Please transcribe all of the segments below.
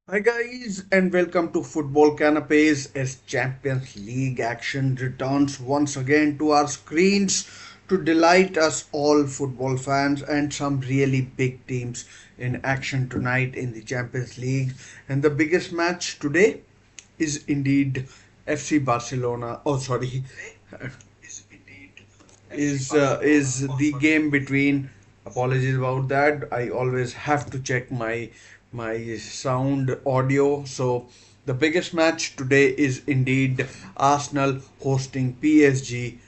Hi guys and welcome to Football Canapes as Champions League action returns once again to our screens to delight us all football fans and some really big teams in action tonight in the Champions League. And the biggest match today is indeed FC Barcelona. Oh sorry, is the game between. Apologies about that. I always have to check my sound audio. So the biggest match today is indeed Arsenal hosting PSG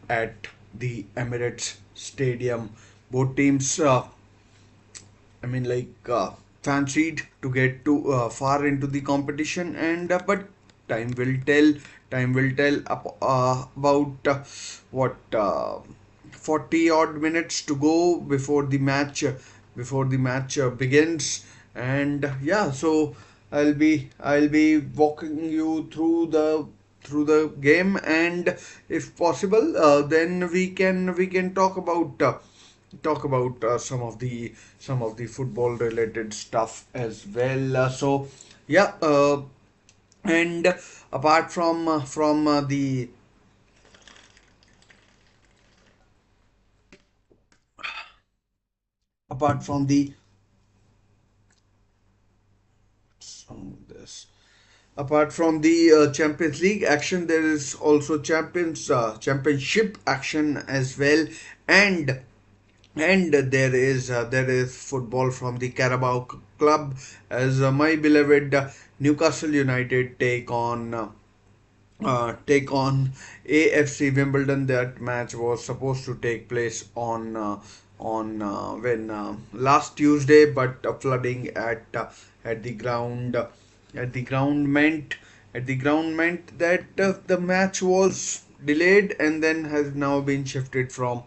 at the Emirates Stadium. Both teams, fancied to get to far into the competition, and but time will tell. Time will tell about what 40 odd minutes to go before the match begins, and yeah, so I'll be walking you through the game, and if possible, then we can talk about some of the football related stuff as well. So yeah, and apart from the apart from the this apart from the Champions League action, there is also championship action as well, and there is football from the Carabao Club as my beloved Newcastle United take on AFC Wimbledon. That match was supposed to take place on when last Tuesday, but flooding at the ground at the ground meant that the match was delayed and then has now been shifted from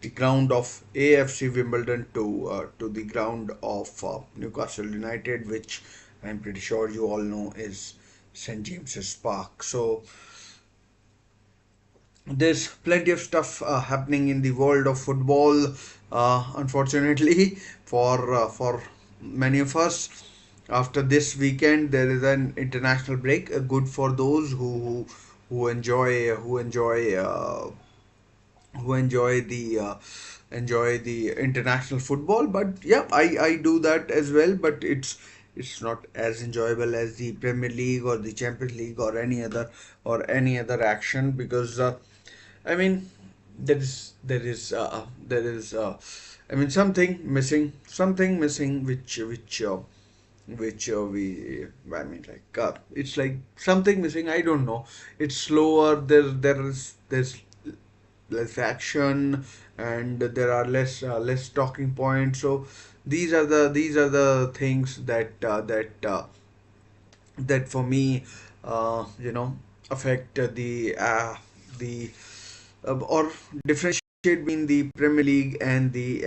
the ground of AFC Wimbledon to the ground of Newcastle United, which I'm pretty sure you all know is St James's Park. So there's plenty of stuff happening in the world of football. Unfortunately, for many of us, after this weekend there is an international break. Good for those who enjoy the international football. But yeah, I do that as well, but it's not as enjoyable as the Premier League or the Champions League or any other action, because I mean there is I mean something missing which we I mean like it's like something missing. I don't know, it's slower. There's less action, and there are less talking points. So these are the things that for me affect the or differentiate between the Premier League and the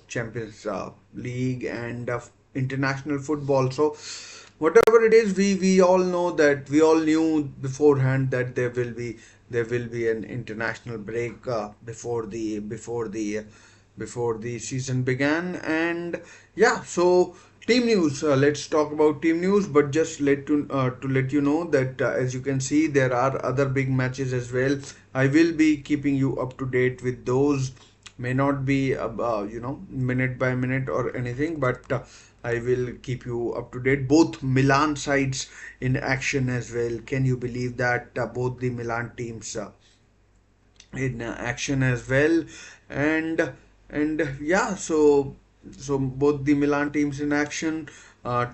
Champions League and international football. So whatever it is, we all know that we all knew beforehand that there will be an international break before the season began. And yeah, so team news, let's talk about team news. But just let you know that as you can see, there are other big matches as well. I will be keeping you up to date with those. May not be minute by minute or anything, but I will keep you up to date. Both Milan sides in action as well. Can you believe that? Both the Milan teams in action as well. And and yeah, so both the Milan teams in action.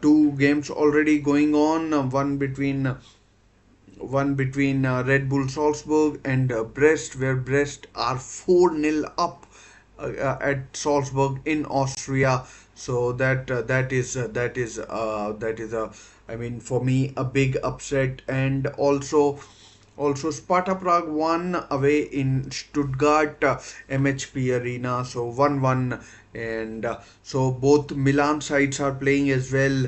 Two games already going on. One between Red Bull Salzburg and Brest, where Brest are 4-0 up at Salzburg in Austria. So that is a, I mean, for me, a big upset. And also Sparta Prague won away in Stuttgart MHP Arena, so 1-1. And so both Milan sides are playing as well.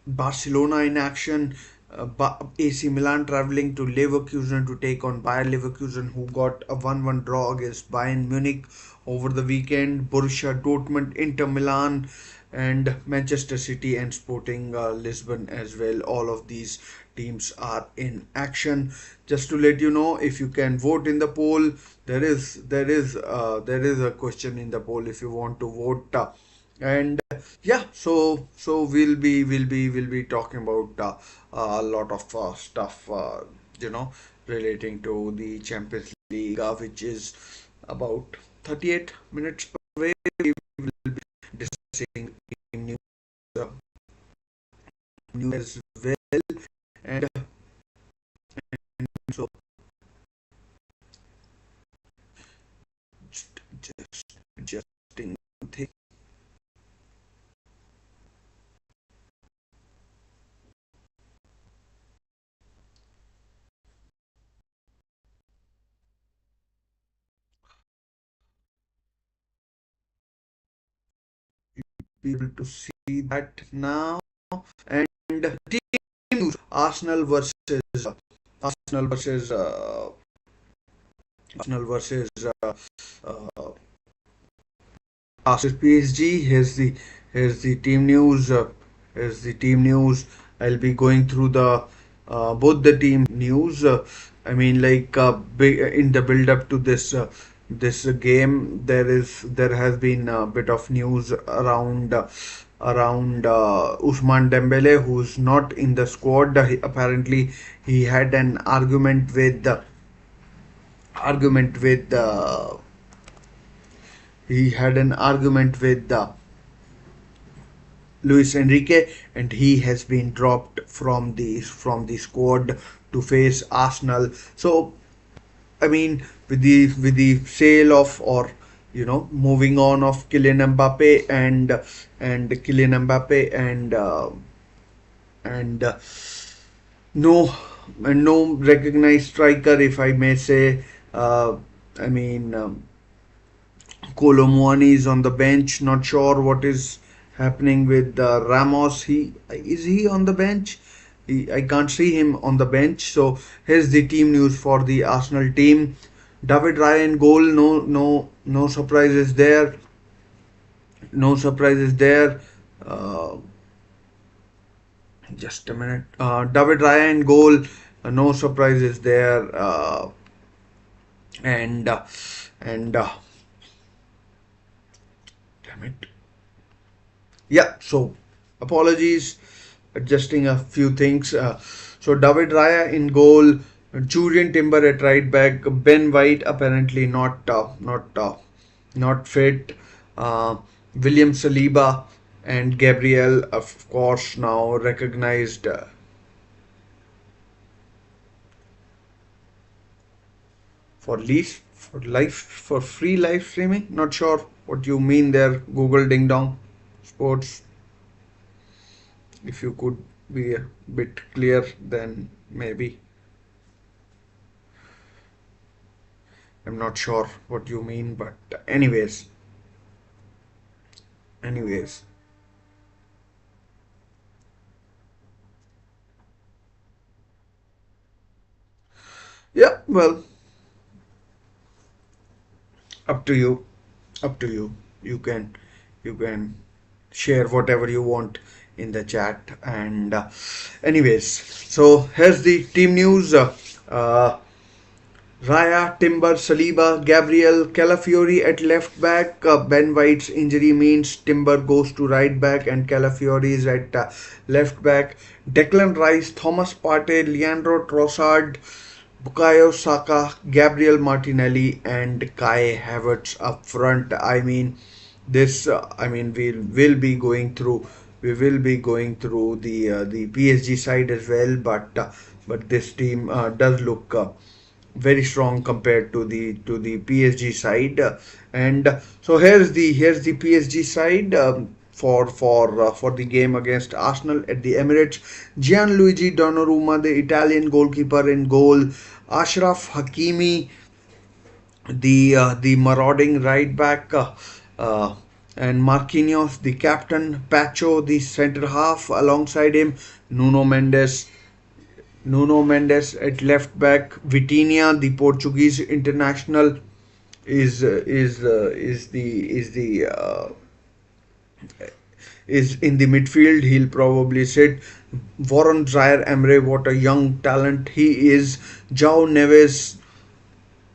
Barcelona in action. AC Milan traveling to Leverkusen to take on Bayer Leverkusen, who got a 1-1 draw against Bayern Munich over the weekend. Borussia Dortmund, Inter Milan, and Manchester City and Sporting Lisbon as well. All of these teams are in action. Just to let you know, if you can vote in the poll, there is a question in the poll if you want to vote. And yeah, so we'll be talking about a lot of stuff, you know, relating to the Champions League, which is about 38 minutes away. We will be discussing team uh, news as well, and so just adjusting thing. Be able to see that now. And team news: Arsenal versus Arsenal versus uh, PSG. Here's the team news. Here's the team news. I'll be going through the both the team news. I mean, like in the build up to this game, there has been a bit of news around Ousmane Dembele, who's not in the squad. Apparently, he had an argument with he had an argument with Luis Enrique, and he has been dropped from the squad to face Arsenal. So I mean, with the sale of, or moving on of Kylian Mbappe and no no recognized striker, if I may say. I mean. Colomwani is on the bench. Not sure what is happening with Ramos. He on the bench? I can't see him on the bench. So here's the team news for the Arsenal team. David Raya in goal. No surprises there. No surprises there. Uh, just a minute. David Raya in goal. No surprises there. And and damn it. Yeah, so apologies, adjusting a few things. So David Raya in goal, Julian Timber at right back, Ben White apparently not fit, uh, William Saliba and Gabriel, of course, now recognized for free live streaming. Not sure what you mean there, Google Ding Dong Sports. If you could be a bit clear, then maybe. I'm not sure what you mean, but anyways, yeah, well, up to you, up to you. You can share whatever you want in the chat. And anyways, so here's the team news. Uh, Raya, Timber, Saliba, Gabriel, Calafiori at left back. Ben White's injury means Timber goes to right back and Calafiori is at left back. Declan Rice, Thomas Partey, Leandro Trossard, Bukayo Saka, Gabriel Martinelli, and Kai Havertz up front. I mean, we will be going through the PSG side as well, but this team does look very strong compared to the PSG side. And so here's the PSG side. For the game against Arsenal at the Emirates, Gianluigi Donnarumma, the Italian goalkeeper, in goal. Ashraf Hakimi, the marauding right back, and Marquinhos, the captain. Pacho, the centre half, alongside him. Nuno Mendes, Nuno Mendes at left back. Vitinha, the Portuguese international, is in the midfield. He'll probably sit. Warren Zaire Emre, what a young talent he is. João Neves,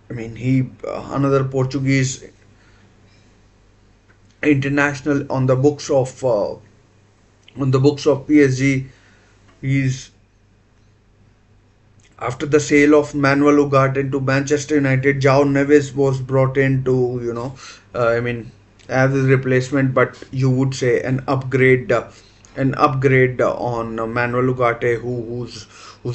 I mean, he another Portuguese international on the books of PSG. He's after the sale of Manuel Ugarte to Manchester United. João Neves was brought in to I mean, as his replacement, but you would say an upgrade on Manuel Ugarte, who's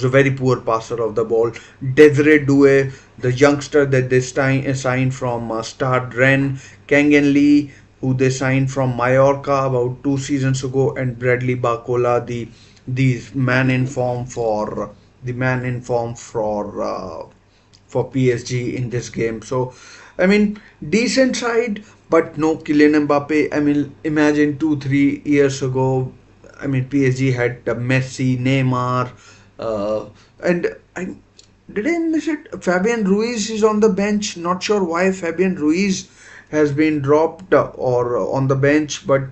a very poor passer of the ball. Desiree Doué, the youngster that they signed from Stade Rennes. Kangan Lee, who they signed from Mallorca about 2 seasons ago, and Bradley Barcola, the man in form for the man in form for PSG in this game. So, I mean, decent side, but no Kylian Mbappe. I mean, imagine 2 3 years ago. I mean, PSG had Messi, Neymar, uh, and I did I miss it? Fabian Ruiz is on the bench. Not sure why Fabian Ruiz has been dropped or on the bench, but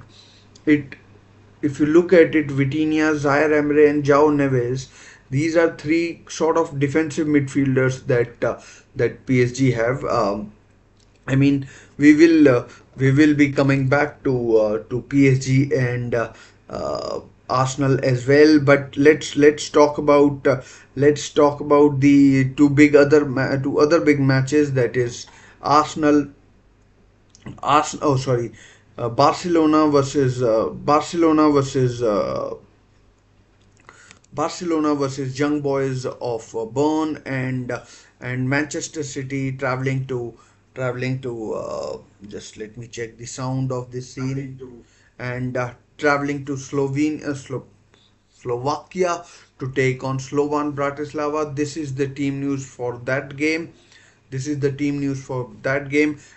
it if you look at it, Vitinha, Zaire Emery, and João Neves, these are three sort of defensive midfielders that PSG have. I mean, we will be coming back to PSG and Arsenal as well. But let's talk about the two other big matches. That is Arsenal Arsenal. Oh, sorry. Barcelona versus Young Boys of Bern, and Manchester City traveling to just let me check the sound of this scene, and traveling to Slovakia to take on Slovan Bratislava. This is the team news for that game.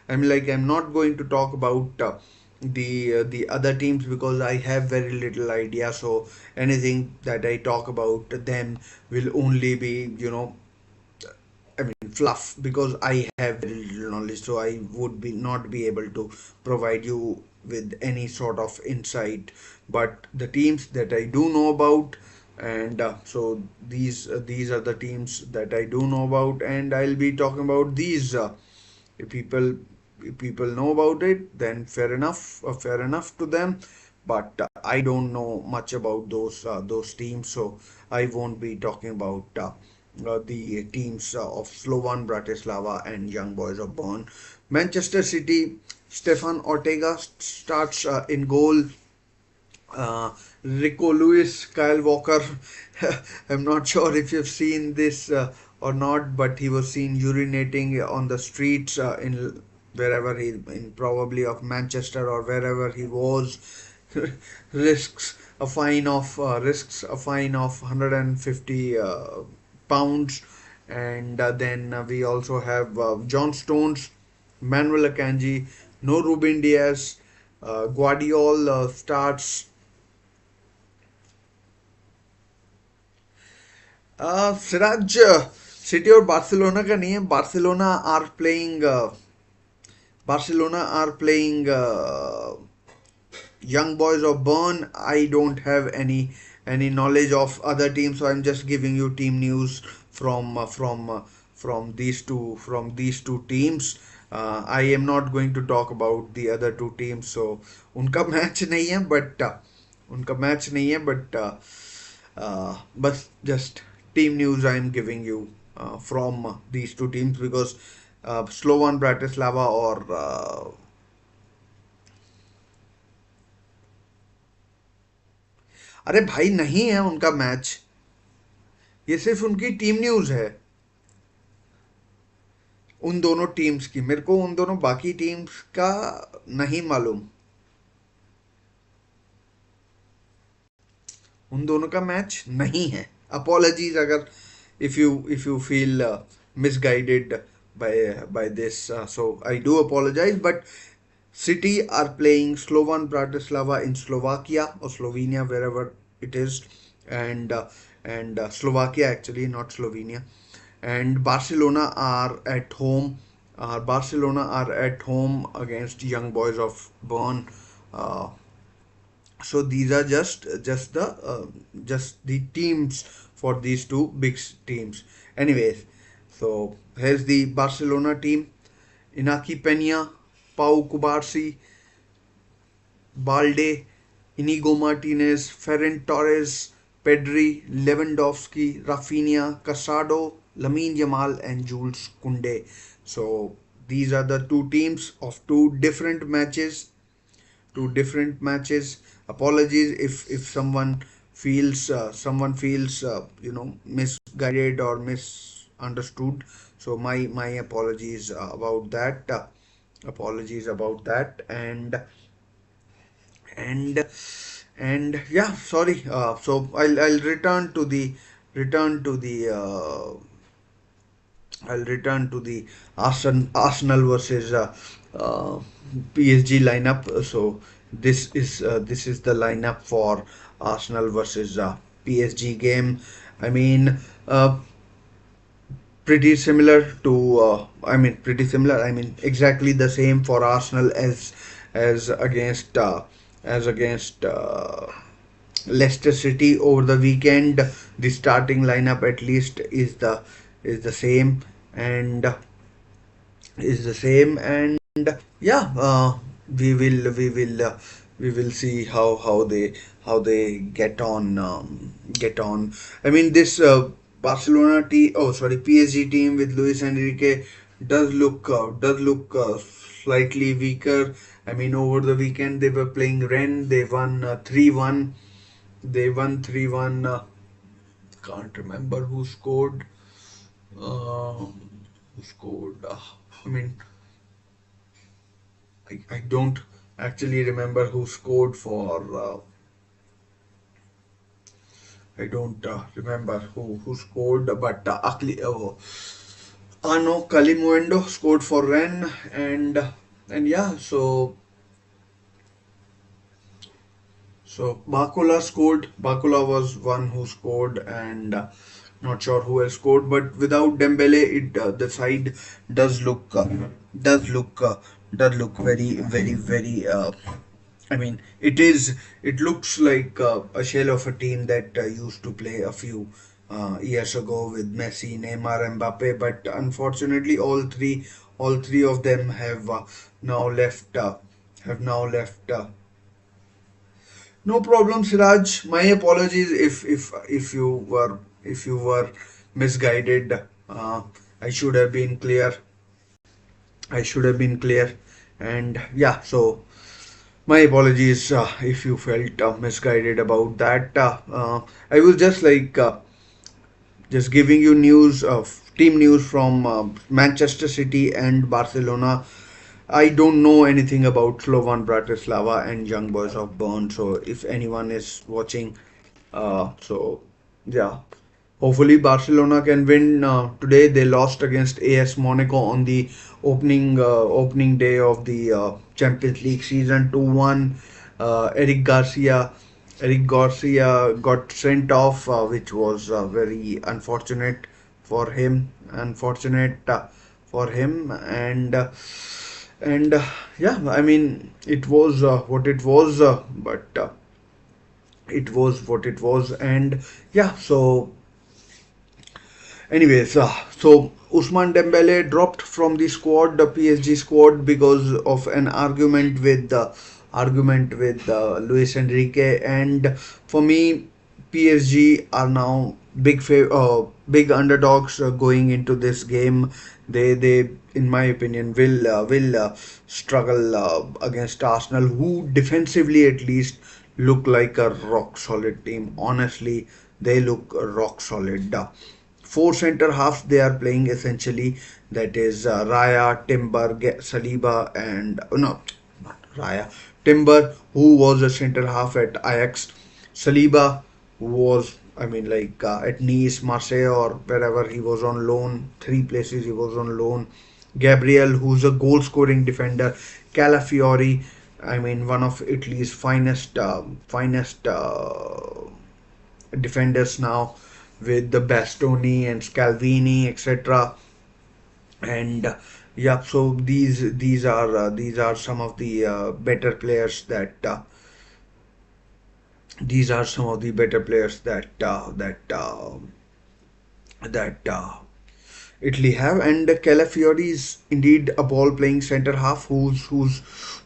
I'm not going to talk about the other teams because I have very little idea. So anything that I talk about them will only be I mean fluff, because I have very little knowledge, so I would be not be able to provide you with any sort of insight. But the teams that I do know about, and so these are the teams that I do know about, and I'll be talking about these. If people know about it, then fair enough to them. But I don't know much about those teams, so I won't be talking about the teams of Slovan Bratislava and Young Boys of Bern. Manchester City, Stefan Ortega starts in goal. Rico Lewis, Kyle Walker. I'm not sure if you've seen this or not, but he was seen urinating on the streets in wherever he in probably of Manchester or wherever he was. Risks a fine of 150 pounds, and then we also have John Stones, Manuel Akanji, no Ruben Diaz. Guardiol starts. सिराज city और Barcelona का नहीं है. Barcelona are playing Young Boys of Bern. I don't have any knowledge of other teams, so I'm just giving you team news from these two teams. I am not going to talk about the other two teams, so उनका match नहीं है, but but just team news I am giving you from these two teams, because Slovan Bratislava और अरे भाई नहीं है उनका match, ये सिर्फ उनकी टीम न्यूज़ है उन दोनों टीम्स की. मेरे को उन दोनों बाकी टीम्स का नहीं मालूम. उन दोनों का मैच नहीं है. अपॉलजीज अगर if you feel misguided by this, so I do apologize. But City are playing Slovan Bratislava in Slovakia or Slovenia, wherever it is, and and Slovakia actually, not Slovenia. And Barcelona are at home against Young Boys of Bern. Uh, so these are just the teams for these two big teams. Anyways, so here's the Barcelona team: Inaki Peña, Pau Cubarsí, Balde, Inigo Martinez, Ferran Torres, Pedri, Lewandowski, Rafinha, Casado, Lamine Yamal, and Jules Koundé. So these are the two teams of two different matches. Two different matches. Apologies if someone feels misguided or misunderstood. So my apologies about that. Apologies about that. And yeah, sorry. So I'll return to the Arsenal versus uh, PSG lineup. So this is the lineup for Arsenal versus PSG game. I mean, pretty similar. I mean, exactly the same for Arsenal as against Leicester City over the weekend. The starting lineup at least is the same and and yeah, we will see how they get on. I mean, this PSG team with Luis Enrique does look slightly weaker. I mean, over the weekend they were playing Rennes. They won 3-1. They won 3-1. Can't remember who scored. Who scored? I mean, I don't actually remember who scored for. I don't remember who scored, but no, Kalimuendo scored for Rennes, and yeah, so Bakula scored. Bakula was one who scored, and not sure who else scored. But without Dembele, the side does look does look uh, does look very very very. I mean, it looks like a shell of a team that used to play a few years ago with Messi, Neymar, Mbappe. But unfortunately, all three of them now left. Have now left. No problem, Siraj. My apologies if you were misguided. I should have been clear. I should have been clear. And yeah, so my apologies if you felt misguided about that. I was just giving you news of team news from Manchester City and Barcelona. I don't know anything about Slovan Bratislava and Young Boys of Bern. So if anyone is watching, so yeah, hopefully Barcelona can win today. They lost against AS Monaco on the opening day of the Champions League season 2-1. Eric Garcia Eric Garcia got sent off, which was very unfortunate for him. Unfortunate for him, and yeah, I mean, it was what it was, but it was what it was, and yeah. So anyways, so Usman Dembele dropped from the squad, the PSG squad, because of an argument with Luis Enrique. And for me, PSG are now big underdogs going into this game. They in my opinion will struggle against Arsenal, who defensively at least look like a rock solid team. Honestly, they look rock solid. Four center halves they are playing essentially. That is Raya, Timber, Saliba, and no, not Raya. Timber, who was a center half at Ajax. Saliba, who was, I mean, like at Nice, Marseille, or wherever he was on loan. Three places he was on loan. Gabriel, who's a goal scoring defender. Calafiori, I mean, one of Italy's finest defenders now. with the Bastoni and Scalvini, etc. And yeah, so these are some of the better players that these are some of the better players that Italy have, and Calafiori is indeed a ball playing centre half who's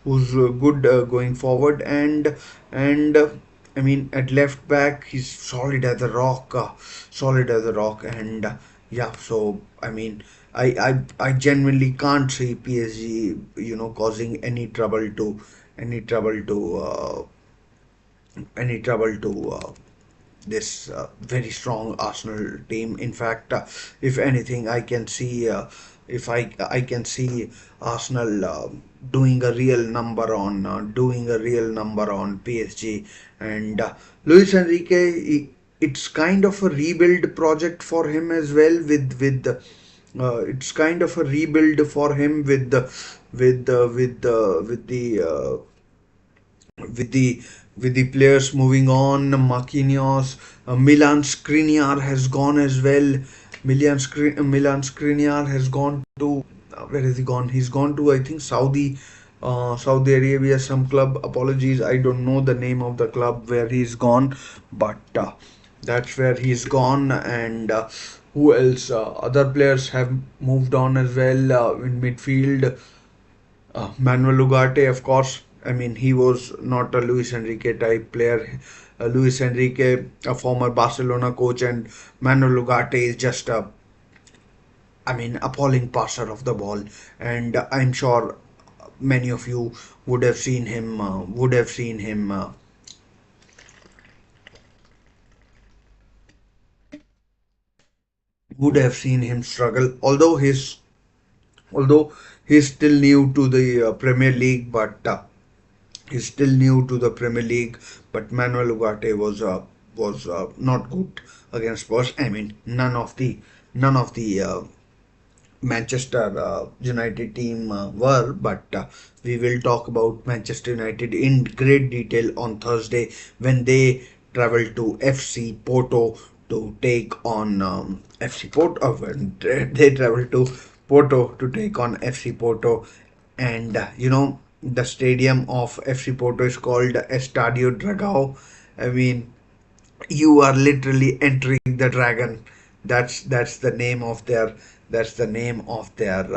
good going forward, and I mean at left back he's solid as a rock, and yeah. So I mean I genuinely can't see PSG causing any trouble to any trouble to this very strong Arsenal team. In fact, if anything, I can see Arsenal doing a real number on PSG, and Luis Enrique. It's kind of a rebuild project for him as well. It's kind of a rebuild for him with the with the players moving on. Marquinhos, Milan Skriniar has gone as well. Milan Skriniar has gone to where has he gone? He's gone to, I think, Saudi Arabia, some club. Apologies, I don't know the name of the club where he's gone, but that's where he's gone. And who else? Other players have moved on as well in midfield. Manuel Ugarte, of course. I mean, he was not a Luis Enrique type player. Luis Enrique, a former Barcelona coach, and Manuel Ugarte is just a, I mean, appalling passer of the ball. And I'm sure many of you would have seen him, would have seen him struggle. Although he's still new to the Premier League, but he's still new to the Premier League, but Manuel Ugarte was not good against Spurs. I mean, none of the Manchester United team were, but we will talk about Manchester United in great detail on Thursday when they travel to FC Porto to take on FC Porto. When they travel to Porto to take on FC Porto, and the stadium of FC Porto is called Estadio Dragao. I mean, you are literally entering the dragon. That's the name of their that's the name of their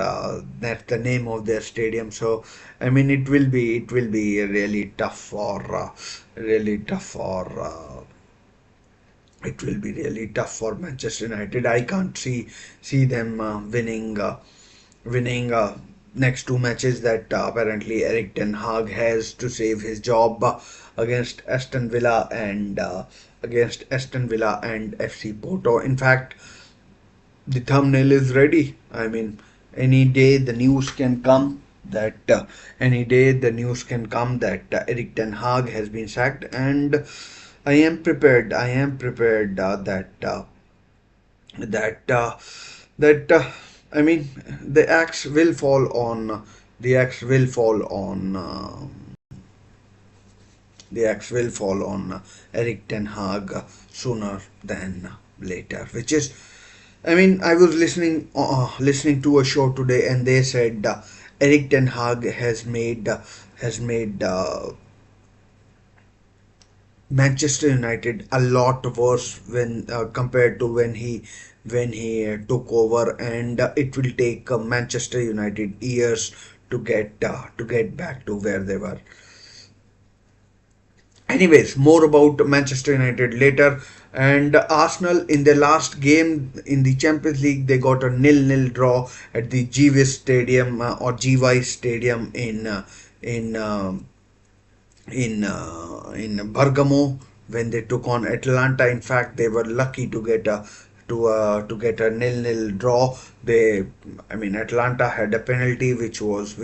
stadium. So I mean it will be really tough for really tough for it will be really tough for Manchester United. I can't see them winning next two matches that apparently Eric Ten Hag has to save his job against Aston Villa and FC Porto. In fact, the thumbnail is ready. I mean, any day the news can come that Eric Ten Hag has been sacked, and I am prepared. I am prepared that that I mean the axe will fall on Eric Ten Hag sooner than later. Which is, I mean, I was listening to a show today, and they said Eric Ten Hag has made Manchester United a lot worse when compared to when he took over, and it will take Manchester United years to get back to where they were. Anyways, more about Manchester United later. And Arsenal in their last game in the Champions League, they got a nil-nil draw at the GVS Stadium or GY Stadium in in Bergamo when they took on Atlanta. In fact, they were lucky to get a nil-nil draw. I mean, Atlanta had a penalty which was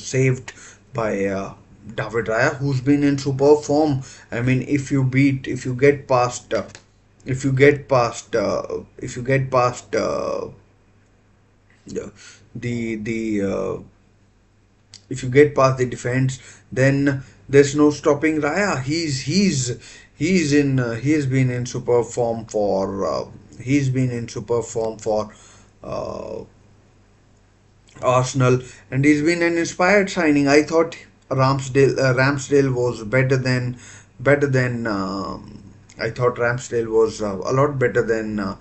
saved by David Raya, who's been in superb form. I mean, if you get past, if you get past the if you get past the defense, then there's no stopping Raya. He has been in superb form He's been in super form for uh, Arsenal, and he's been an inspired signing. I thought Ramsdale was better than I thought Ramsdale was a lot better than uh,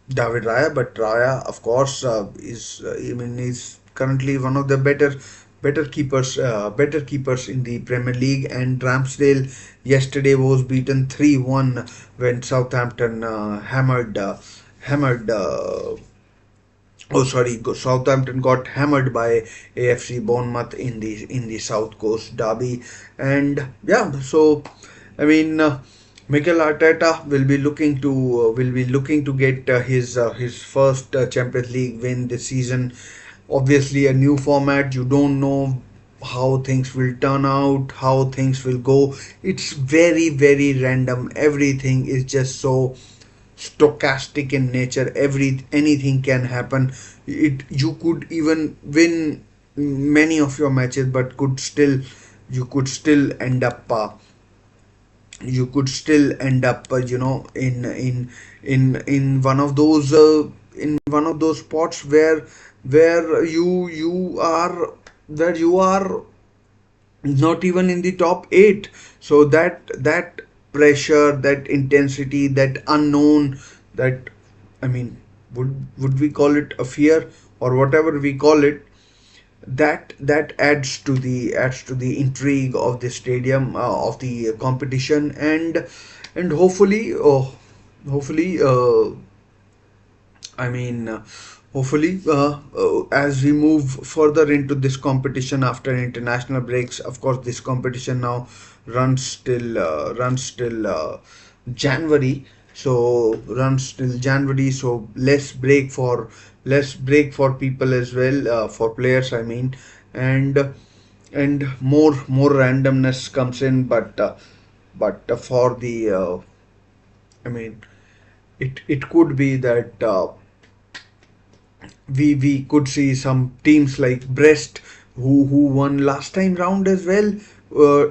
David Raya, but Raya, of course, is I mean, he's currently one of the better keepers in the Premier League. And Ramsdale yesterday was beaten 3-1 when Southampton hammered. Oh, sorry, Southampton got hammered by AFC Bournemouth in the South Coast derby, and yeah, so I mean, Mikel Arteta will be looking to get his first Champions League win this season. Obviously, a new format. You don't know how things will turn out, how things will go. It's very random. Everything is just so stochastic in nature. Anything can happen. It You could even win many of your matches, but you could still end up in one of those spots where you are not even in the top 8. So that pressure, that intensity, that unknown, that I mean, would we call it a fear or whatever we call it, that adds to the intrigue of the stadium, of the competition. And hopefully I mean, hopefully, as we move further into this competition after international breaks, of course, this competition now runs till January. So runs till January. So less break for people as well, for players. I mean, and more randomness comes in, but for the I mean, it could be that. We could see some teams like Brest who won last time round as well,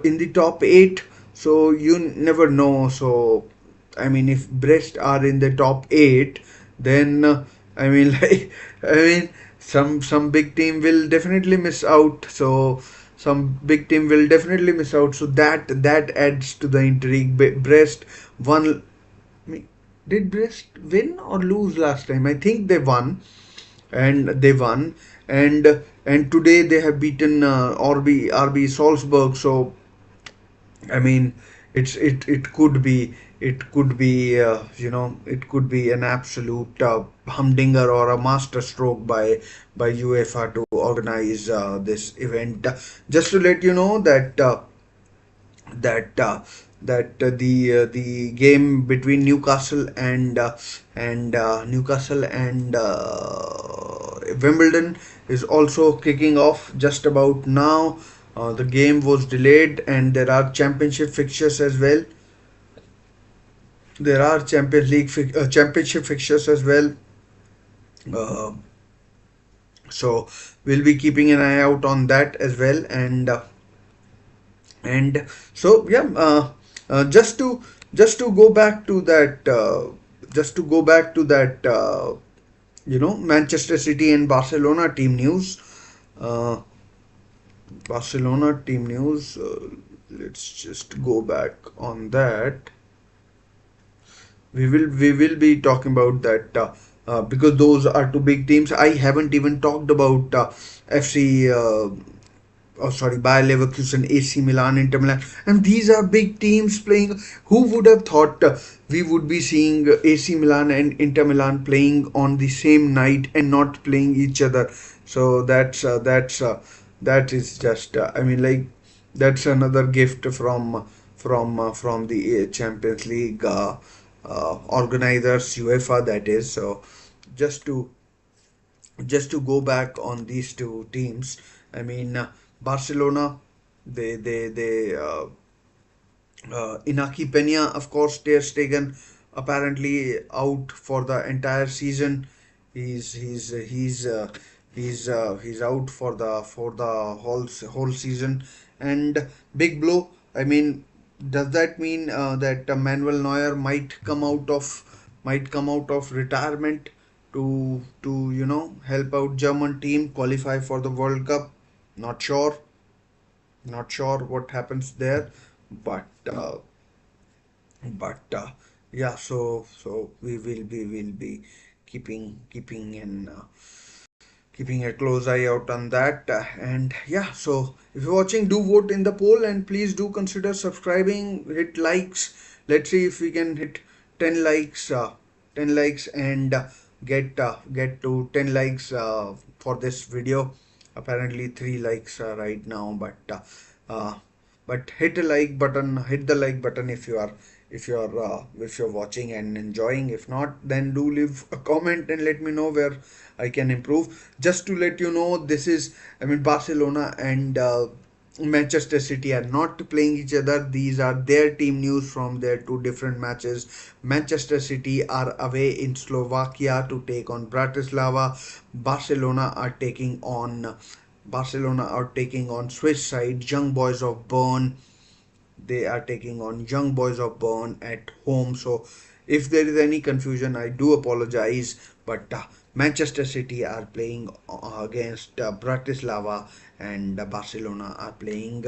in the top 8. So you never know. So I mean, if Brest are in the top 8, then I mean I mean, some big team will definitely miss out. So some big team will definitely miss out. So that adds to the intrigue. Brest won. Did Brest win or lose last time? I think they won, and today they have beaten RB Salzburg. So I mean, it could be it could be an absolute humdinger or a master stroke by UEFA to organize this event. Just to let you know that that the game between Newcastle and Wimbledon is also kicking off just about now. The game was delayed, and there are championship fixtures as well. There are championship fixtures as well. Uh, so we'll be keeping an eye out on that as well. And so yeah, just to go back to that Manchester City and uh, Barcelona team news. Let's just go back on that. We will be talking about that, because those are two big teams. I haven't even talked about FC oh sorry, Bayer Leverkusen, AC Milan, Inter Milan, and these are big teams playing. Who would have thought we would be seeing AC Milan and Inter Milan playing on the same night and not playing each other? So that is just I mean, like, that's another gift from the Champions League organizers, UEFA, that is. So just to go back on these two teams, I mean, Barcelona, they Inaki Peña, of course, Ter Stegen apparently out for the entire season. He's he's he's he's out for the whole season. And big blow. I mean, does that mean that Manuel Neuer might come out of might come out of retirement to help out German team qualify for the World Cup. Not sure, not sure what happens there, but but yeah. So we will be keeping in. Keeping a close eye out on that, and yeah, so if you're watching, do vote in the poll, and please do consider subscribing, hit likes. Let's see if we can hit 10 likes, 10 likes, and get to 10 likes for this video. Apparently 3 likes right now, uh, but hit a like button, hit the like button if you are, if you're watching and enjoying. If not, then do leave a comment and let me know where I can improve. Just to let you know, this is, I mean, Barcelona and Manchester City are not playing each other. These are their team news from their two different matches. Manchester City are away in Slovakia to take on Bratislava. Barcelona are taking on Swiss side Young Boys of Bern. They are taking on Young Boys of Bern at home. So if there is any confusion, I do apologize. But Manchester City are playing against Bratislava, and Barcelona are playing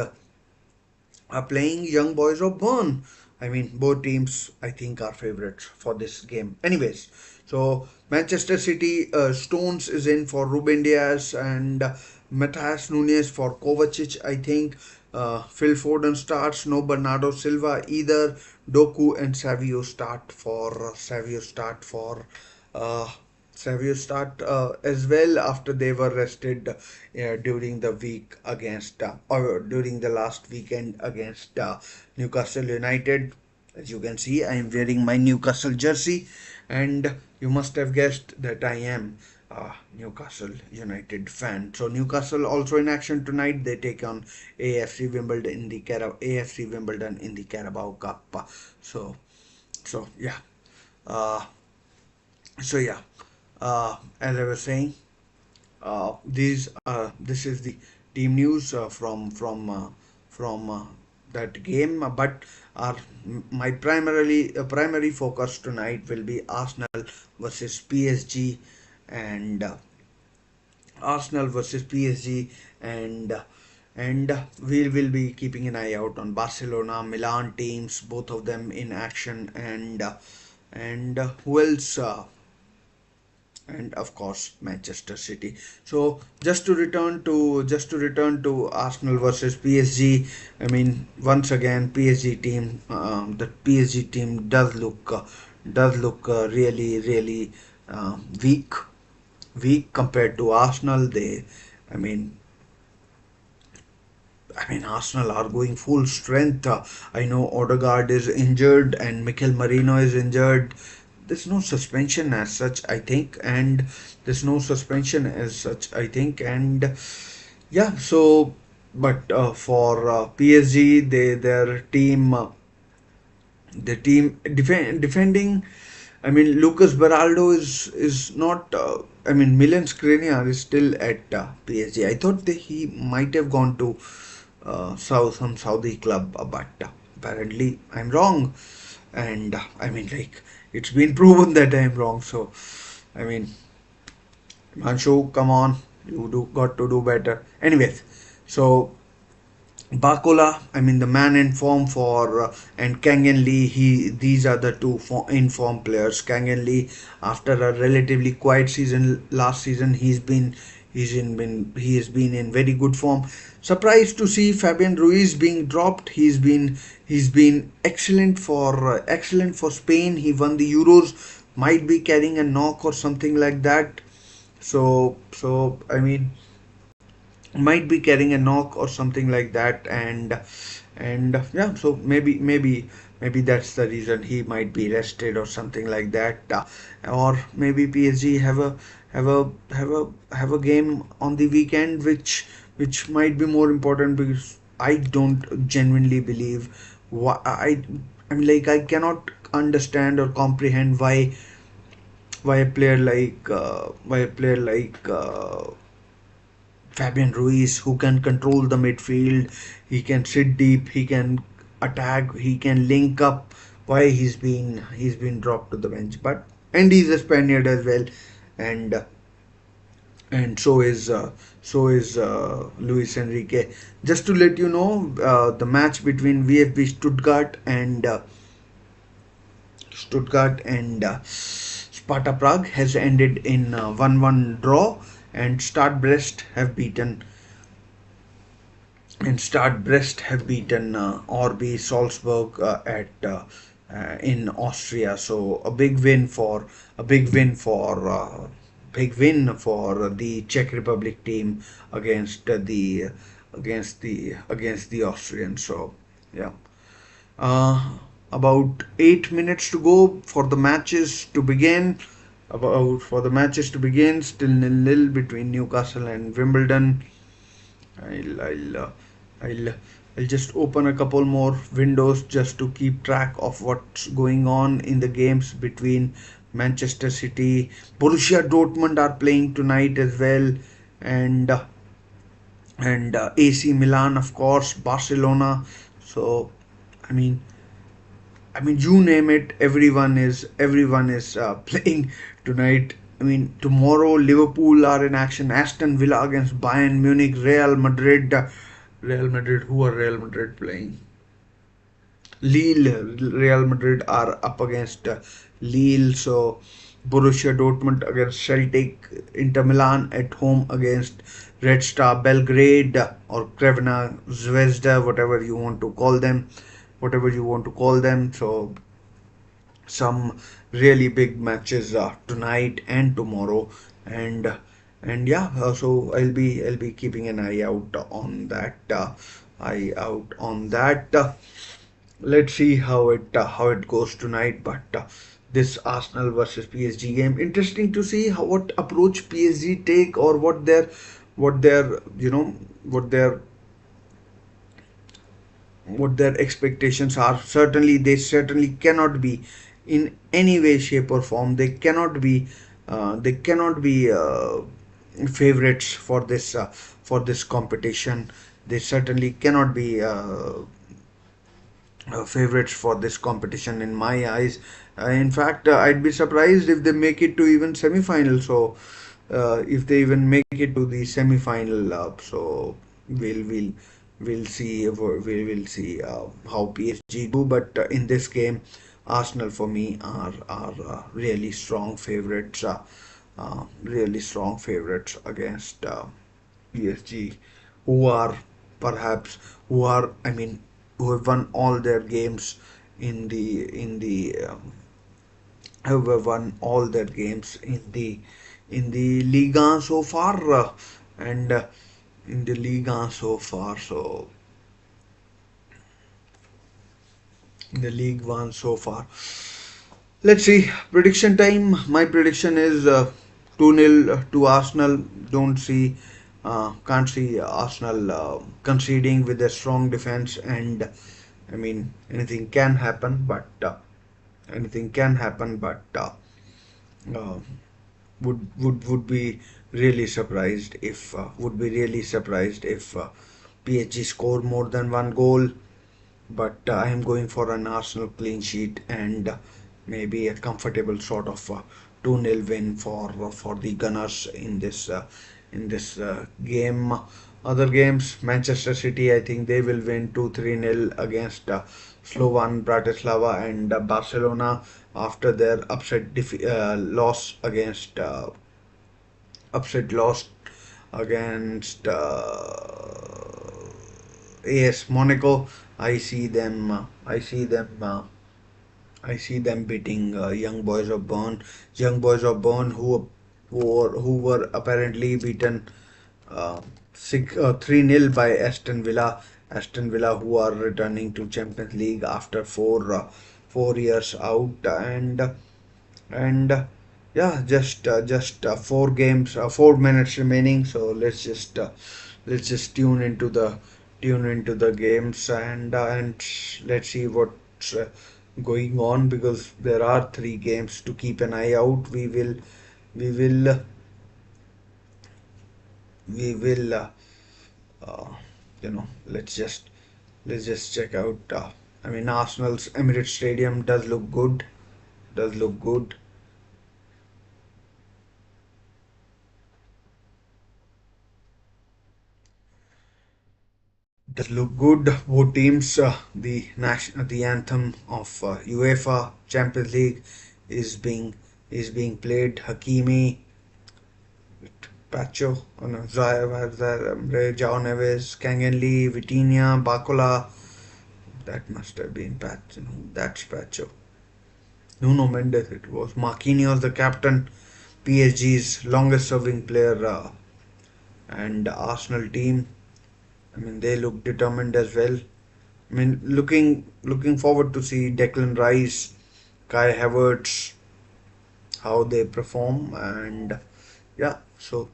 Young Boys of Bern. I mean, both teams I think are favorites for this game. Anyways, so Manchester City, Stones is in for Ruben Dias, and Matthias Nunes for Kovacic. I think Phil Foden starts. No Bernardo Silva either. Doku and uh, Savio start as well after they were rested during the week against or during the last weekend against Newcastle United. As you can see, I am wearing my Newcastle jersey, and you must have guessed that I am a Newcastle United fan. So Newcastle also in action tonight. They take on AFC Wimbledon in the Carabao Cup. So so yeah. Uh, so yeah. As I was saying, this is the team news from that game. But our my primary focus tonight will be Arsenal versus PSG, and Arsenal versus PSG, and we will be keeping an eye out on Barcelona, Milan teams, both of them in action, and who else? And of course Manchester City. So just to return to Arsenal versus PSG. I mean, once again, the PSG team does look really weak, compared to Arsenal. I mean, Arsenal are going full strength. I know Odegaard is injured and Mikel Merino is injured. There's no suspension as such, I think, and and yeah. So, but for PSG, their team defending. I mean, Lucas Beraldo is not. I mean, Milan Skriniar is still at PSG. I thought that he might have gone to some Saudi club, but apparently I'm wrong. And I mean, like, it's been proven that I'm wrong. So I mean, Manshu, come on, you do got to do better. Anyways, so Bakola, I mean, the man in form for and Kangen Lee, these are the two in form players. Kangen Lee, after a relatively quiet season last season, he has been in very good form. Surprised to see Fabian Ruiz being dropped. He's been excellent for Spain. He won the Euros. Might be carrying a knock or something like that. So I mean, might be carrying a knock or something like that, and yeah. So maybe that's the reason he might be rested or something like that. Or maybe PSG have a game on the weekend, which might be more important, because I don't genuinely believe why. I mean, like, I cannot understand or comprehend why a player like Fabian Ruiz, who can control the midfield, he can sit deep, he can attack, he can link up why he's been dropped to the bench. But and he's a Spaniard as well, and and so is Luis Enrique. Just to let you know, the match between VfB Stuttgart and Sparta Prague has ended in 1-1 draw, and Start Brest have beaten RB Salzburg in Austria. So a big win for the Czech Republic team against the Austrians. So yeah. Uh, about 8 minutes to go for the matches to begin. Still nil-nil between Newcastle and Wimbledon. I'll I'll uh, I'll I'll just open a couple more windows just to keep track of what's going on in the games between Manchester City, Borussia Dortmund are playing tonight as well, and AC Milan, of course, Barcelona. So I mean, you name it, everyone is playing tonight. I mean, tomorrow Liverpool are in action. Aston Villa against Bayern Munich. Real Madrid. Who are Real Madrid playing? Lille. Real Madrid are up against Lille. So Borussia Dortmund against Celtic. Inter Milan at home against Red Star Belgrade or Crvena Zvezda, whatever you want to call them. So some really big matches tonight and tomorrow, and yeah, so I'll be keeping an eye out on that. Let's see how it goes tonight. But this Arsenal versus PSG game, interesting to see what approach PSG take, or what their you know what their expectations are. They certainly cannot be in any way, shape, or form. They cannot be favorites for this competition. They certainly cannot be favorites for this competition in my eyes. In fact, I'd be surprised if they make it to even semi-final. So if they even make it to the semi-final, so we'll we'll we'll see how PSG do. But in this game, Arsenal for me are really strong favorites against PSG, who are perhaps who are I mean who have won all their games in the Liga so far, and in the Liga so far. So in the League One so far. Let's see. Prediction time. My prediction is 2-0 to Arsenal. Can't see Arsenal conceding with a strong defense, and I mean anything can happen. But uh, would be really surprised if PSG score more than one goal. But I am going for an Arsenal clean sheet, and maybe a comfortable sort of 2-0 win for the Gunners in this game. Other games, Manchester City, I think they will win 2-3-0 against Slovan Bratislava, and Barcelona, after their upset loss against AS Monaco. I see them. I see them. I see them beating Young Boys of Bern, who were apparently beaten 3-0 by Aston Villa. Aston Villa, who are returning to Champions League after 4 years out, and yeah, just 4 minutes remaining. So let's just tune into the games, and let's see what's going on, because there are three games to keep an eye out. We will uh, uh, let's just check out I mean, Arsenal's Emirates Stadium does look good. Does look good. Does look good. Both teams, the anthem of UEFA Champions League is being played. Hakimi, Pacho, oh no, João Neves, Kangenli, Vitinha, Bacola. That must have been Pacho. No, that's Pacho. Nuno Mendes. It was Marquinhos, the captain, PSG's longest serving player, and Arsenal team. I mean, they look determined as well. I mean, looking forward to see Declan Rice, Kai Havertz, how they perform, and yeah. So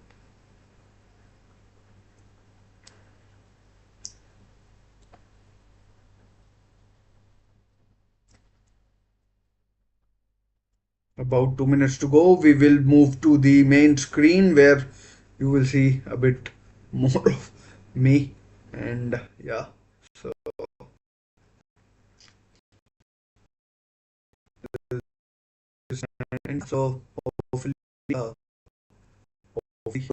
about 2 minutes to go. We will move to the main screen where you will see a bit more of me, and yeah. So and so hopefully, uh, hopefully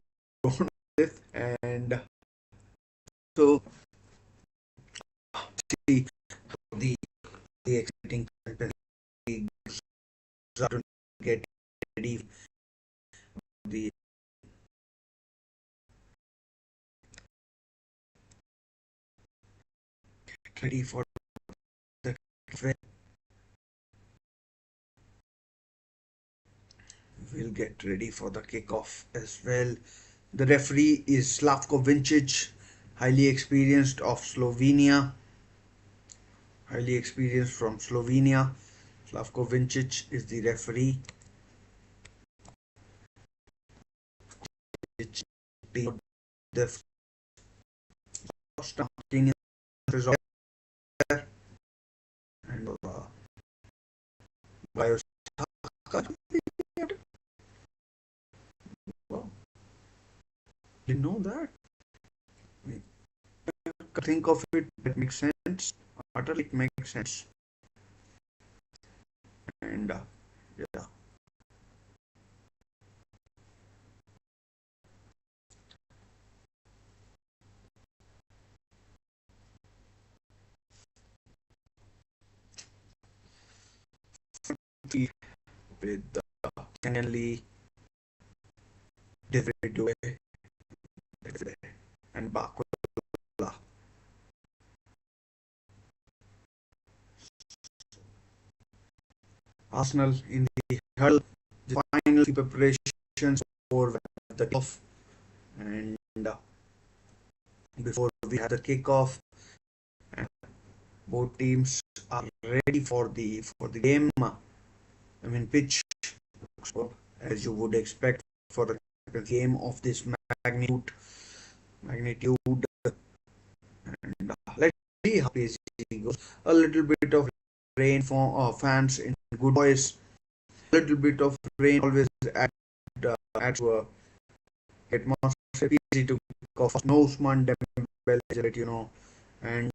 this and so see the the exciting Champions League start to get ready the ready for the we'll get ready for the kickoff as well. The referee is Slavko Vincic, highly experienced of Slovenia, highly experienced from Slovenia. Slavko Vincic is the referee. The first result and Biosaka. Wow, didn't know that. Think of it, that makes sense. Utterly it makes sense. And yeah, with Kenley, David Due, and Bakula. Arsenal in the huddle, the final preparations for the kickoff, and before we have the kickoff, and both teams are ready for the game. I mean, pitch looks good, as you would expect for a game of this magnitude, and let's see how PSG goes. A little bit of rain for fans in good voice. A little bit of rain always adds to a atmosphere. Easy to cough. No Usman Dembele, let you know, and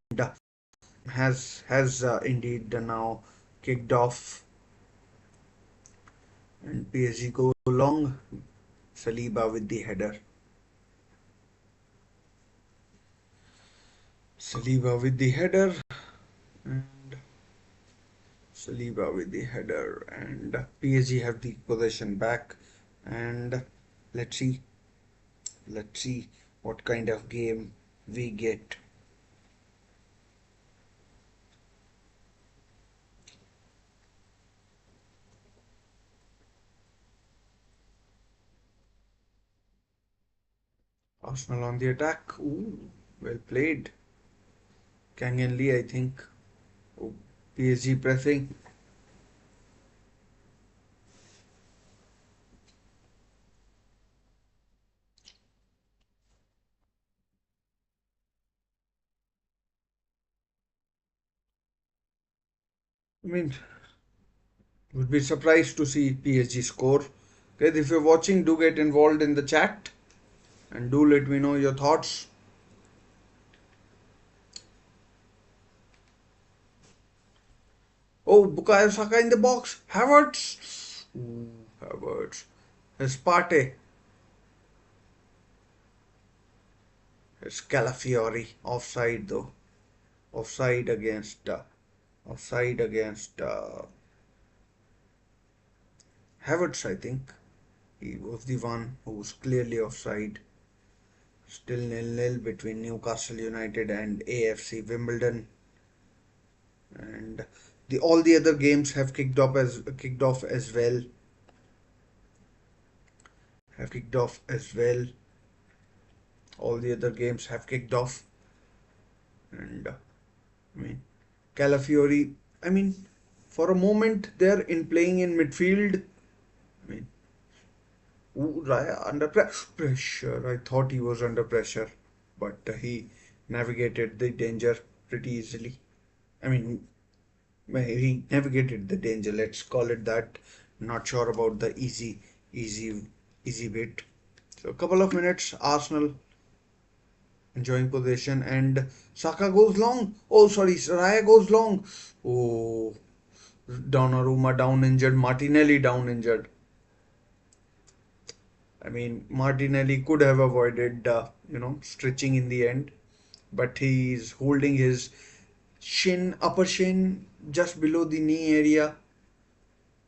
has indeed now kicked off, and PSG go long. Saliba with the header. Saliba with the header, and Saliba with the header, and PSG have the possession back, and let's see, let's see what kind of game we get. Arsenal on the attack. Ooh, well played. Kang and Lee, I think. Oh, PSG pressing. I mean, would be surprised to see PSG score. Okay, if you're watching, do get involved in the chat and do let me know your thoughts. Oh, Bukayo Saka in the box. Havertz. Ooh, Havertz. His Partey. His Calafiori. Offside though. Offside against. Offside against Havertz, I think. He was the one who was clearly offside. Still nil-nil between Newcastle United and AFC Wimbledon, and the all the other games have kicked off as well. Have kicked off as well. All the other games have kicked off, and I mean Calafiori. I mean, for a moment there in playing in midfield. I mean, ooh, Raya under pressure. I thought he was under pressure, but he navigated the danger pretty easily. I mean, he navigated the danger. Let's call it that. Not sure about the easy, easy bit. So a couple of minutes, Arsenal enjoying possession, and Saka goes long. Oh, sorry, Raya goes long. Oh, Donnarumma down injured, Martinelli down injured. I mean, Martinelli could have avoided, stretching in the end, but he's holding his upper shin, just below the knee area,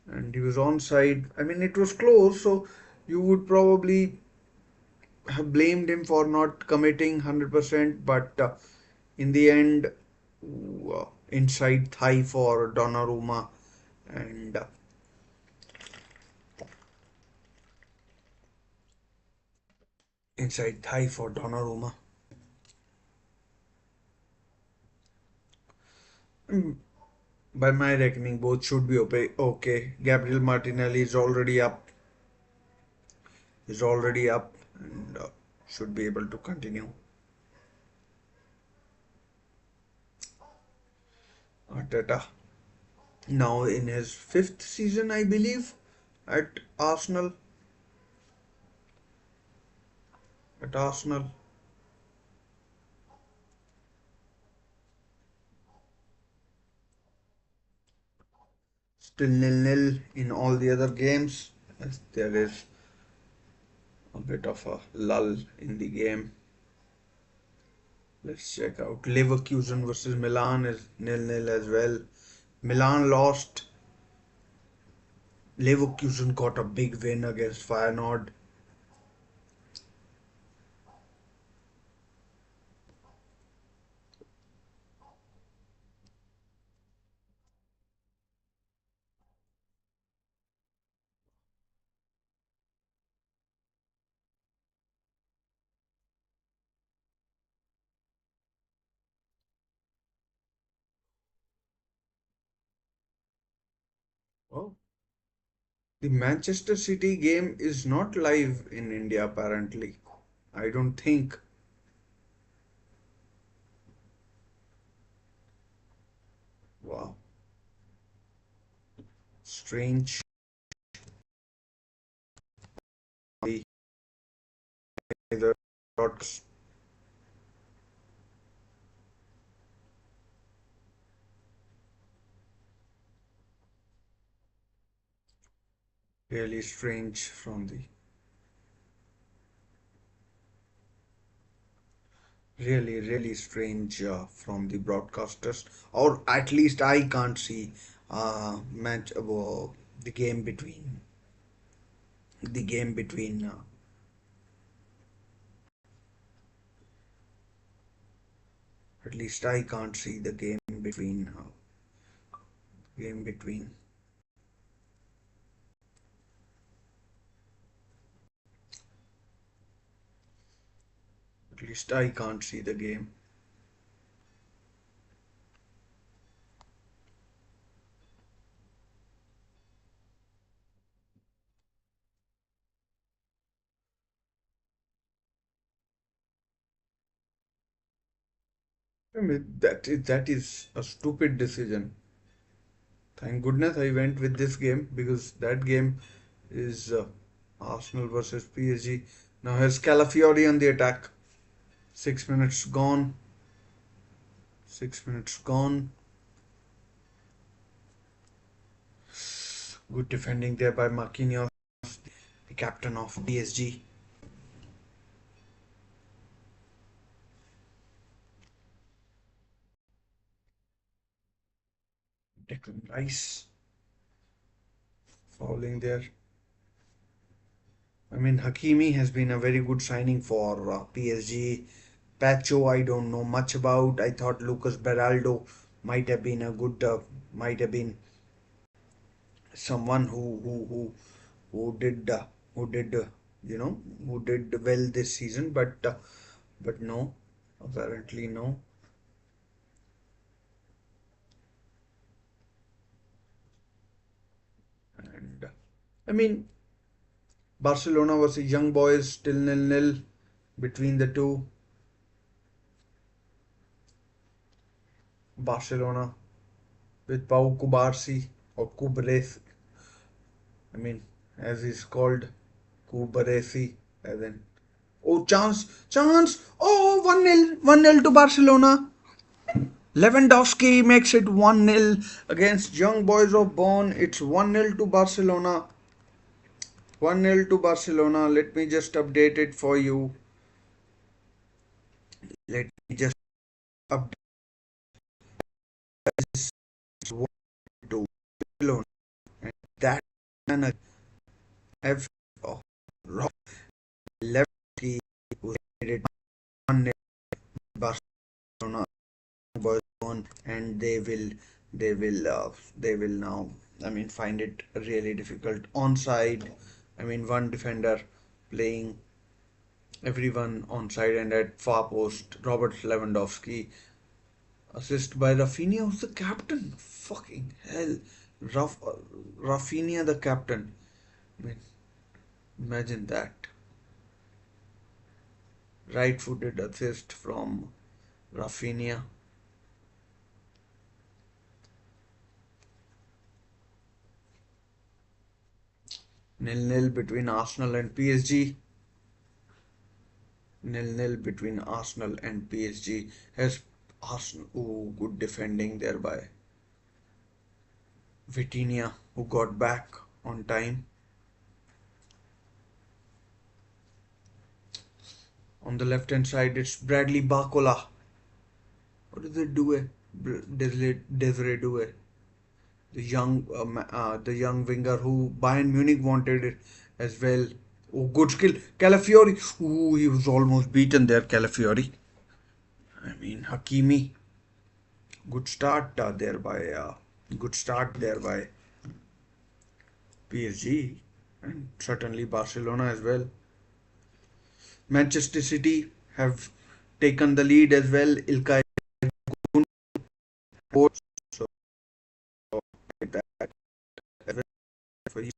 and he was onside. I mean, it was close, so you would probably have blamed him for not committing 100%, but in the end, inside thigh for Donnarumma, and inside thigh for Donnarumma. Mm, By my reckoning, both should be okay. Okay, Gabriel Martinelli is already up, and should be able to continue. Arteta now in his fifth season, I believe, at Arsenal. At Arsenal, still nil-nil in all the other games. As there is a bit of a lull in the game. Let's check out Leverkusen versus Milan is nil-nil as well. Milan lost. Leverkusen got a big win against Feyenoord. Oh, the Manchester City game is not live in India apparently. I don't think. Wow, strange. The broadcast really strange from the really strange from the broadcasters, or at least I can't see match the game between the game between at least I can't see the game between at least I can't see the game. I mean, that is a stupid decision. Thank goodness I went with this game, because that game is Arsenal versus PSG. Now here's Calafiori on the attack. 6 minutes gone. 6 minutes gone. Good defending there by Marquinhos, the captain of PSG. Declan Rice fouling there. I mean, Hakimi has been a very good signing for PSG. Pacho, I don't know much about. I thought Lucas Beraldo might have been a good, might have been someone who did you know who did well this season, but no, apparently no. And I mean, Barcelona versus Young Boys still nil-nil between the two. Barcelona with Pau Kubarsi or Kubaresi. I mean, as he's called, Kubaresi, as in, oh, chance, oh, 1-0, 1-0 to Barcelona. Lewandowski makes it 1-0 against Young Boys of Bonn. It's 1-0 to Barcelona. 1-0 to Barcelona. Let me just update it for you. Let me just update this 1 to Barcelona. And that an F of Lewandowski who made it 1-0 Barcelona Boys on, and they will now, I mean, find it really difficult onside. I mean, one defender playing everyone onside, and at far post Robert Lewandowski, assist by Rafinha, who's the captain. Fucking hell, Raf, Rafinha the captain. I mean, imagine that. Right-footed assist from Rafinha. Nil-nil between Arsenal and PSG. Nil-nil between Arsenal and PSG. Has Arsenal, oh, good defending there by Vitinha, who got back on time. On the left hand side, it's Bradley Barcola. What does it do? Desiree Doué, the young winger who Bayern Munich wanted it as well. Oh, good skill. Calafiori. Ooh, he was almost beaten there, Calafiori. I mean, Hakimi. Good start there by good start there by PSG and certainly Barcelona as well. Manchester City have taken the lead as well. Ilkay Gundogan, so that as well for you.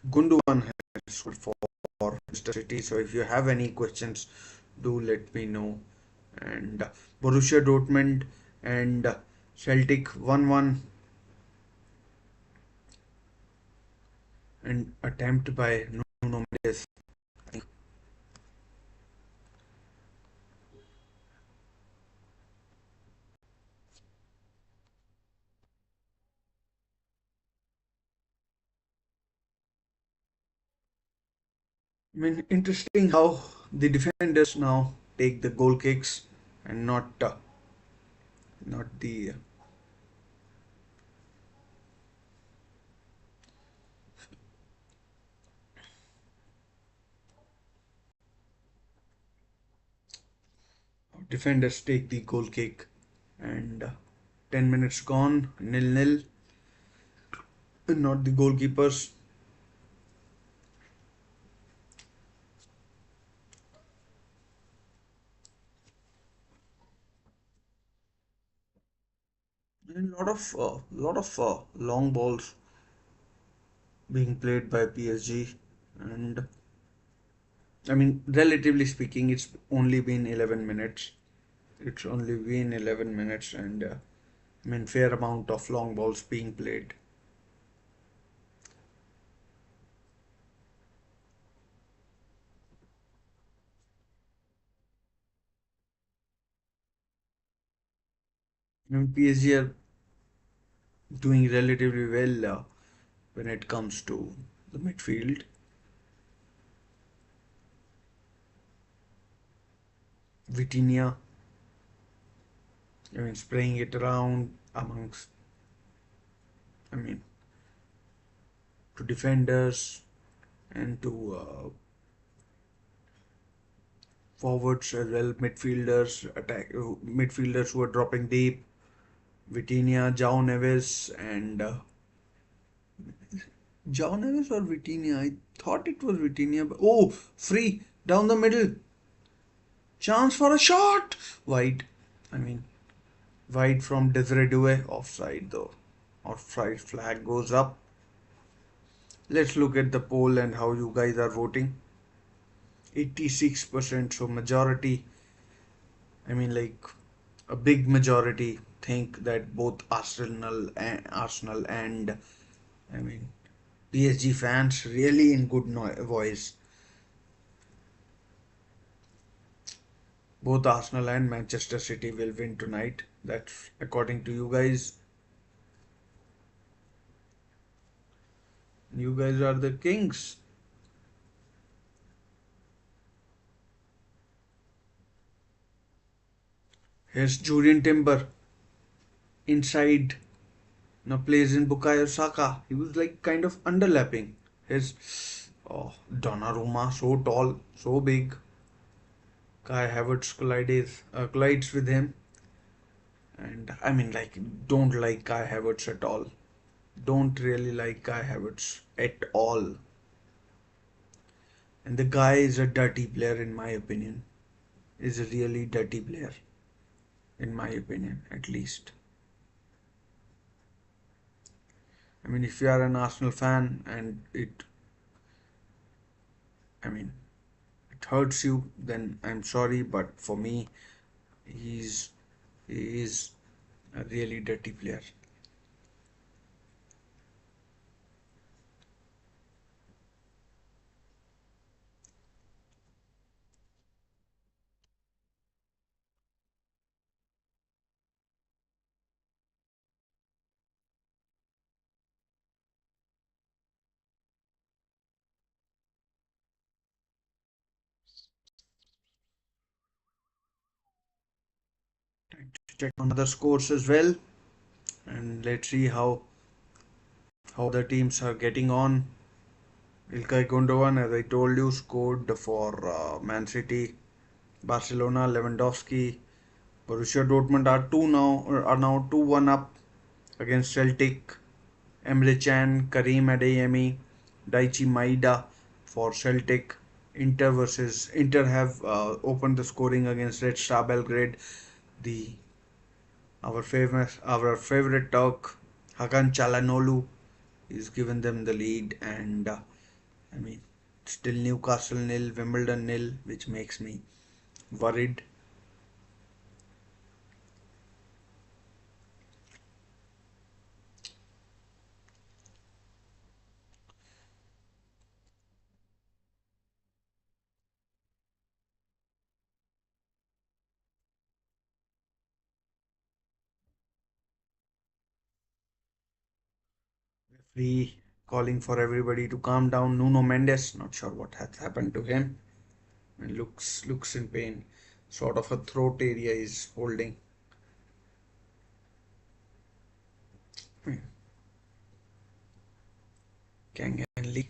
Gundogan has scored for Manchester City. So if you have any questions, do let me know. And Borussia Dortmund and Celtic 1-1, and attempt by Nuno Mendes. I mean, interesting how the defenders now take the goal kicks and not the defenders take the goal kick, and 10 minutes gone, nil-nil, not the goalkeepers. And lot of long balls being played by PSG, and I mean, relatively speaking, it's only been 11 minutes. It's only been 11 minutes, and I mean, fair amount of long balls being played. And PSG are doing relatively well when it comes to the midfield. Vitinha, I mean, spraying it around amongst, I mean, to defenders and to forwards as well, midfielders who are dropping deep. Vitinha, João Neves, and João Neves or Vitinha? I thought it was Vitinha. But, oh, free down the middle. Chance for a shot. Wide. I mean, wide from Desiree Doué. Offside though. Offside flag goes up. Let's look at the poll and how you guys are voting. 86%, so majority. I mean, like a big majority think that both Arsenal and I mean PSG fans really in good voice. Both Arsenal and Manchester City will win tonight. That's according to you guys. You guys are the kings. Here's Julian Timber inside. Now plays in Bukayo Saka. He was like kind of underlapping. His Donnarumma, so tall, so big. Kai Havertz collides with him. And I mean, like, don't like Kai Havertz at all. Don't really like Kai Havertz at all. And the guy is a dirty player, in my opinion. Is a really dirty player, in my opinion, at least. I mean, if you are an Arsenal fan and I mean, it hurts you, then I'm sorry, but for me, he's he is a really dirty player. Time to check on other scores as well, and let's see how the teams are getting on. Ilkay Gundogan, as I told you, scored for Man City. Barcelona, Lewandowski, Borussia Dortmund are now 2-1 up against Celtic. Emre Can, Karim Adeyemi, Daichi Maeda for Celtic. Inter have opened the scoring against Red Star Belgrade. The our favorite Turk Hakan Çalhanoğlu is given them the lead, and I mean still Newcastle nil, Wimbledon nil, which makes me worried. Referee calling for everybody to calm down. Nuno Mendes, not sure what has happened to him, and looks in pain. Sort of a throat area is holding. Hmm. Kang and Lee.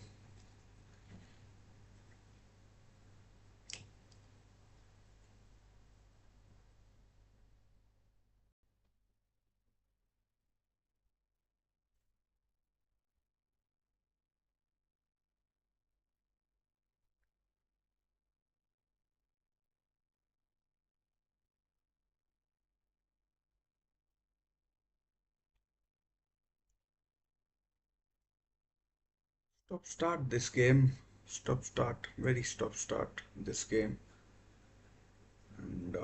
Stop start this game. Stop start. Very stop start this game. And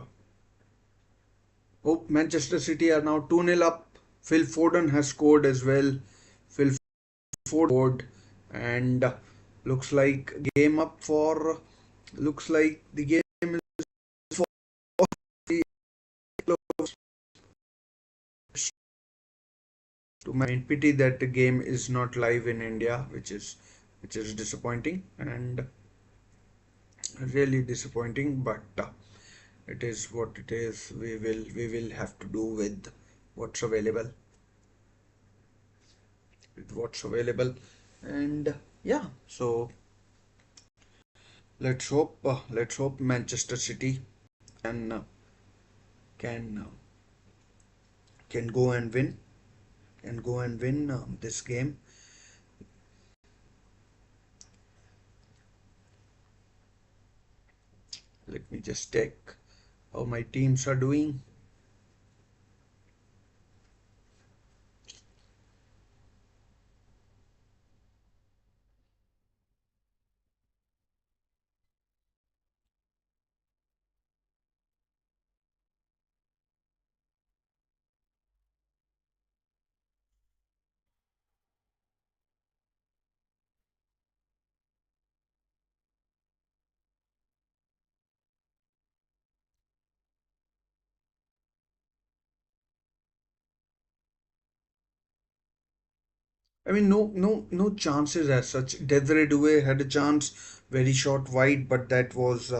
oh, Manchester City are now 2-0 up. Phil Foden has scored as well. Phil Foden scored, and looks like game up for. Looks like the game is for Pity that the game is not live in India, which is disappointing and really disappointing. But it is what it is. We will have to do what's available, with what's available, and yeah. So let's hope Manchester City can can can go and win, this game. Let me just check how my teams are doing. No chances as such. Desiree Doué had a chance, very short wide, but that was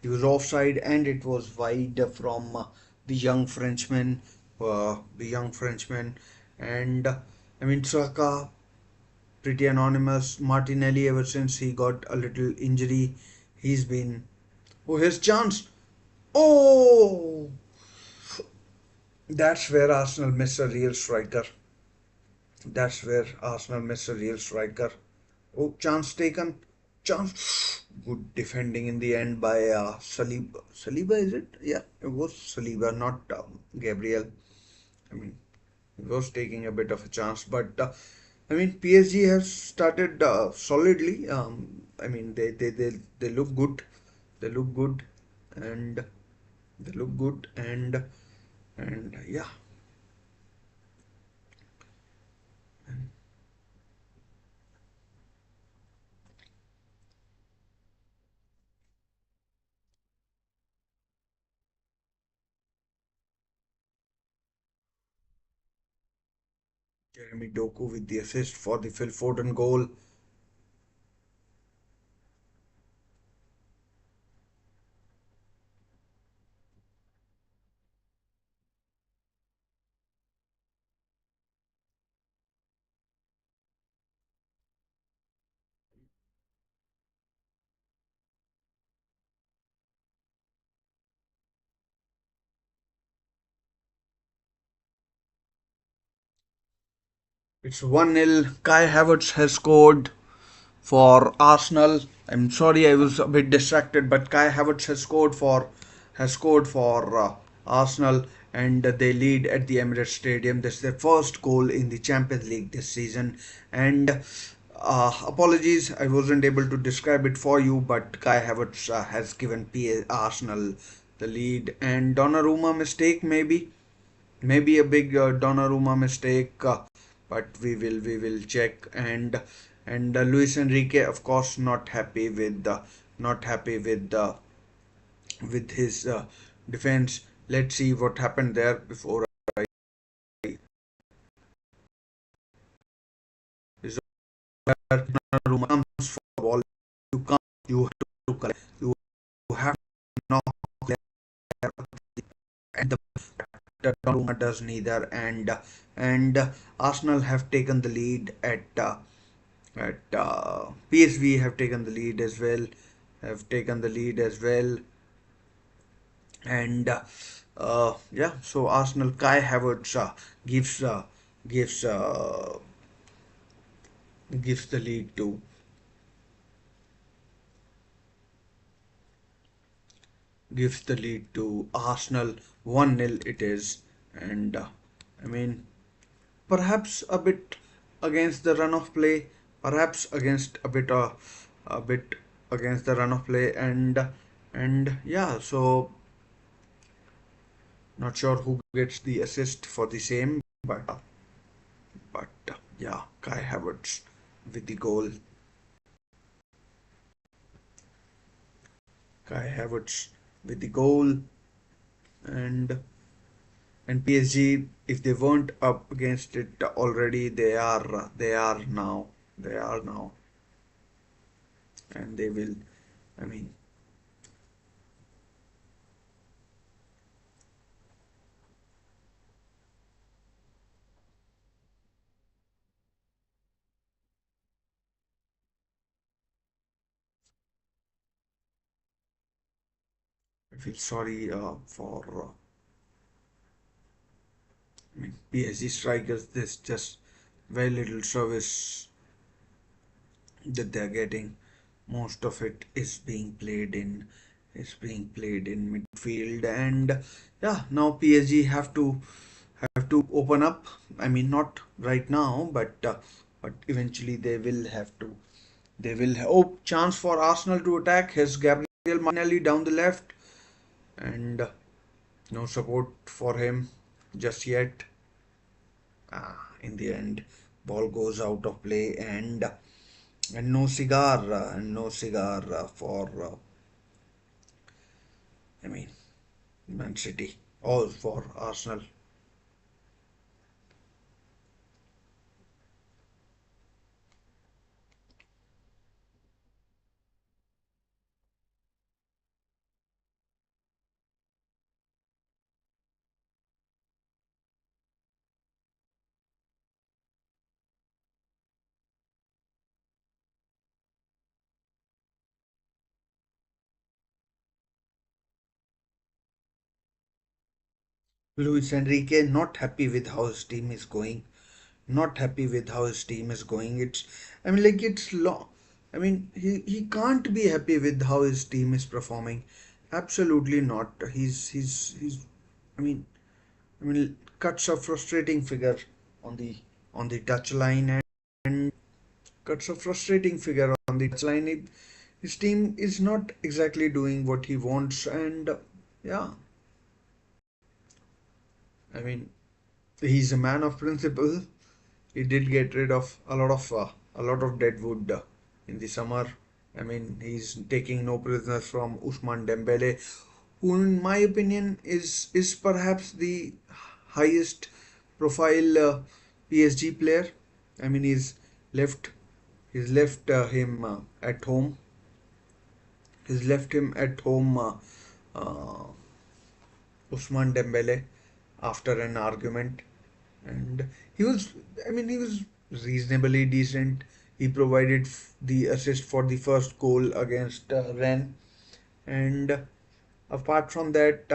he was offside, and it was wide from the young Frenchman, and Saka pretty anonymous. Martinelli, ever since he got a little injury, he's been. Oh, his chance! Oh, that's where Arsenal miss a real striker. That's where Arsenal miss a real striker. Oh, chance taken. Chance. Good defending in the end by Saliba. Saliba, is it? Yeah, it was Saliba, not Gabriel. I mean, he was taking a bit of a chance, but PSG has started solidly. They look good. They look good, and they look good, and yeah. Jeremy Doku with the assist for the Phil Foden goal. It's 1-0. Kai Havertz has scored for Arsenal. I'm sorry, I was a bit distracted, but Kai Havertz has scored for Arsenal, and they lead at the Emirates Stadium. This is their first goal in the Champions League this season. And apologies, I wasn't able to describe it for you, but Kai Havertz has given Arsenal the lead. And Donnarumma mistake, maybe a big Donnarumma mistake, but we will check. And Luis Enrique, of course, not happy with his defense. Let's see what happened there before I Donnarumma comes for the ball. You can't. You have to collect. You have to knock there, and the Donnarumma does neither. And Arsenal have taken the lead at PSV have taken the lead as well, and yeah, so Arsenal, Kai Havertz gives gives gives the lead to Arsenal. 1-0 it is. And I mean perhaps a bit against the run of play, perhaps against a bit against the run of play, and yeah, so not sure who gets the assist for the same, but yeah, Kai Havertz with the goal. Kai Havertz with the goal, and And PSG, if they weren't up against it already, they are now. They are now, and they will. I mean, I feel sorry for I mean, PSG strikers. There's just very little service that they're getting. Most of it is being played in midfield, and yeah, now PSG have to open up. I mean, not right now, but eventually they will have to. They will have oh, chance for Arsenal to attack. Has Gabriel Martinelli down the left, and no support for him just yet. In the end, ball goes out of play, and no cigar for I mean Man City or for Arsenal. Luis Enrique not happy with how his team is going. Not happy with how his team is going. It's I mean like it's long. I mean he can't be happy with how his team is performing. Absolutely not. He's I mean cuts a frustrating figure on the touchline and cuts a frustrating figure on the touchline. His team is not exactly doing what he wants, and yeah, I mean he's a man of principle. He did get rid of a lot of dead wood in the summer. I mean, he's taking no prisoners from Usman Dembele, who, in my opinion, is perhaps the highest profile PSG player. I mean, left he's left him at home. He's left him at home, uh, Usman Dembele, after an argument, and he was he was reasonably decent. He provided the assist for the first goal against Rennes, and apart from that,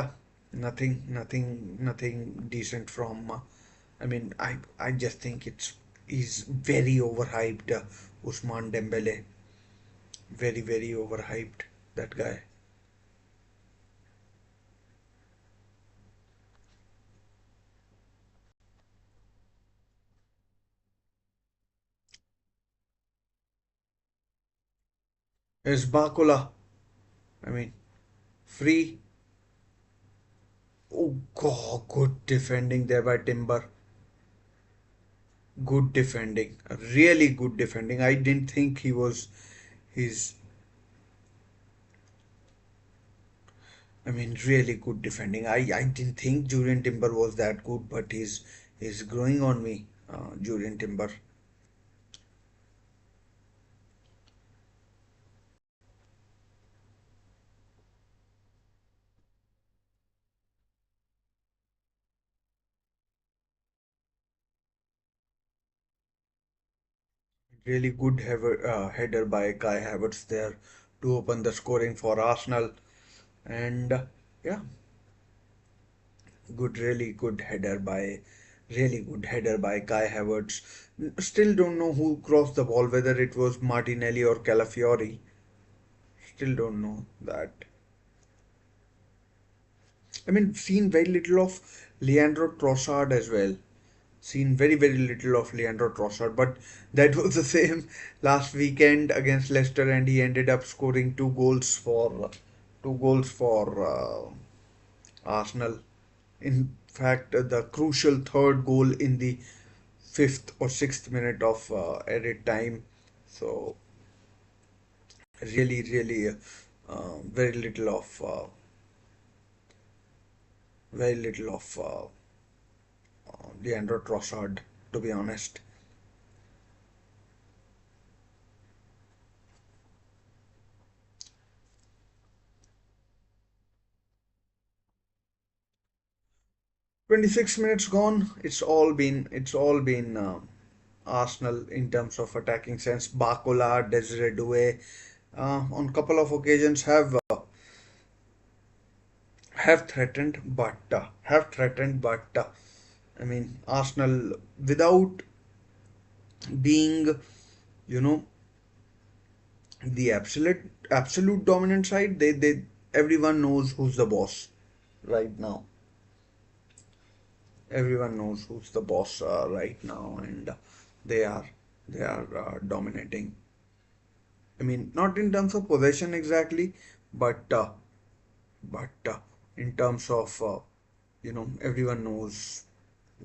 nothing decent from. I just think he's very overhyped. Usman Dembele, very overhyped. That guy. Is Bakula. I mean, free. Oh God, good defending there by Timber. Good defending, really good defending. I didn't think he was his. Really good defending. I didn't think Julian Timber was that good, but he's growing on me. Julian Timber, really good header by Kai Havertz there to open the scoring for Arsenal, and yeah, really good header by Kai Havertz. Still don't know who crossed the ball, whether it was Martinelli or Calafiori. Still don't know that. Seen very little of Leandro Trossard as well. Seen very little of Leandro Trossard, but that was the same last weekend against Leicester, and he ended up scoring two goals for Arsenal. In fact, the crucial third goal in the fifth or sixth minute of added time. So really, very little of Leandro Trossard, to be honest. 26 minutes gone. It's all been Arsenal in terms of attacking sense. Bakola, Desiree Doué, on couple of occasions have threatened, but I mean Arsenal without being, you know, the absolute dominant side. They everyone knows who's the boss right now. Everyone knows who's the boss right now, and they are they are dominating. I mean, not in terms of possession exactly, but in terms of everyone knows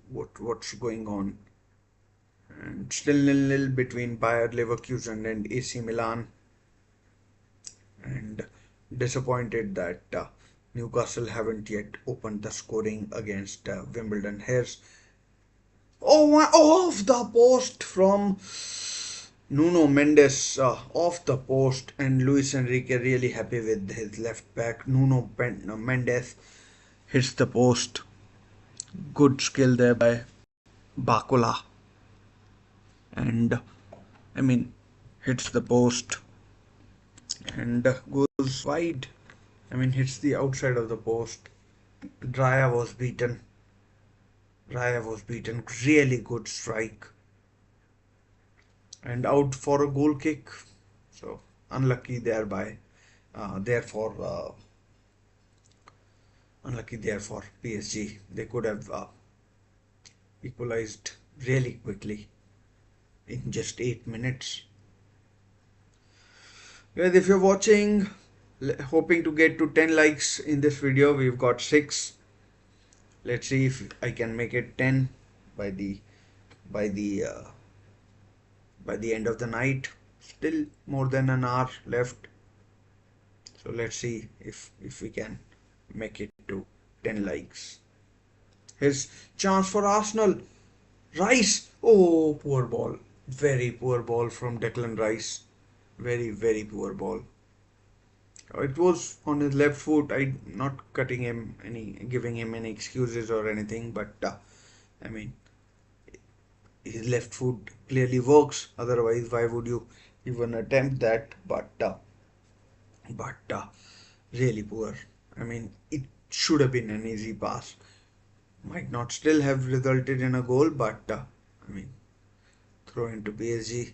what's going on. And still nil-nil between Bayer Leverkusen and AC Milan, and disappointed that Newcastle haven't yet opened the scoring against Wimbledon. Here's off the post from Nuno Mendes, off the post, and Luis Enrique really happy with his left back. Mendes hits the post. Good skill there by Bakola, and I mean hits the post and goes wide. I mean hits the outside of the post. Draya was beaten. Raya was beaten. Really good strike and out for a goal kick. So unlucky thereby. Therefore, unlucky there for PSG. They could have equalized really quickly in just 8 minutes. Guys, if you're watching, hoping to get to 10 likes in this video, we've got 6. Let's see if I can make it 10 by the by the uh, by the end of the night. Still more than an hour left, so let's see if we can make it to 10 likes. His chance for Arsenal. Rice. Oh, poor ball. Very poor ball from Declan Rice. Very, very poor ball. It was on his left foot. I not cutting him giving him any excuses or anything, but I mean, his left foot clearly works. Otherwise, why would you even attempt that? But really poor. I mean, it should have been an easy pass. Might not still have resulted in a goal, but I mean, throw into PSG.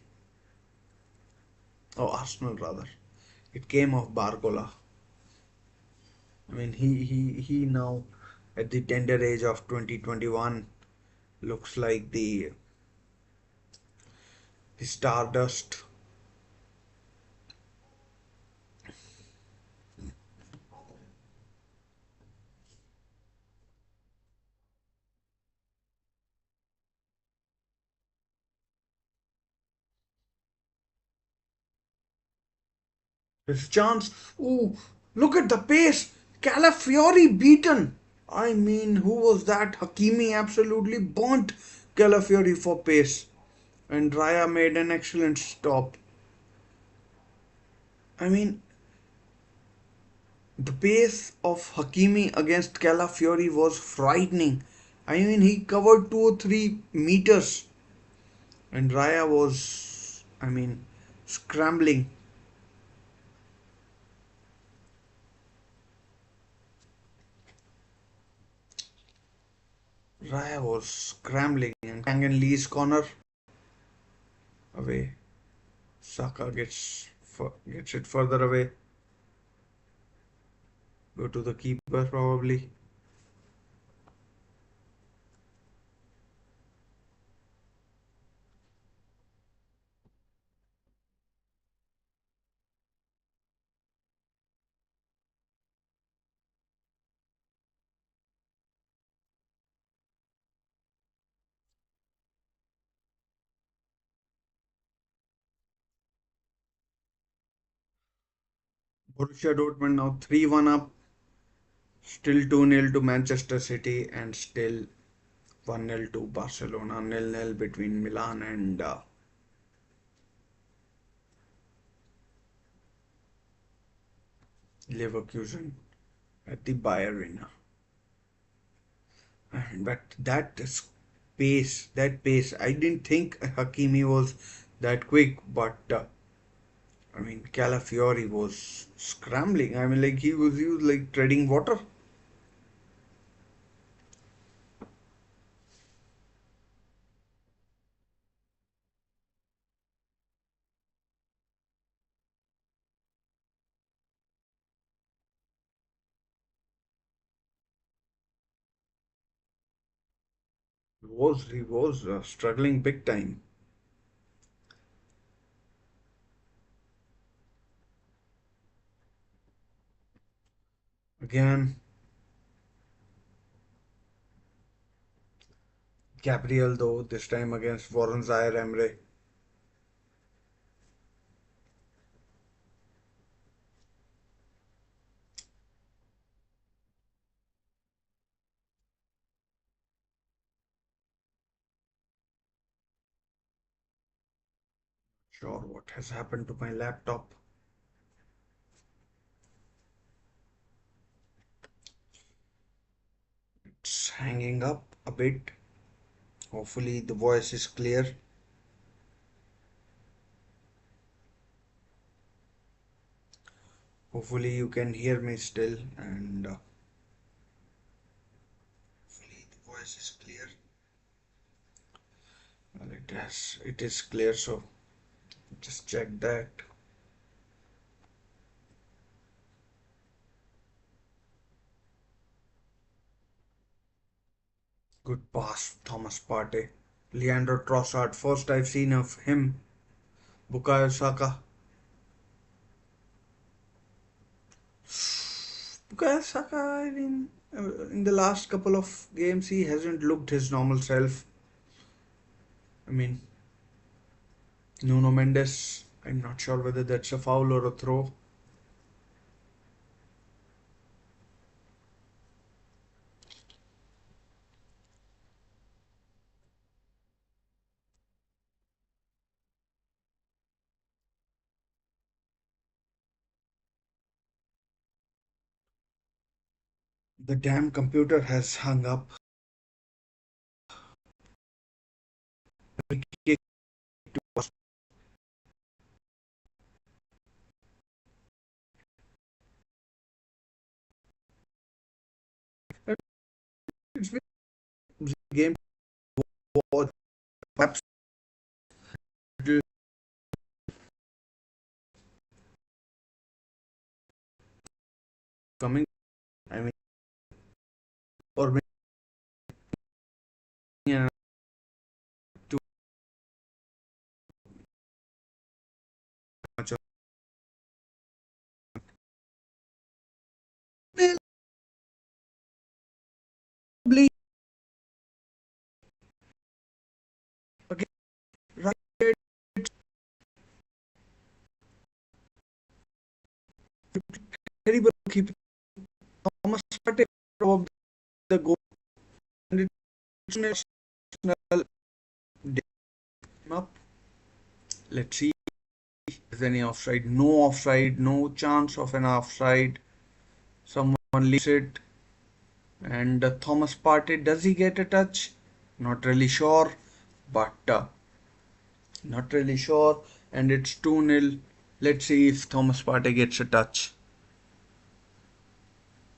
Oh, Arsenal rather. It came off Barcola. I mean, he now at the tender age of 2021 looks like the Stardust. His chance. Ooh, look at the pace. Calafiori beaten. I mean, who was that? Hakimi absolutely burnt Calafiori for pace. And Raya made an excellent stop. I mean, the pace of Hakimi against Calafiori was frightening. I mean, he covered 2 or 3 meters, and Raya was, I mean, scrambling. Raya was scrambling, and Kang and Lee's corner away. Saka gets it further away. Go to the keeper probably. Borussia Dortmund now 3-1 up. Still 2-0 to Manchester City, and still 1-0 to Barcelona, 0-0 between Milan and Leverkusen at the Bayer Arena. But that pace, I didn't think Hakimi was that quick, but I mean, Calafiori was scrambling. I mean, like he was like treading water. He was struggling big time. Again, Gabriel though this time against Warren Zaire Emre. Sure, what has happened to my laptop? It's hanging up a bit. Hopefully the voice is clear. Hopefully you can hear me still, and hopefully the voice is clear. Well, it is clear, so just check that. Good pass, Thomas Partey. Leandro Trossard, first I've seen of him. Bukayo Saka. Bukayo Saka, I mean, in the last couple of games, he hasn't looked his normal self. I mean, Nuno Mendes, I'm not sure whether that's a foul or a throw. The damn computer has hung up. Kick was- It's been the game was perhaps coming. I mean, or maybe too much of. Probably again, right, terrible keeping Thomas Partey of the goal, and it's national day up. Let's see if there's any offside. No offside, no chance of an offside. Someone leaves it, and Thomas Partey, does he get a touch? Not really sure, but not really sure. And it's 2-0. Let's see if Thomas Partey gets a touch.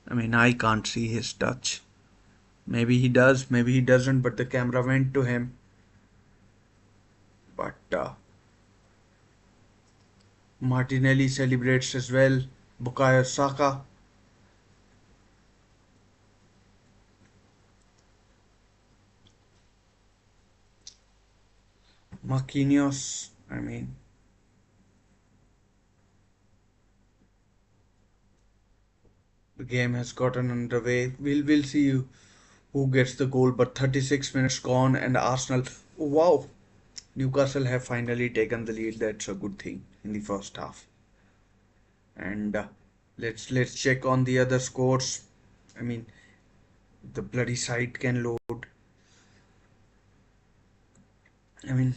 I mean, I can't see his touch. Maybe he does, maybe he doesn't, but the camera went to him. But Martinelli celebrates as well. Bukayo Saka. Marquinhos. I mean, the game has gotten underway. We'll see who gets the goal. But 36 minutes gone, and Arsenal. Oh, wow, Newcastle have finally taken the lead. That's a good thing in the first half. And let's check on the other scores. I mean, the bloody site can load. I mean,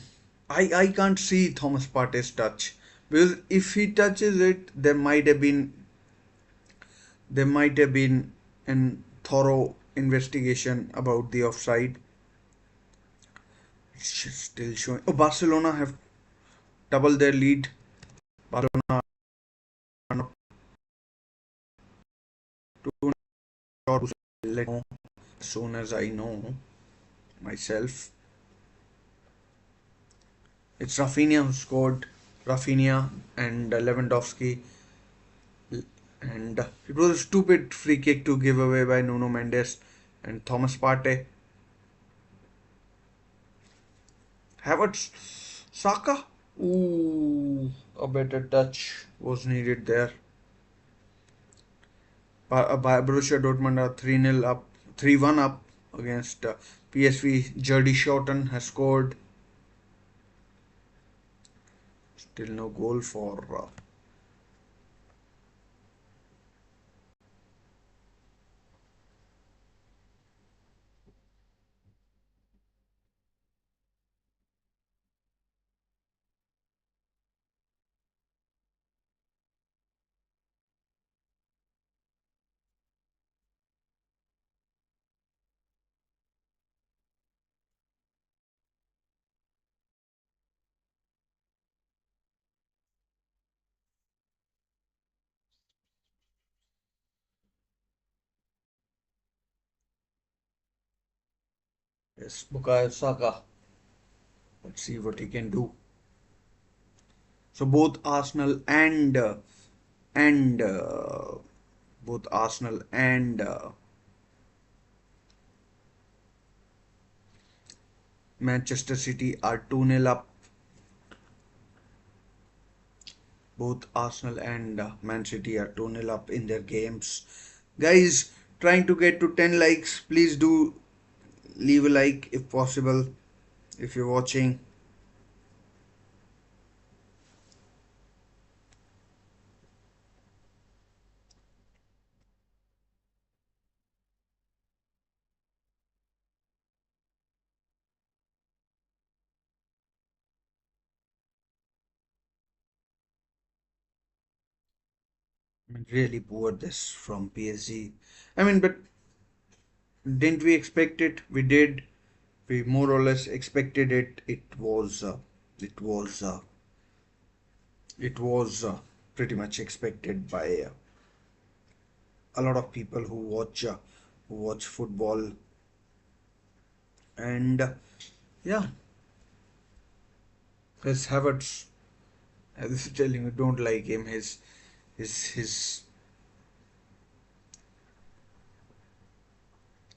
I can't see Thomas Partey's touch, because if he touches it, there might have been an thorough investigation about the offside. It's still showing. Oh, Barcelona have doubled their lead. Barcelona are not too sure to let know as soon as I know myself. It's Rafinha who scored. Rafinha and Lewandowski, and it was a stupid free kick to give away by Nuno Mendes and Thomas Partey. Havertz, Saka. Ooh, a better touch was needed there. Borussia Dortmund are 3-0 up, 3-1 up against PSV. Jurdy Shorten has scored. Still no goal for. Yes, Bukayo Saka. Let's see what he can do. So and both Arsenal and Manchester City are 2-0 up. Both Arsenal and Man City are 2-0 up in their games. Guys, trying to get to 10 likes. Please do leave a like if possible, if you're watching. I mean, really poor this from PSG. I mean, but didn't we expect it? We did. We more or less expected it. It was pretty much expected by a lot of people who watch football, and yeah, his Havertz. I was telling you, don't like him. His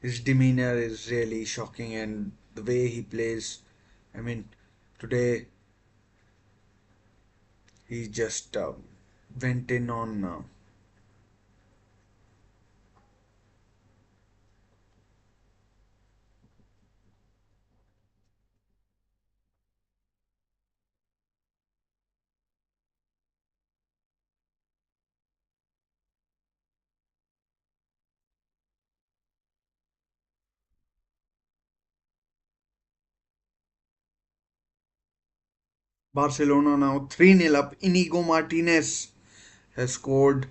his demeanor is really shocking, and the way he plays. I mean, today he just went in on. Barcelona now 3-0 up. Has scored.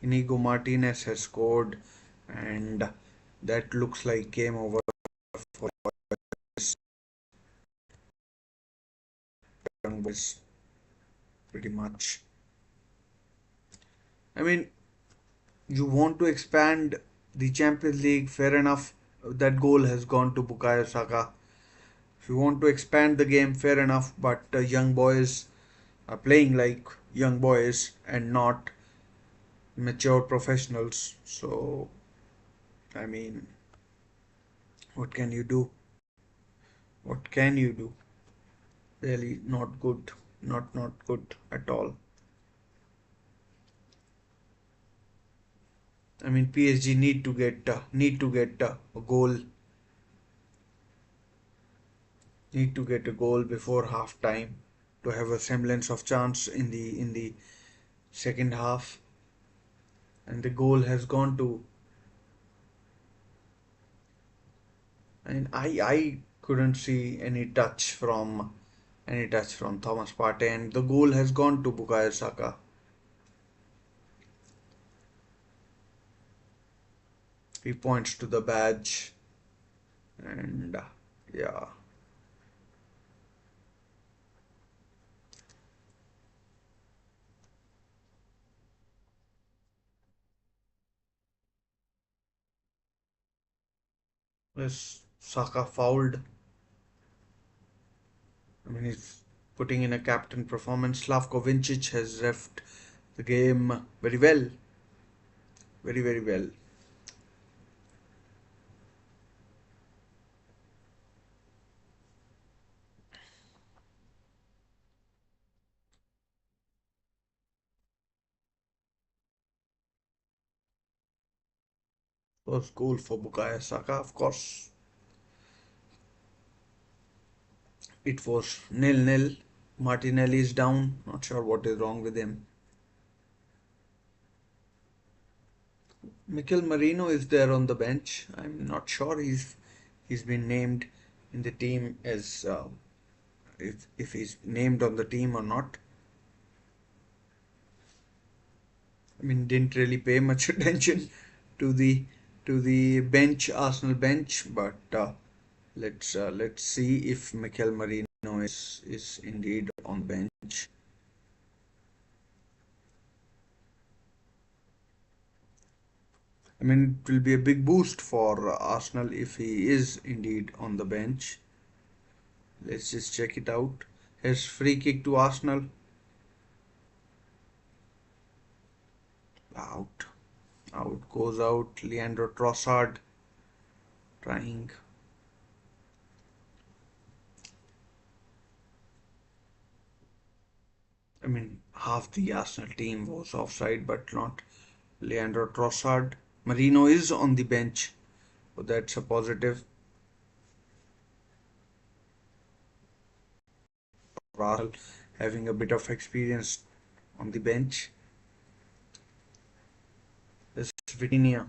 Inigo Martinez has scored, and that looks like game over for this young boys, pretty much. I mean, you want to expand the Champions League, fair enough. That goal has gone to Bukayo Saka. If you want to expand the game, fair enough. But young boys are playing like young boys and not mature professionals. So, I mean, what can you do? What can you do? Really, not good. Not good at all. I mean, PSG need to get a goal. Need to get a goal before half time to have a semblance of chance in the second half. And the goal has gone to. And I Couldn't see any touch from Thomas Partey, and the goal has gone to Bukayo Saka. He points to the badge, and yeah, yes, Saka fouled. I mean, he's putting in a captain performance. Slavko Vincic has refed the game very well, very very well. First goal for Bukayo Saka, of course. It was nil-nil. Martinelli is down. Not sure what is wrong with him. Mikel Marino is there on the bench. I'm not sure he's been named in the team as if he's named on the team or not. I mean, didn't really pay much attention to the bench, Arsenal bench, but let's see if Mikel Marino is indeed on bench. I mean, it will be a big boost for Arsenal if he is indeed on the bench. Let's just check it out. His free kick to Arsenal. Out. Out goes out. Leandro Trossard trying. I mean, half the Arsenal team was offside, but not Leandro Trossard. Marino is on the bench, so that's a positive. Arsenal having a bit of experience on the bench. This Vitinha.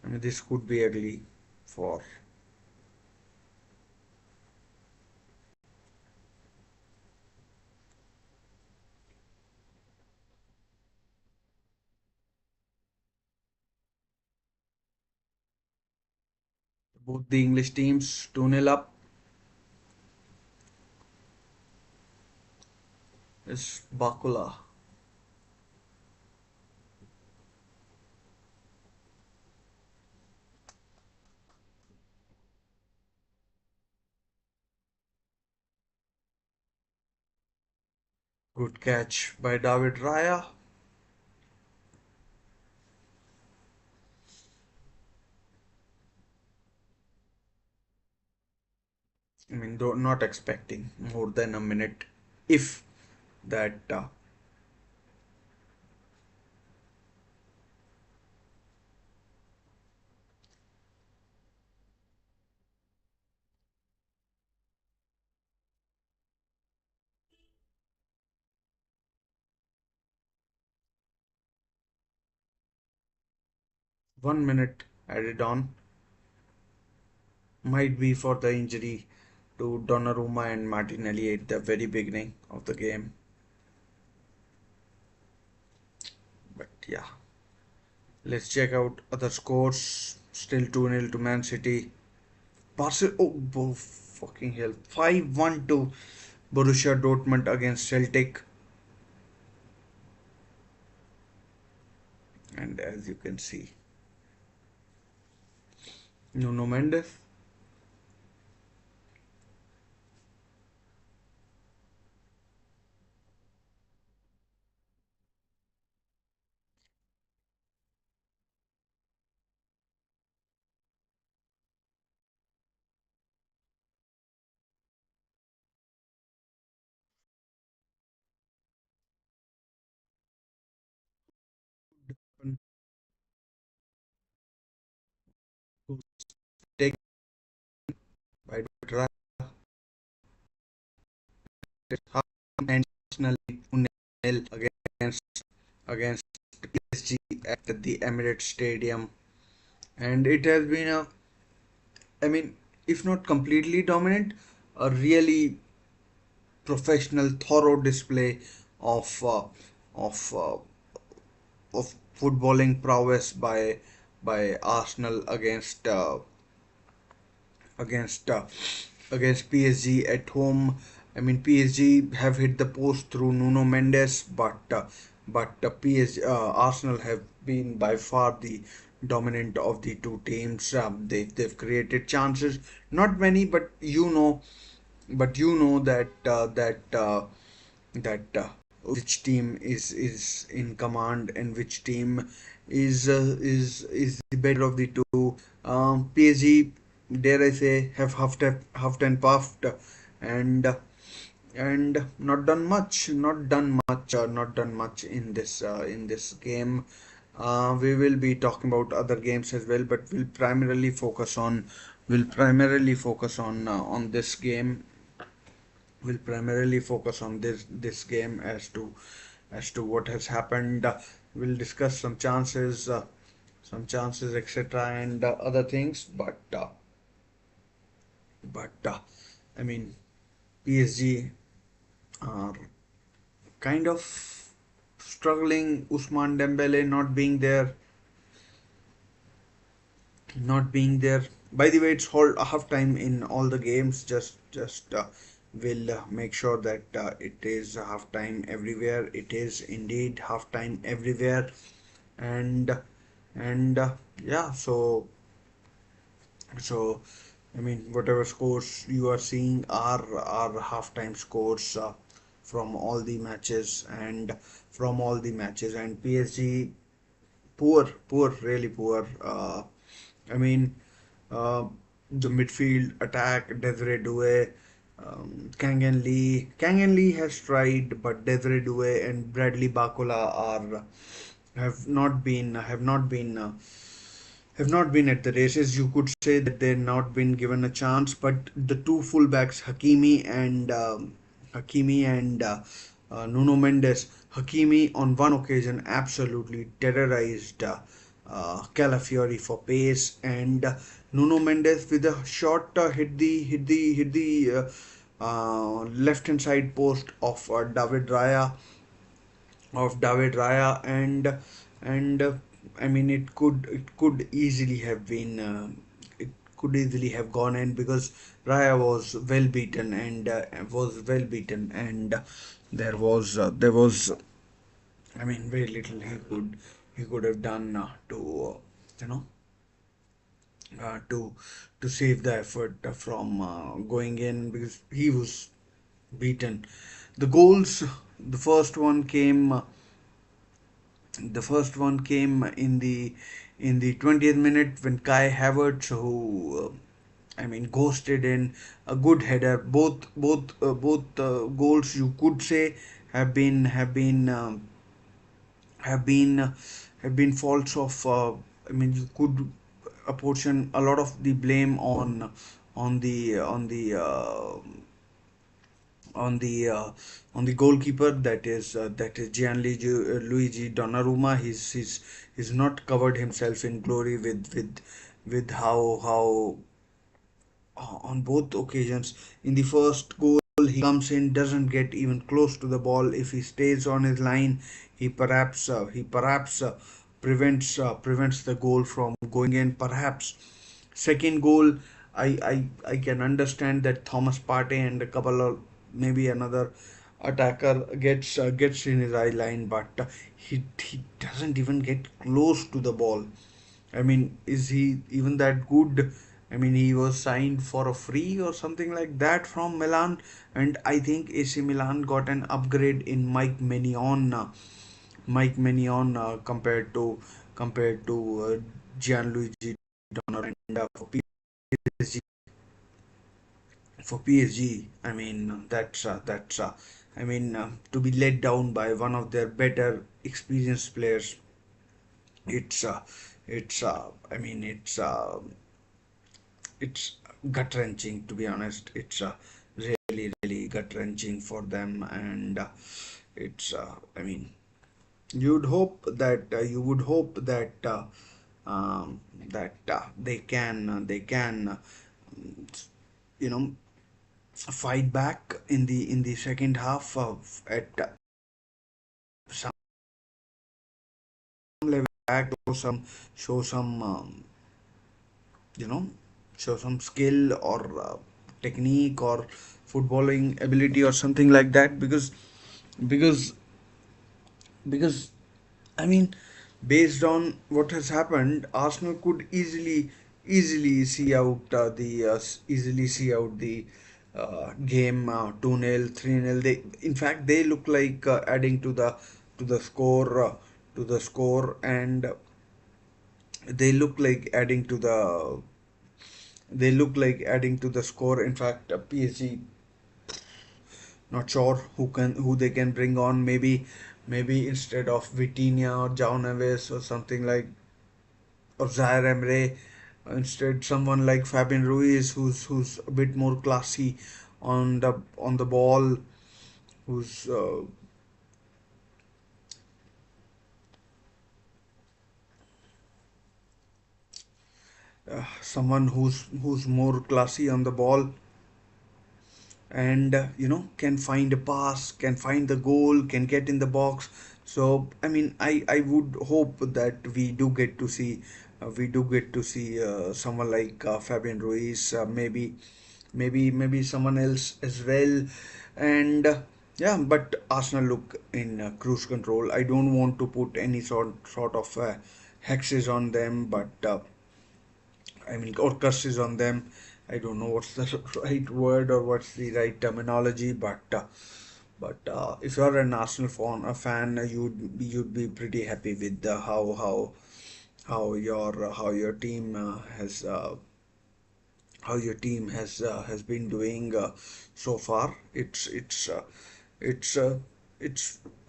I mean, this could be ugly for both the English teams. 2-0 up is Bakula. Good catch by David Raya. I mean, not expecting more than a minute, if that. 1 minute added on, might be for the injury to Donnarumma and Martinelli at the very beginning of the game. But yeah, let's check out other scores. Still 2-0 to Man City. Oh, fucking hell. 5-1 to Borussia Dortmund against Celtic. And as you can see, Nuno Mendes. Taken by Dra and against against PSG at the Emirates Stadium, and it has been a, I mean, if not completely dominant, a really professional, thorough display of uh, of uh, of footballing prowess by Arsenal against against PSG at home. I mean, PSG have hit the post through Nuno Mendes, but PSG Arsenal have been by far the dominant of the two teams. They've created chances, not many, but you know that which team is in command and which team is the better of the two. PSG, dare I say, have huffed and puffed, and not done much, not done much in this game. We will be talking about other games as well, but we'll primarily focus on this game. We'll primarily focus on this game as to what has happened. We'll discuss some chances, etc., and other things. But I mean, PSG are kind of struggling. Usman Dembele not being there. By the way, it's half time in all the games. Just will make sure that it is half time everywhere. It is indeed half time everywhere, and yeah. So I mean, whatever scores you are seeing are halftime scores from all the matches and and PSG poor, really poor. I mean, uh, the midfield attack, Desiree Doué, Kang Lee has tried, but Desiree Doué and Bradley Bacola are have not been at the races. You could say that they've not been given a chance, but the two fullbacks, Hakimi and Nuno Mendes. Hakimi on one occasion absolutely terrorized Calafiori for pace, and Nuno Mendes with a shot hit the left hand side post David Raya, and I mean, it could easily have been it could easily have gone in, because Raya was well beaten, and there was, I mean, very little he could have done to you know to save the effort from going in, because he was beaten. The goals, the first one came. The first one came in the 20th minute, when Kai Havertz, who I mean, ghosted in a good header. Both goals, you could say, have been have been have been have been faults of. I mean, you could apportion a lot of the blame on on the goalkeeper, that is Gianluigi Luigi Donnarumma. He's not covered himself in glory with how on both occasions. In the first goal, he comes in, doesn't get even close to the ball. If he stays on his line, he perhaps prevents the goal from going in. Perhaps second goal, I can understand that Thomas Partey and a couple of, maybe another attacker gets in his eye line, but he doesn't even get close to the ball. I mean, is he even that good? I mean, he was signed for a free or something like that from Milan, and I think AC Milan got an upgrade in Mike Mignon compared to Gianluigi Donnarumma. And PSG, for PSG, I mean, I mean, to be let down by one of their better experienced players, it's I mean, it's gut wrenching, to be honest. It's really gut wrenching for them, and it's I mean, you would hope that they can you know, fight back in the second half of at some level back, show some you know show some skill or technique or footballing ability or something like that, because because I mean, based on what has happened, Arsenal could easily see out the game 2-0, 3-0. They, in fact, they look like adding to the score to the score, and they look like adding to the score. In fact, PSG, not sure who they can bring on. Maybe instead of Vitinha or Jao Neves or something like, or Zaire Emre, instead someone like Fabian Ruiz, who's a bit more classy on the ball, who's someone who's more classy on the ball, and can find a pass, can find the goal, can get in the box. So I mean, I would hope that we do get to see someone like Fabian Ruiz, maybe someone else as well. And yeah, but Arsenal look in cruise control. I don't want to put any sort of hexes on them, but I mean, or curses on them. I don't know what's the right word or what's the right terminology, but if you're an Arsenal fan, you'd be pretty happy with how your team has been doing so far. It's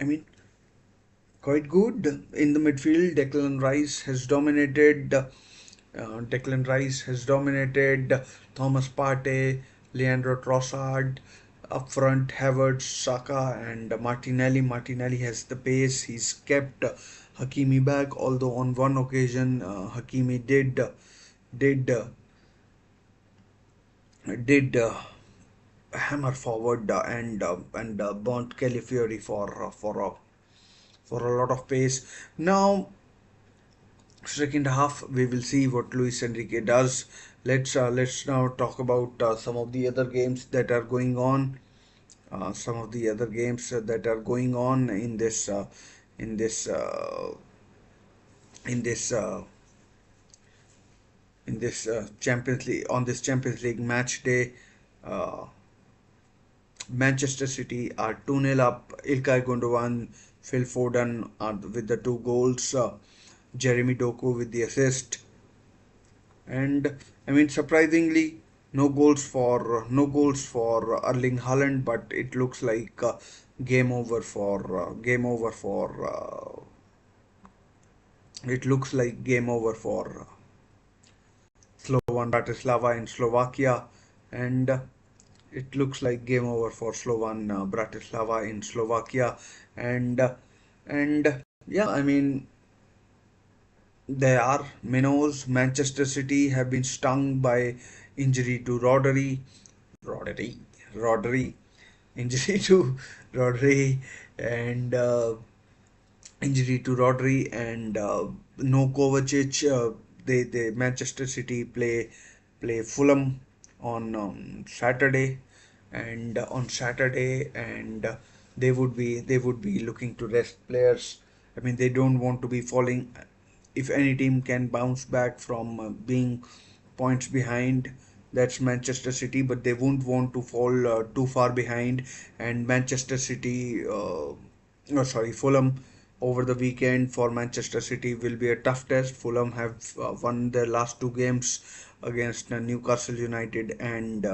I mean, quite good in the midfield. Declan Rice has dominated. Thomas Partey, Leandro Trossard, up front Havertz, Saka, and Martinelli. Martinelli has the pace. He's kept Hakimi back, although on one occasion Hakimi did did hammer forward and burnt Kelly Fury for a lot of pace. Now, second half, we will see what Luis Enrique does. Let's now talk about some of the other games that are going on. Some of the other games that are going on in this in this Champions League, on this Champions League match day. Uh, Manchester City are 2-0 up. Ilkay Gundogan, Phil Foden are with the two goals. Jeremy Doku with the assist. And I mean, surprisingly, no goals for Erling Haaland, but it looks like game over for it looks like game over for Slovan Bratislava in Slovakia, and it looks like game over for Slovan Bratislava in Slovakia, and yeah, I mean, there are minnows. Manchester City have been stung by injury to Rodri, Rodri, injury to Rodri, and no Kovacic. They Manchester City play Fulham on Saturday, and they would be looking to rest players. I mean, they don't want to be falling. If any team can bounce back from being points behind, that's Manchester City, but they won't want to fall too far behind. And Manchester City, no, sorry, Fulham over the weekend for Manchester City will be a tough test. Fulham have won their last two games against Newcastle United and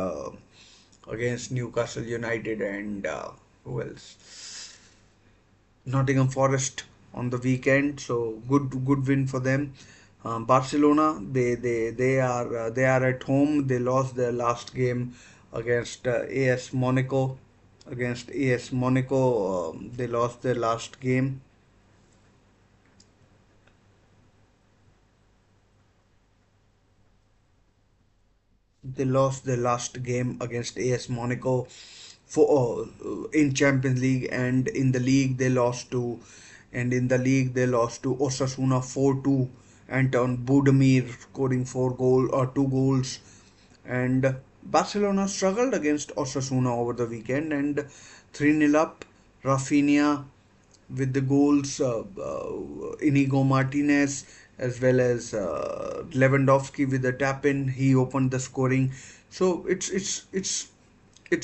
who else? Nottingham Forest on the weekend. So good win for them. Barcelona, they are at home. They lost their last game against AS Monaco. Against AS Monaco, they lost their last game. They lost their last game against AS Monaco for in Champions League, and in the league they lost to Osasuna 4-2. Anton Budimir scoring 2 goals, and Barcelona struggled against Osasuna over the weekend and 3-0 up. Rafinha with the goals, Inigo Martinez as well as Lewandowski with the tap in. He opened the scoring, so it's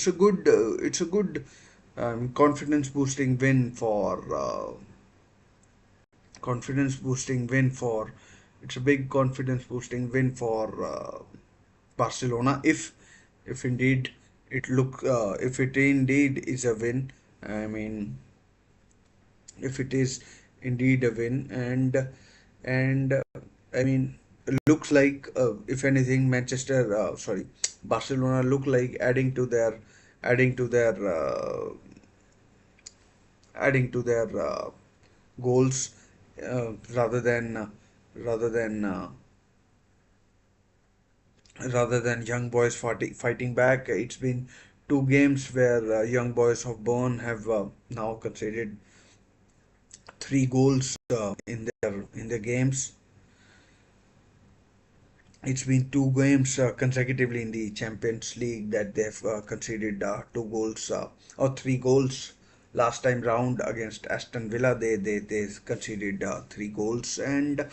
a good confidence boosting win for it's a big confidence boosting win for Barcelona, if indeed if it indeed is a win. I mean, if it is indeed a win, and I mean, looks like if anything, Barcelona look like adding to their adding to their goals, rather than rather than rather than young boys fighting back. It's been 2 games where young boys of Bern have now conceded 3 goals in their games. It's been 2 games consecutively in the Champions League that they've conceded 2 goals or 3 goals. Last time round against Aston Villa, they conceded 3 goals, and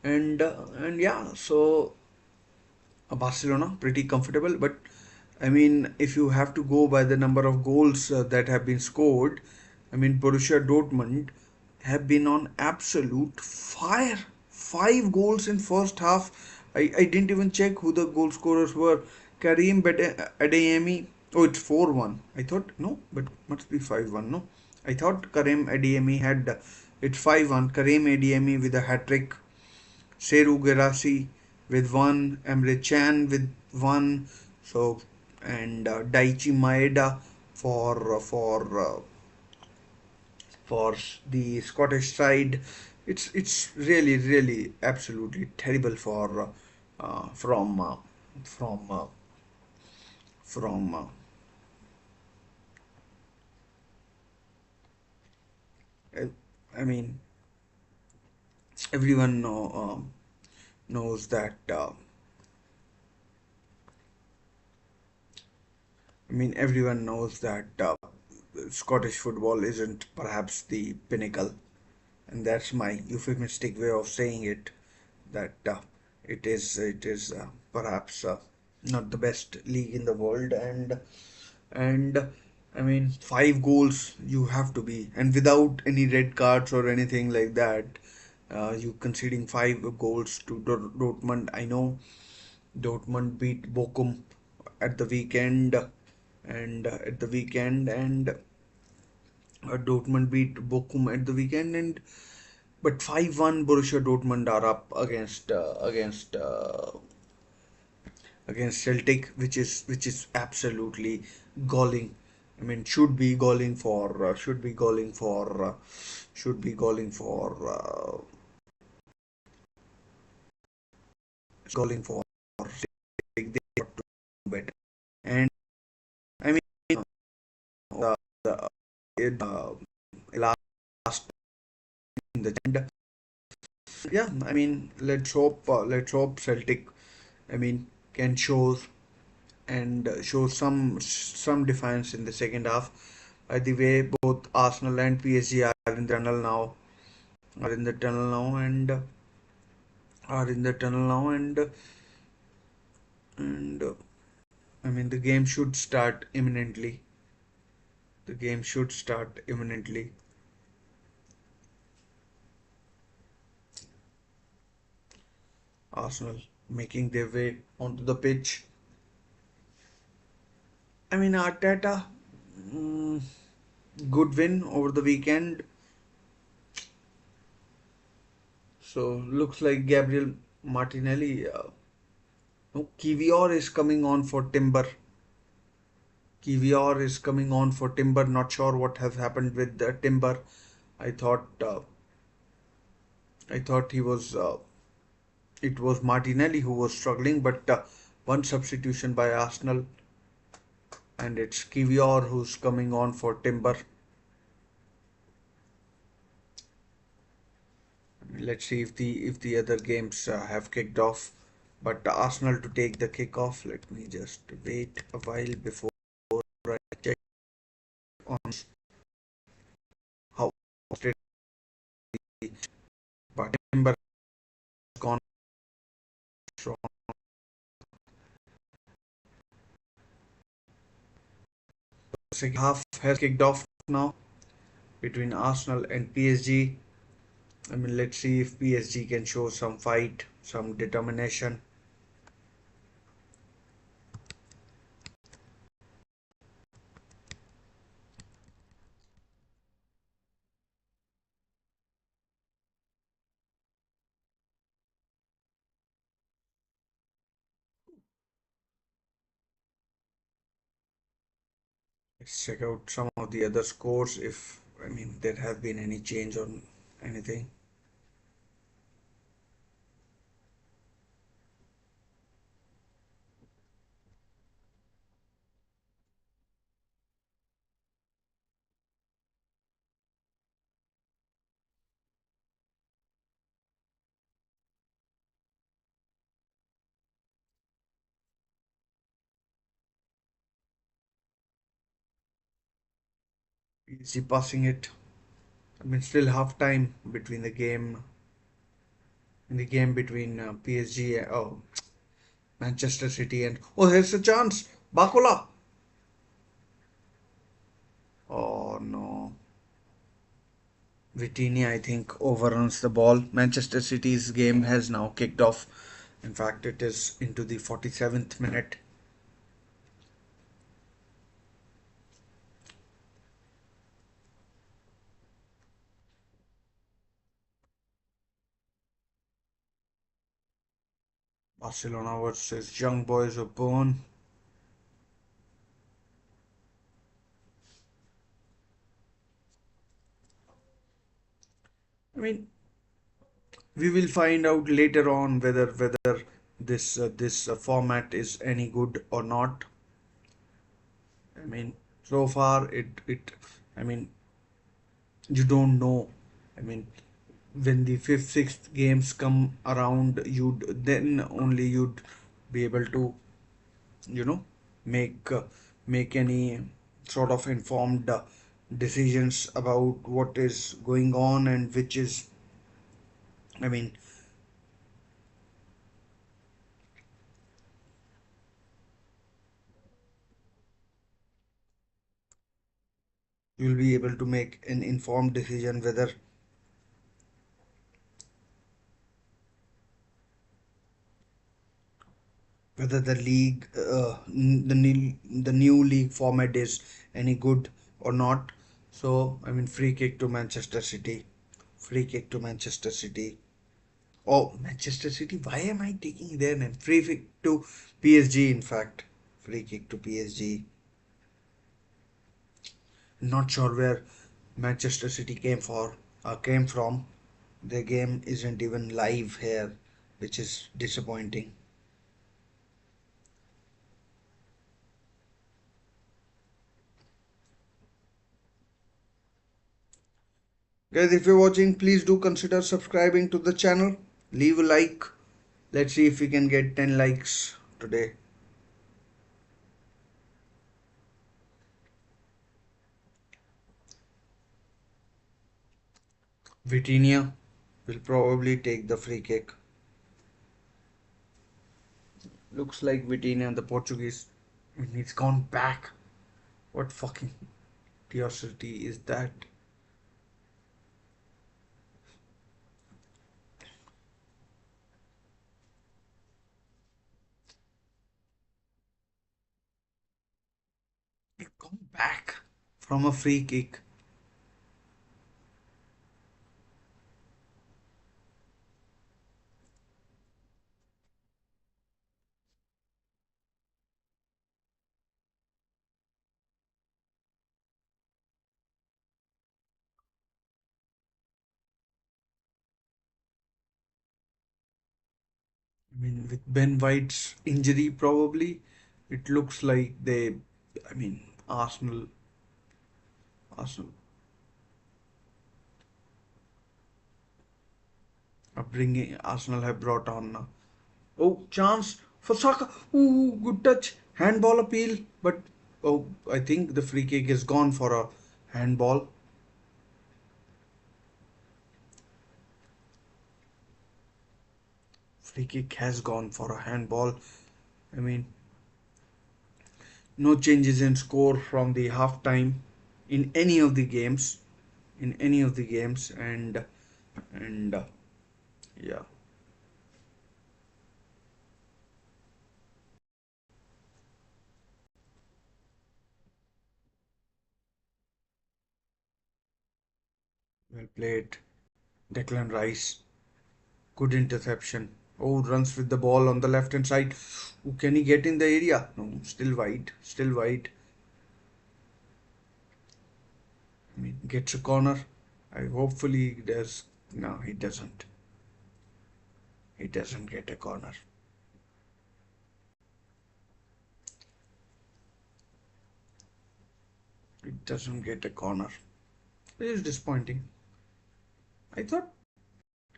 yeah, so Barcelona pretty comfortable. But I mean, if you have to go by the number of goals that have been scored, I mean, Borussia Dortmund have been on absolute fire. 5 goals in first half. I didn't even check who the goal scorers were. Karim Adeyemi. Oh, it's 4-1. I thought, no, but must be 5-1. No, I thought Karim Adeyemi had. It's 5-1. Karim Adeyemi with a hat trick. Seru Gerasi with one, Emre Can with one, so, and Daichi Maeda for the Scottish side. It's really absolutely terrible for from from I mean, everyone knows that everyone knows that Scottish football isn't perhaps the pinnacle, and that's my euphemistic way of saying it. That it is perhaps not the best league in the world, and I mean, 5 goals you have to be, and without any red cards or anything like that, you conceding 5 goals to Dortmund. I know Dortmund beat Bochum at the weekend, and Dortmund beat Bochum at the weekend, and but 5-1 Borussia Dortmund are up against Celtic, which is absolutely galling. I mean, should be galling for Celtic. They got to do better. And I mean, the last in the end, yeah. I mean, let's hope Celtic, I mean, can show some defiance in the second half. By the way, both Arsenal and PSG are in the tunnel now, and are in the tunnel now, and I mean, the game should start imminently. The game should start imminently. Arsenal making their way onto the pitch. I mean, Arteta, mm, good win over the weekend. So looks like Gabriel Martinelli. No, Kivior is coming on for Timber. Kivior is coming on for Timber. Not sure what has happened with Timber. I thought uh, I thought it was Martinelli who was struggling, but One substitution by Arsenal, and it's Kivior who's coming on for Timber. Let's see if the other games have kicked off. But Arsenal to take the kickoff. Let me just wait a while before I check on how it is. But Timber has gone strong. The second half has kicked off now between Arsenal and PSG. I mean, let's see if PSG can show some fight, some determination. Let's check out some of the other scores if I mean there have been any change on anything. PSG passing it. I mean, still half time between the game in the game between PSG, Manchester City, and oh, here's a chance, Bakola. Oh no, Vitinha I think overruns the ball. Manchester City's game has now kicked off. In fact, it is into the 47th minute. Barcelona versus Young Boys of Bone. I mean, we will find out later on whether this format is any good or not. I mean, so far it I mean you don't know. I mean, when the fifth, sixth games come around, you'd then only you'd be able to you know make make any sort of informed decisions about what is going on and which is. I mean, you'll be able to make an informed decision whether the league the new league format is any good or not. So I mean, free kick to Manchester City, free kick to Manchester City. Oh, Manchester City, why am I taking their name? Free kick to PSG, in fact, free kick to PSG. Not sure where Manchester City came from. Their game isn't even live here, which is disappointing. Guys, if you're watching, please do consider subscribing to the channel. Leave a like. Let's see if we can get 10 likes today. Vitinha will probably take the free kick. Looks like Vitinha, the Portuguese, I mean, he's gone back. What fucking curiosity is that? He's gone back from a free kick. I mean, with Ben White's injury, probably it looks like they. I mean, Arsenal are bringing. Arsenal have brought on. Oh, chance for Saka. Ooh, good touch. Handball appeal, but oh, I think the free kick is gone for a handball. Free kick has gone for a handball. I mean, no changes in score from the half time in any of the games. In any of the games, and yeah, well played. Declan Rice, good interception. Oh, runs with the ball on the left hand side. Oh, can he get in the area? No, still wide, still wide. I mean, gets a corner. I hopefully he does. No, he doesn't. He doesn't get a corner. He doesn't get a corner. It is disappointing. I thought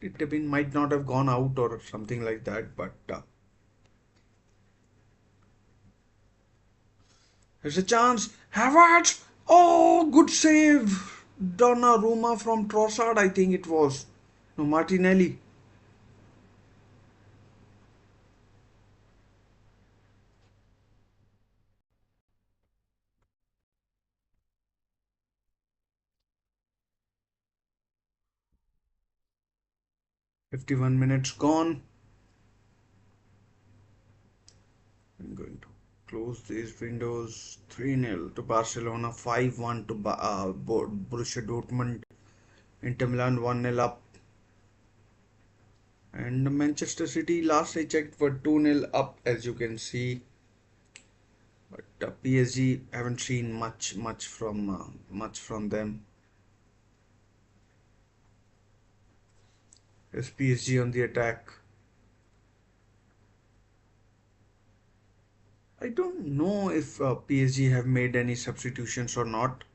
it have been, might not have gone out or something like that, but there's a chance. Havertz! Oh, good save. Donnarumma from Trossard, I think it was. No, Martinelli. 51 minutes gone. I'm going to close these windows. 3-0 to Barcelona, 5-1 to Borussia Dortmund. Inter Milan 1-0 up. And Manchester City, last I checked, were 2-0 up, as you can see. But PSG haven't seen much from them. Is PSG on the attack? I don't know if PSG have made any substitutions or not.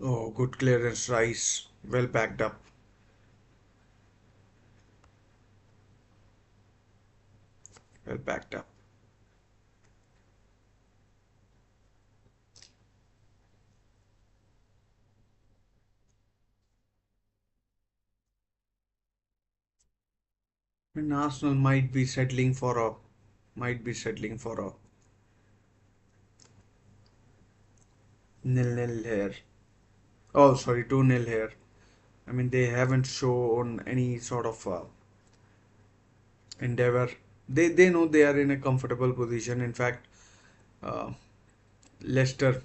Oh, good clearance, Rice. Well backed up. Well backed up. And Arsenal might be settling for a nil-nil here. Oh, sorry, 2-0 here. I mean, they haven't shown any sort of endeavor. They know they are in a comfortable position. In fact, uh, Leicester,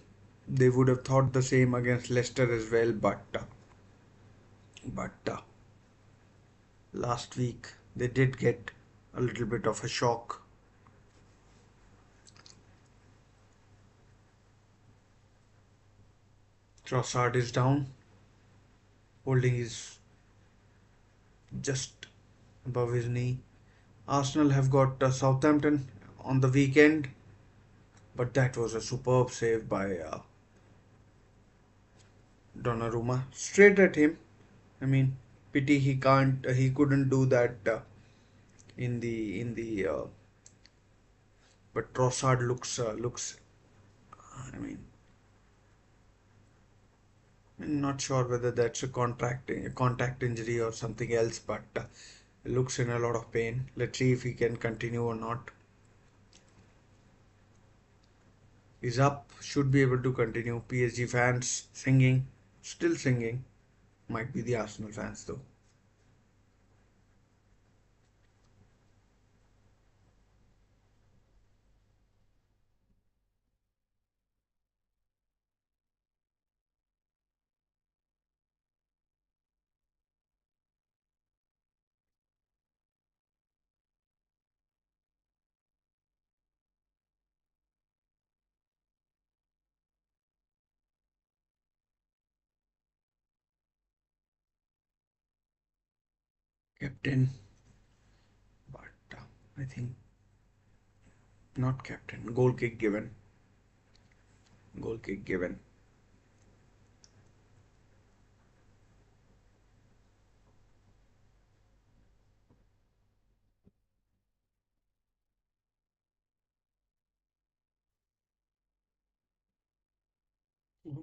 they would have thought the same against Leicester as well, but last week they did get a little bit of a shock. Trossard is down, holding his just above his knee. Arsenal have got Southampton on the weekend, but that was a superb save by Donnarumma, straight at him. I mean, pity he couldn't do that in the. But Trossard looks. I mean, I'm not sure whether that's a contact injury or something else, but looks in a lot of pain. Let's see if he can continue or not. He's up, should be able to continue. PSG fans singing, still singing. Might be the Arsenal fans though. Captain, but I think not captain. Goal kick given. Goal kick given.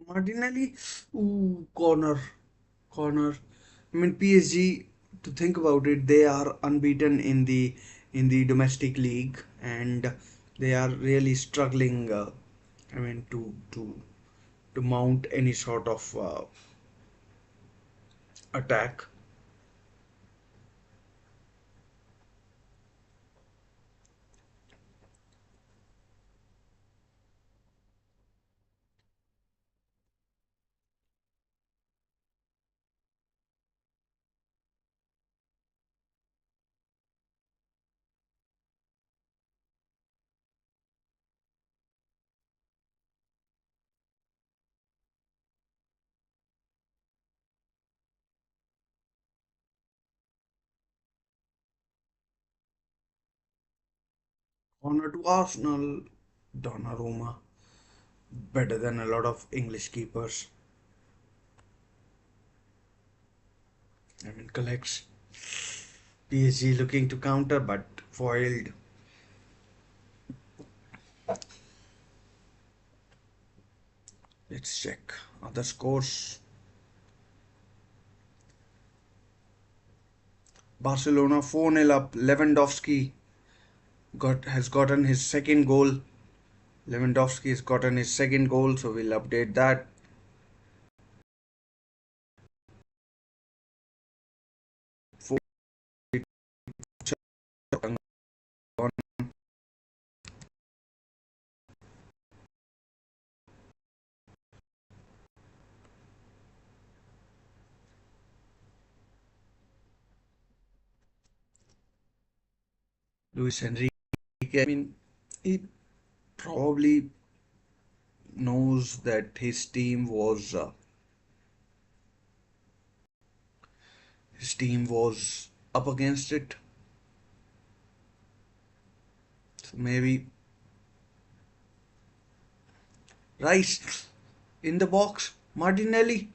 Martinelli, ooh, corner, corner. I mean, PSG. To think about it, they are unbeaten in the domestic league, and they are really struggling. I mean, to mount any sort of attack. Honor to Arsenal, Donnarumma, better than a lot of English keepers. I mean, collects. PSG looking to counter but foiled. Let's check other scores. Barcelona 4-0 up. Lewandowski has gotten his second goal. Lewandowski has gotten his second goal, so we'll update that. For Luis Enrique, I mean, he probably knows that his team was up against it. So maybe Rice in the box. Martinelli.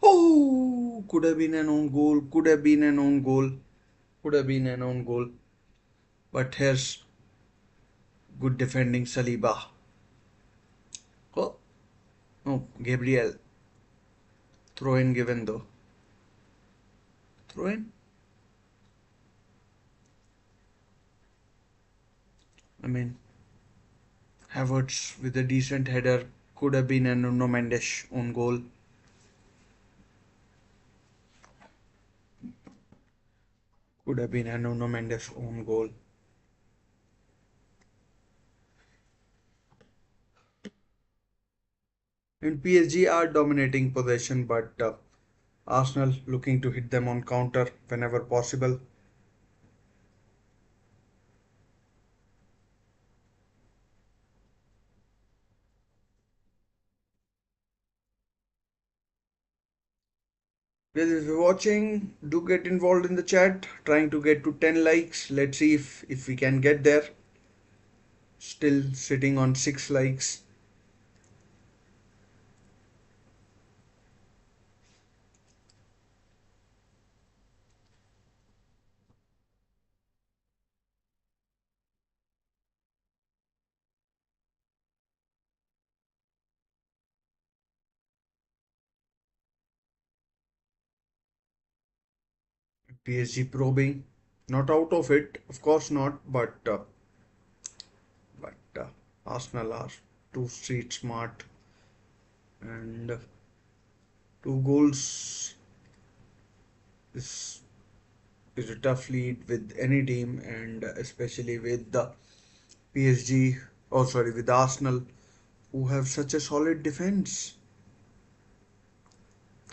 Oh, could have been an own goal. Could have been an own goal. Could have been an own goal. But here's good defending Saliba. Oh, no, Gabriel. Throw in given though. Throw in. I mean, Havertz with a decent header. Could have been an Nuno Mendes own goal. Could have been an Nuno Mendes own goal. And PSG are dominating possession, but Arsenal looking to hit them on counter whenever possible. Well, if you're watching, do get involved in the chat. Trying to get to 10 likes. Let's see if we can get there. Still sitting on 6 likes. PSG probing. Not out of it, of course not, but Arsenal are too street smart, and 2 goals is is a tough lead with any team, and especially with the PSG, oh sorry, with Arsenal, who have such a solid defense.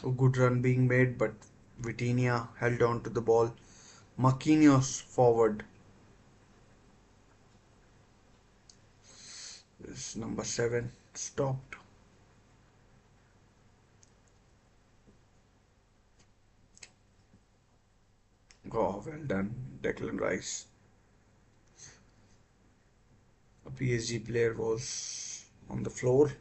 A good run being made, but Vitinha held on to the ball. Marquinhos forward. This number 7 stopped. Oh, well done, Declan Rice. A PSG player was on the floor.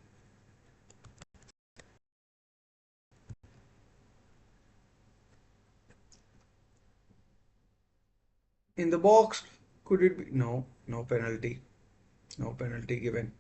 In the box, could it be? No, no penalty. No penalty given.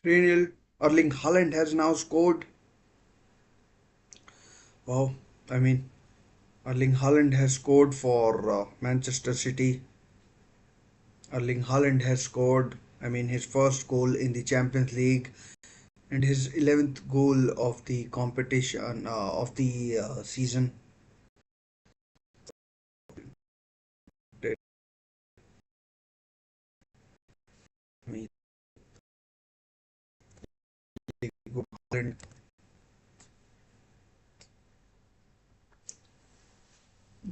Renal Erling Haaland has now scored. Wow, I mean, Erling Haaland has scored for Manchester City. Erling Haaland has scored, I mean, his first goal in the Champions League and his 11th goal of the competition of the season. Really good Haaland,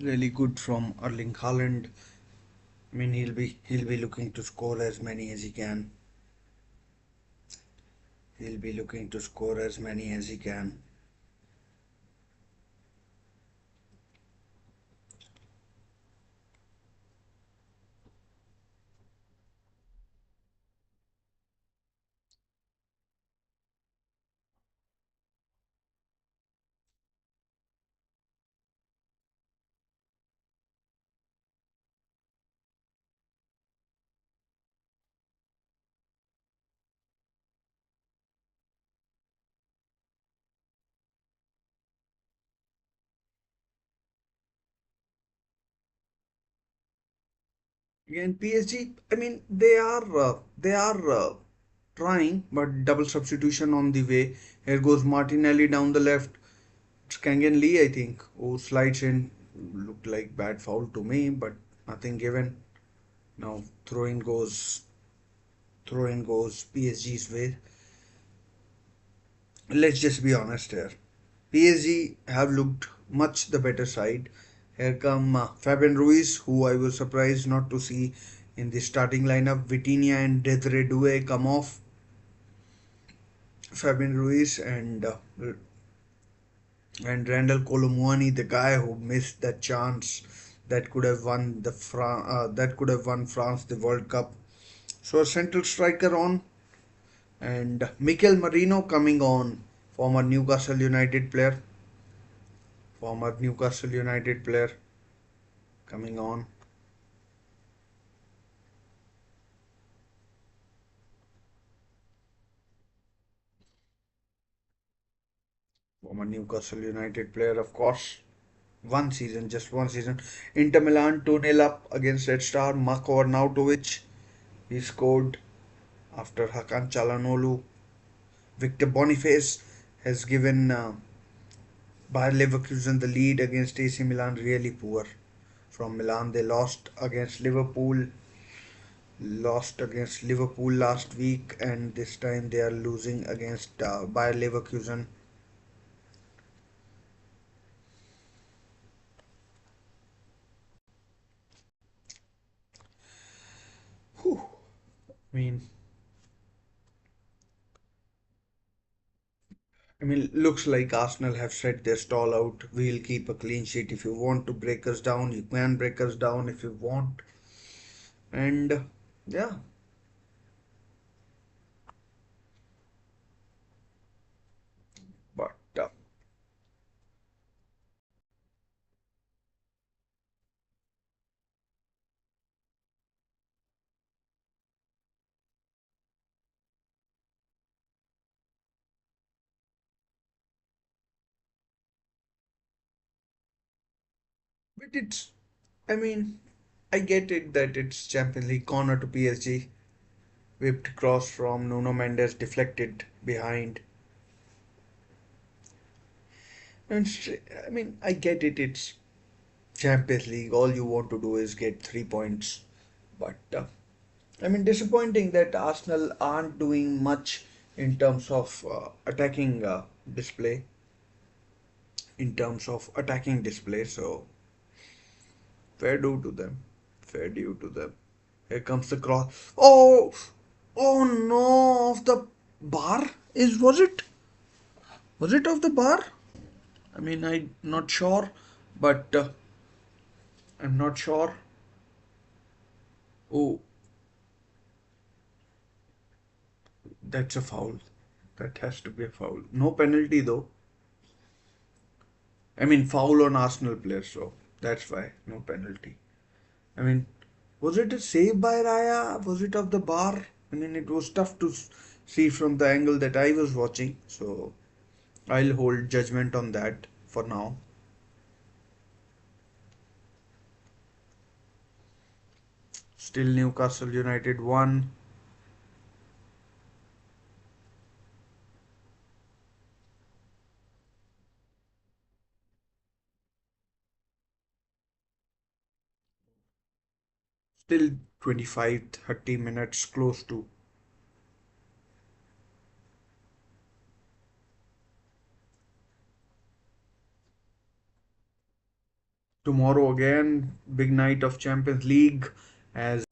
really good from Erling Haaland. I mean, he'll be looking to score as many as he can. He'll be looking to score as many as he can. Again, PSG. I mean, they are trying, but double substitution on the way. Here goes Martinelli down the left. Skangen Lee, I think, who slides in. Looked like bad foul to me, but nothing given. Now throwing goes PSG's way. Let's just be honest here. PSG have looked much the better side. Here come Fabian Ruiz, who I was surprised not to see in the starting lineup. Vitinha and Desire Doué come off. Fabian Ruiz and Randall Colomwani, the guy who missed that chance that could have won France the World Cup. So a central striker on and Mikel Marino coming on, former Newcastle United player, former Newcastle United player coming on. Former Newcastle United player, of course. One season, just one season. Inter Milan 2-0 up against Red Star. Marko Arnautovic, he scored after Hakan Çalhanoğlu. Victor Boniface has given Bayer Leverkusen the lead against AC Milan really poor. From Milan, they lost against Liverpool last week, and this time they are losing against Bayer Leverkusen. Whew. I mean, I mean, looks like Arsenal have set their stall out. We'll keep a clean sheet. If you want to break us down, you can break us down if you want. And yeah, but but it's. I mean, I get it that it's Champions League corner to PSG. Whipped cross from Nuno Mendes deflected behind. And I mean, I get it. It's Champions League. All you want to do is get 3 points. But I mean, disappointing that Arsenal aren't doing much in terms of attacking display. In terms of attacking display, so fair due to them. Fair due to them. Here comes the cross. Oh, oh no! Of the bar is was it of the bar? I mean, I'm not sure, but I'm not sure. Oh, that's a foul. That has to be a foul. No penalty though. I mean, foul on Arsenal players, so that's why no penalty. I mean, was it a save by Raya? Was it of the bar? I mean, it was tough to see from the angle that I was watching, so I'll hold judgment on that for now. Still Newcastle United 1. Still 25, 30 minutes close to. Tomorrow again, big night of Champions League as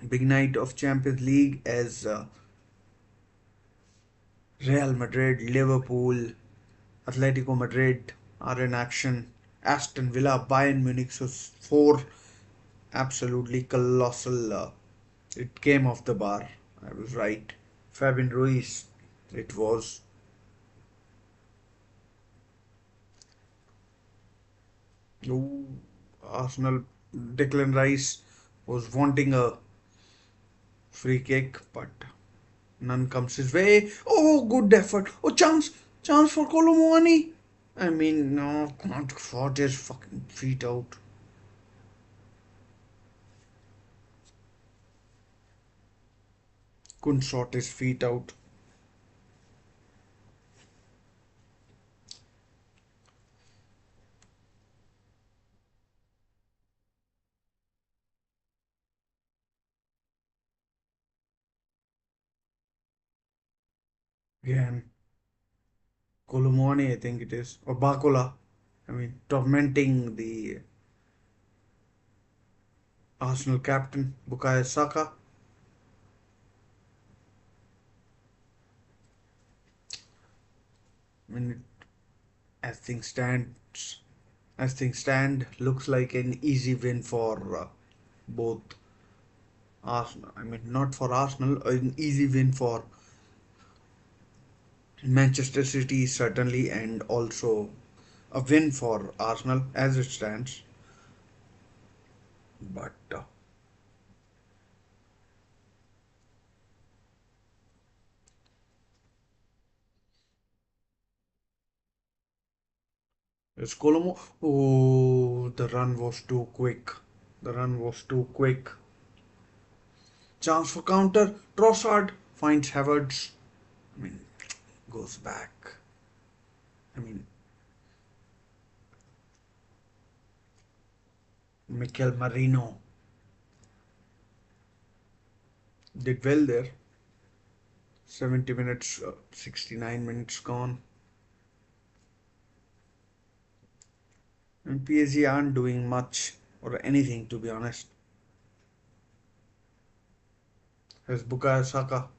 big night of Champions League as Real Madrid, Liverpool, Atletico Madrid are in action. Aston Villa, Bayern Munich, so four absolutely colossal. It came off the bar. I was right. Fabian Ruiz. It was. Ooh, Arsenal. Declan Rice was wanting a free kick, but none comes his way. Oh, good effort. Oh, chance for Colomwani. I mean, no, can't shot his fucking feet out. Couldn't sort his feet out. Again, Colomwani, I think it is, or Bakola. I mean, tormenting the Arsenal captain Bukayo Saka. I mean, as things stand, as things stand, looks like an easy win for both Arsenal. I mean, not for Arsenal, an easy win for Manchester City certainly, and also a win for Arsenal as it stands. But it's Colomo. Oh, the run was too quick. The run was too quick. Chance for counter. Trossard finds Havertz. I mean, goes back. I mean, Mikel Marino did well there. 70 minutes, 69 minutes gone. And PSG aren't doing much or anything to be honest. As Bukayo Saka.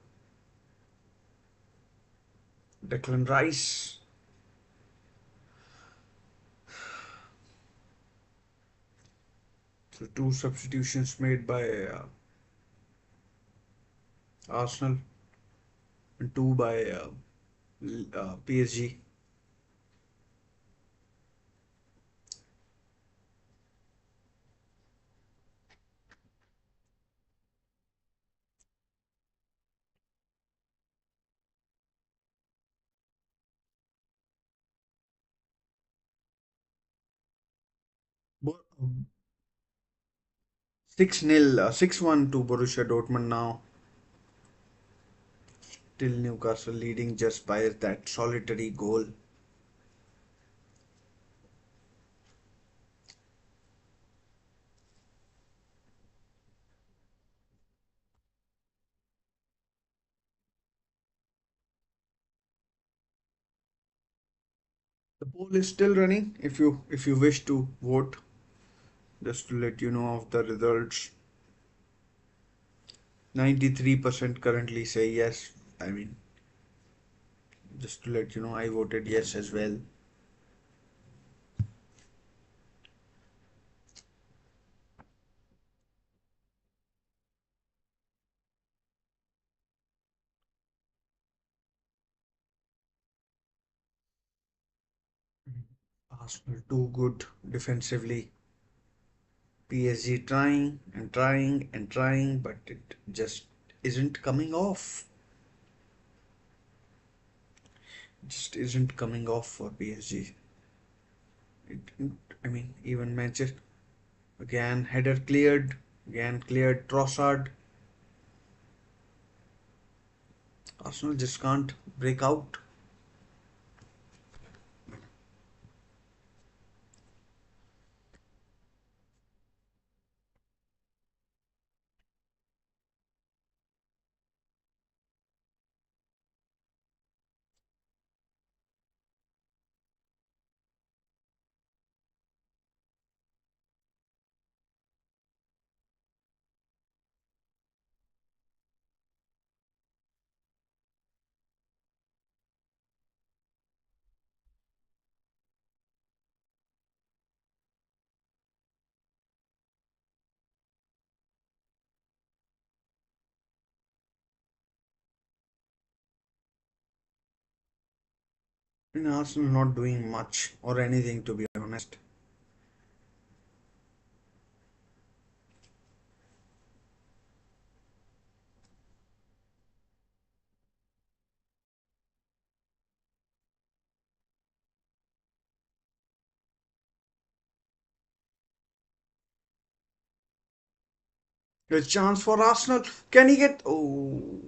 Declan Rice. So two substitutions made by Arsenal and two by PSG. Bo- 6-0, 6-1 to Borussia Dortmund now. Still Newcastle leading just by that solitary goal. The poll is still running. If you wish to vote, just to let you know of the results. 93% currently say yes. I mean, just to let you know, I voted yes as well. Arsenal too good defensively. PSG trying and trying and trying, but it just isn't coming off. Just isn't coming off for PSG. I mean, even Manchester again header cleared, again cleared Trossard. Arsenal just can't break out. And Arsenal not doing much or anything, to be honest. There's chance for Arsenal. Can he get? Oh,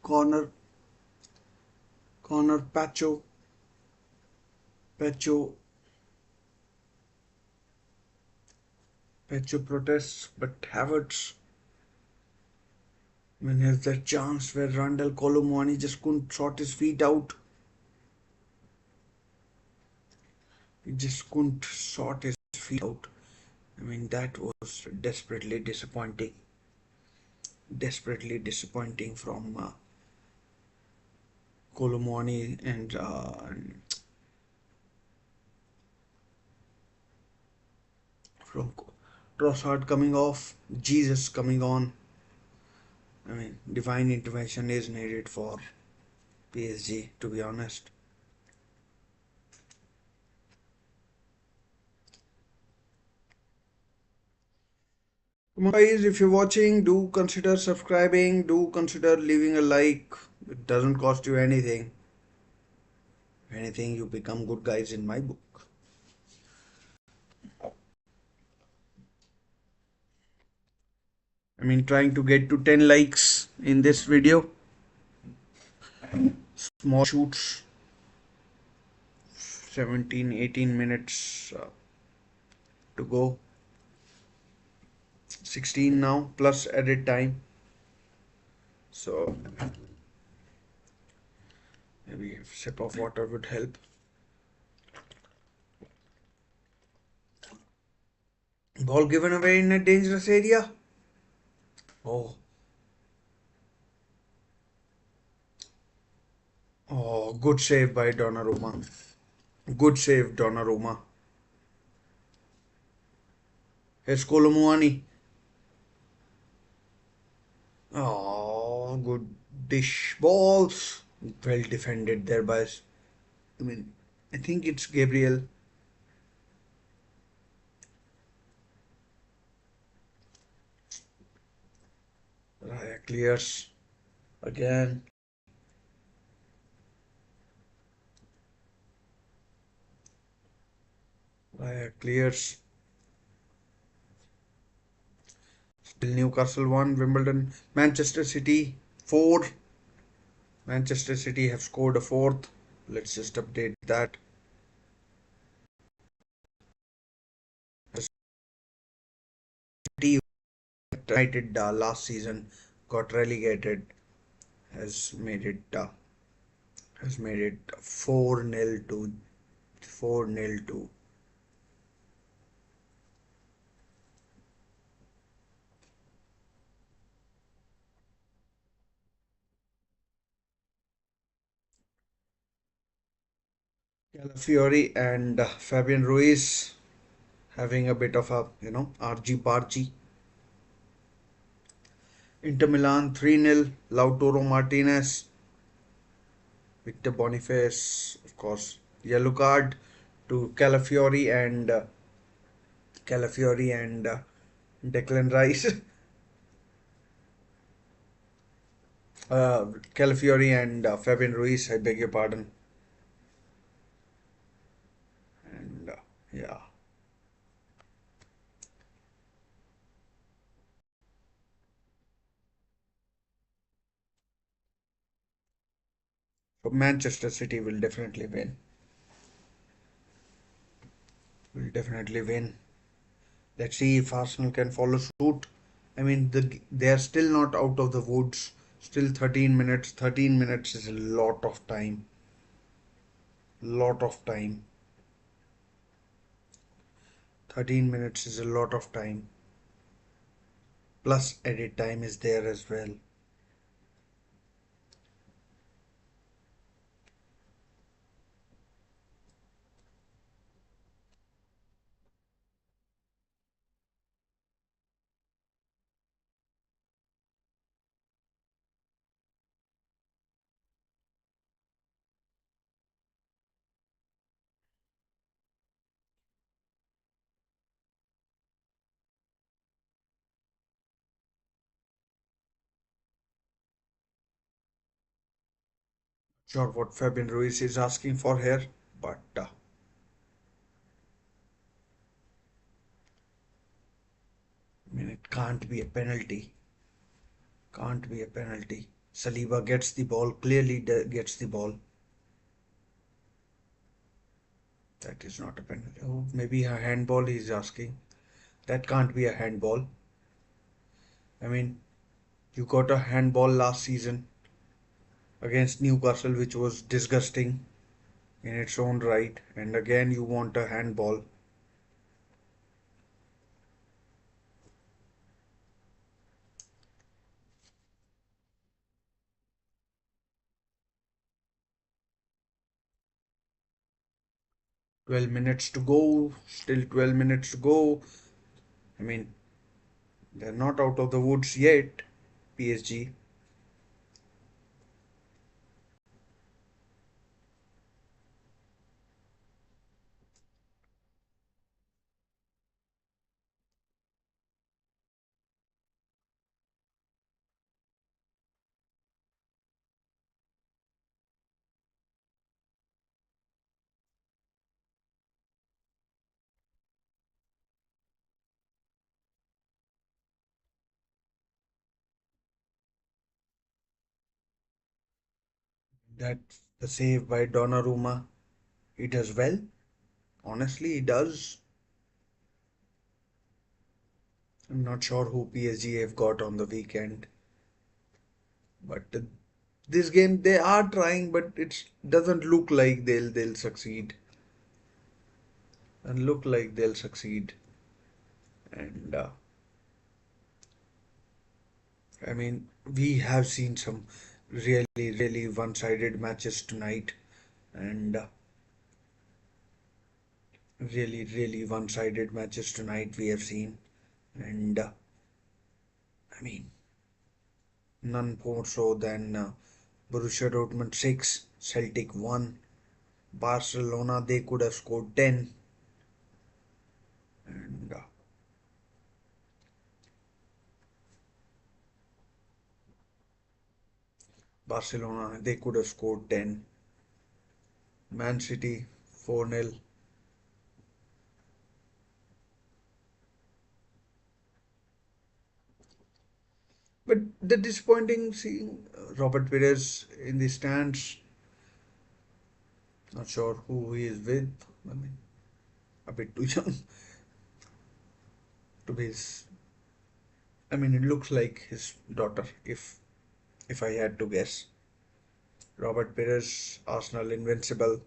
corner, corner, Pacho, Pacho protests, but Havertz. I mean, there's that chance where Randall Colomwani just couldn't sort his feet out. He just couldn't sort his feet out. I mean, that was desperately disappointing from Colomwani and from Trossard coming off, Jesus coming on. I mean, divine intervention is needed for PSG, to be honest. Come on, guys, if you're watching, do consider subscribing, do consider leaving a like. It doesn't cost you anything. If anything, you become good guys in my book. I mean, trying to get to 10 likes in this video. Small shoots, 17, 18 minutes to go. 16 now, plus added time. So, maybe a sip of water would help. Ball given away in a dangerous area. Oh, Oh, good save by Donnarumma. Good save, Donnarumma. Here's Kolomuani. Oh, good dish ball. Well defended there by. I mean, I think it's Gabriel. Raya clears again. Raya clears. Still Newcastle 1, Wimbledon. Manchester City 4. Manchester City have scored a fourth. Let's just update that. City United last season got relegated has made it 4-0 to 4-0 to Calafiori and Fabian Ruiz having a bit of a argy bargy. Inter Milan 3-0. Lautaro Martinez, Victor Boniface, of course, yellow card to Calafiori and Declan Rice. Calafiori and Fabian Ruiz, I beg your pardon. And yeah, so Manchester City will definitely win. Will definitely win. Let's see if Arsenal can follow suit. I mean, they are still not out of the woods. Still 13 minutes. 13 minutes is a lot of time. Lot of time. 13 minutes is a lot of time. Plus edit time is there as well. Sure what Fabian Ruiz is asking for here, but I mean it can't be a penalty. Can't be a penalty. Saliba gets the ball, clearly gets the ball. That is not a penalty. Oh, maybe a handball he's asking. That can't be a handball. I mean, you got a handball last season against Newcastle, which was disgusting in its own right, and again you want a handball. 12 minutes to go, still 12 minutes to go. I mean, they're not out of the woods yet, PSG. That's the save by Donnarumma. He does well. Honestly, he does. I'm not sure who PSG have got on the weekend, but this game they are trying, but it doesn't look like they'll succeed. And look like they'll succeed. And I mean, we have seen some. Really one-sided matches tonight, and really one-sided matches tonight we have seen, and I mean none more so than Borussia Dortmund 6, Celtic 1, Barcelona they could have scored 10, and Barcelona they could have scored 10, Man City 4-0. But the disappointing seeing Robert Perez in the stands, not sure who he is with. I mean, a bit too young to be his. I mean, it looks like his daughter, if I had to guess. Robert Perez, Arsenal invincible.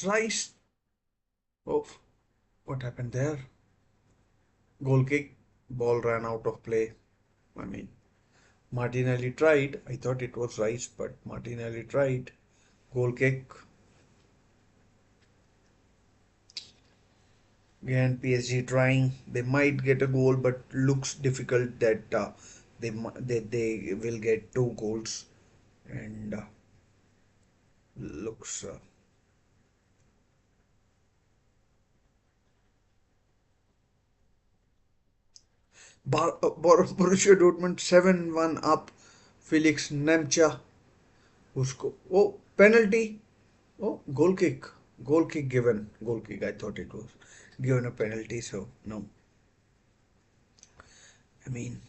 Rice. Oh, what happened there? Goal kick. Ball ran out of play. I mean, Martinelli tried. I thought it was Rice, but Martinelli tried. Goal kick. Again, PSG trying. They might get a goal, but looks difficult that they will get two goals, and looks Borussia Dortmund 7-1 up. Felix Nemcha oh, penalty. Oh, goal kick. Goal kick given. Goal kick. I thought it was given a penalty. So no. I mean,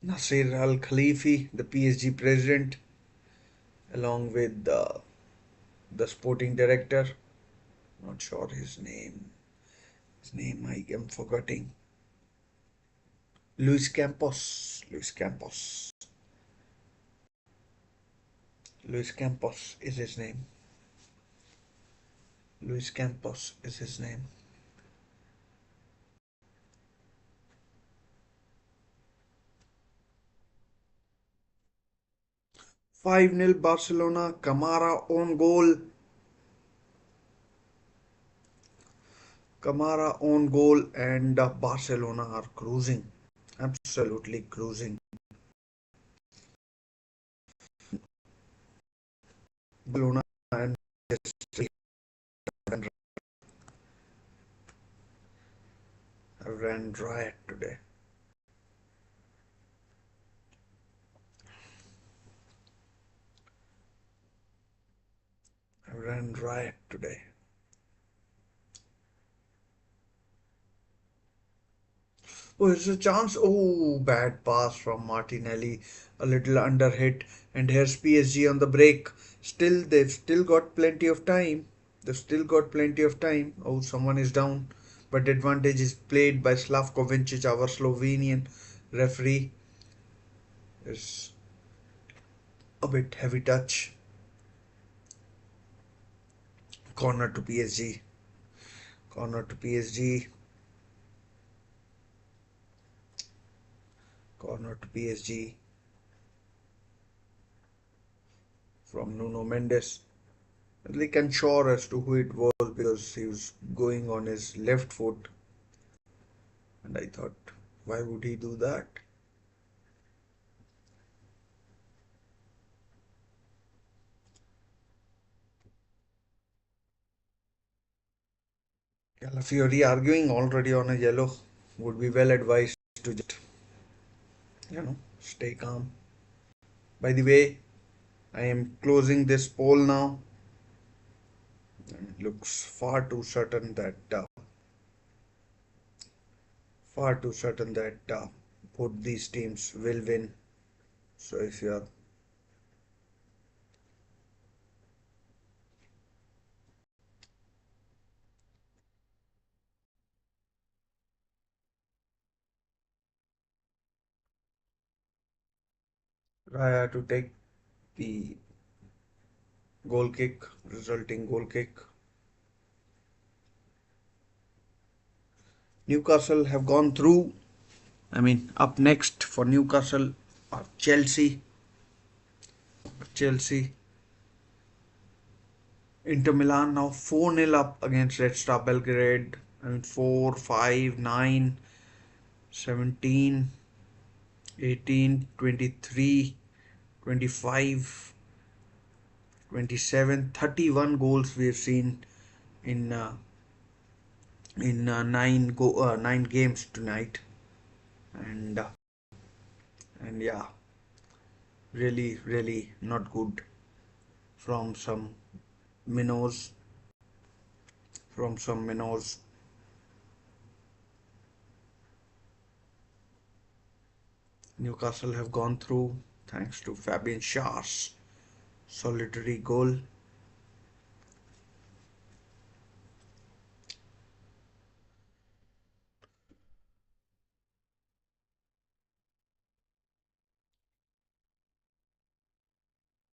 Nasser Al Khalifi, the PSG president, along with the sporting director. Not sure his name. His name I am forgetting. Luis Campos. Luis Campos. Luis Campos is his name. Luis Campos is his name. 5-0 Barcelona. Camara own goal. Camara own goal, and Barcelona are cruising. Absolutely cruising. Barcelona and PSG have ran riot today. Have ran riot today. Oh, it's a chance. Oh, bad pass from Martinelli. A little under hit. And here's PSG on the break. They've still got plenty of time. They've still got plenty of time. Oh, someone is down. But advantage is played by Slavkovic, our Slovenian referee. It's a bit heavy touch. Corner to PSG. Corner to PSG. Corner to PSG from Nuno Mendes. Like unsure as to who it was because he was going on his left foot, and I thought, why would he do that? Calafiori arguing already on a yellow would be well advised to just, stay calm. By the way, I am closing this poll now. It looks far too certain that both these teams will win. So if you're Raya to take the goal kick, resulting goal kick. Newcastle have gone through. I mean, up next for Newcastle are Chelsea. Chelsea. Inter Milan now 4-0 up against Red Star Belgrade. I mean, 4, 5, 9, 17, 18, 23, 25, 27, 31 goals we have seen in nine games tonight, and yeah, really not good from some minnows. From some minnows. Newcastle have gone through thanks to Fabian Schär's solitary goal.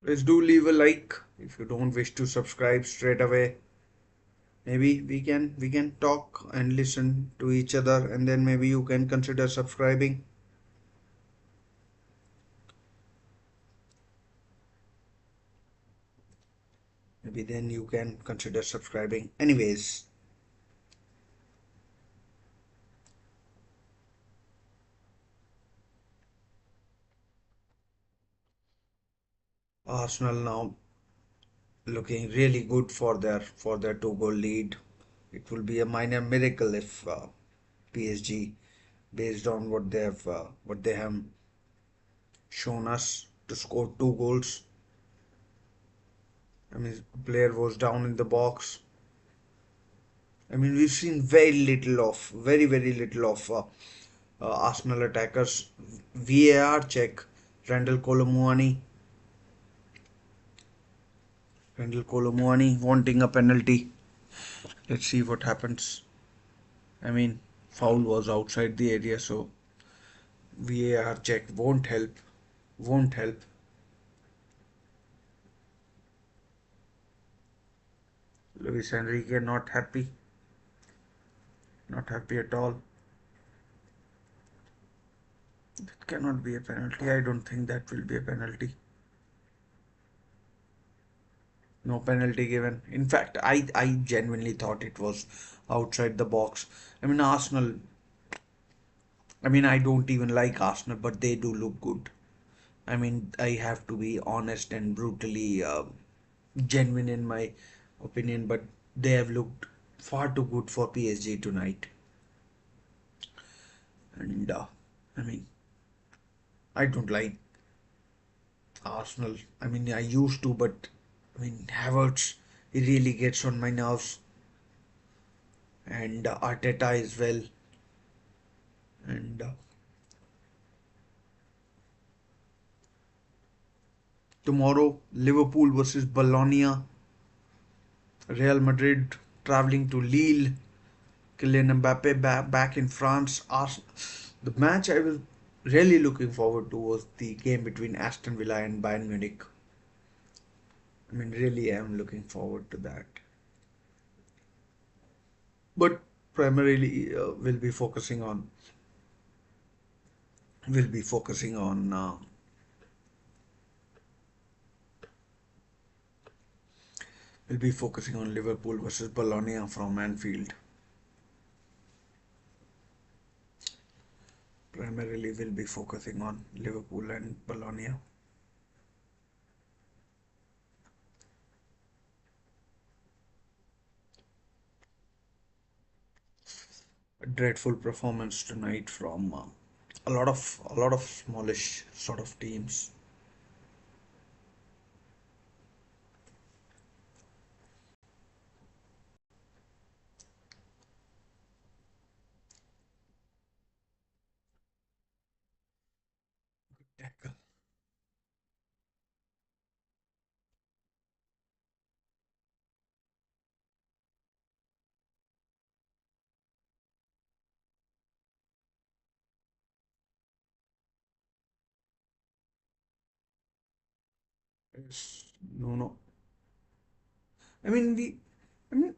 Please do leave a like if you don't wish to subscribe straight away. Maybe we can talk and listen to each other, and then maybe you can consider subscribing. Maybe then you can consider subscribing. Anyways, Arsenal now looking really good for their 2 goal lead. It will be a minor miracle if PSG, based on what they have shown us, to score 2 goals. I mean, player was down in the box. I mean, we've seen very little of Arsenal attackers. VAR check. Randall Colomuani. Randall Colomuani wanting a penalty. Let's see what happens. I mean, foul was outside the area, so VAR check won't help. Won't help. Luis Enrique not happy. Not happy at all. That cannot be a penalty. I don't think that will be a penalty. No penalty given. In fact, I genuinely thought it was outside the box. I mean, Arsenal. I mean, I don't even like Arsenal, but they do look good. I mean, I have to be honest and brutally genuine in my opinion, but they have looked far too good for PSG tonight. And I mean, I don't like Arsenal. I mean, I used to, but I mean, Havertz, he really gets on my nerves, and Arteta as well. And tomorrow, Liverpool versus Bologna, Real Madrid traveling to Lille, Kylian Mbappe back in France. The match I was really looking forward to was the game between Aston Villa and Bayern Munich. I mean, really, I'm looking forward to that. But primarily, we'll be focusing on Liverpool versus Bologna from Anfield. Primarily, we'll be focusing on Liverpool and Bologna. A dreadful performance tonight from a lot of smallish sort of teams. Tackle. Yes. No, no. I mean, I mean,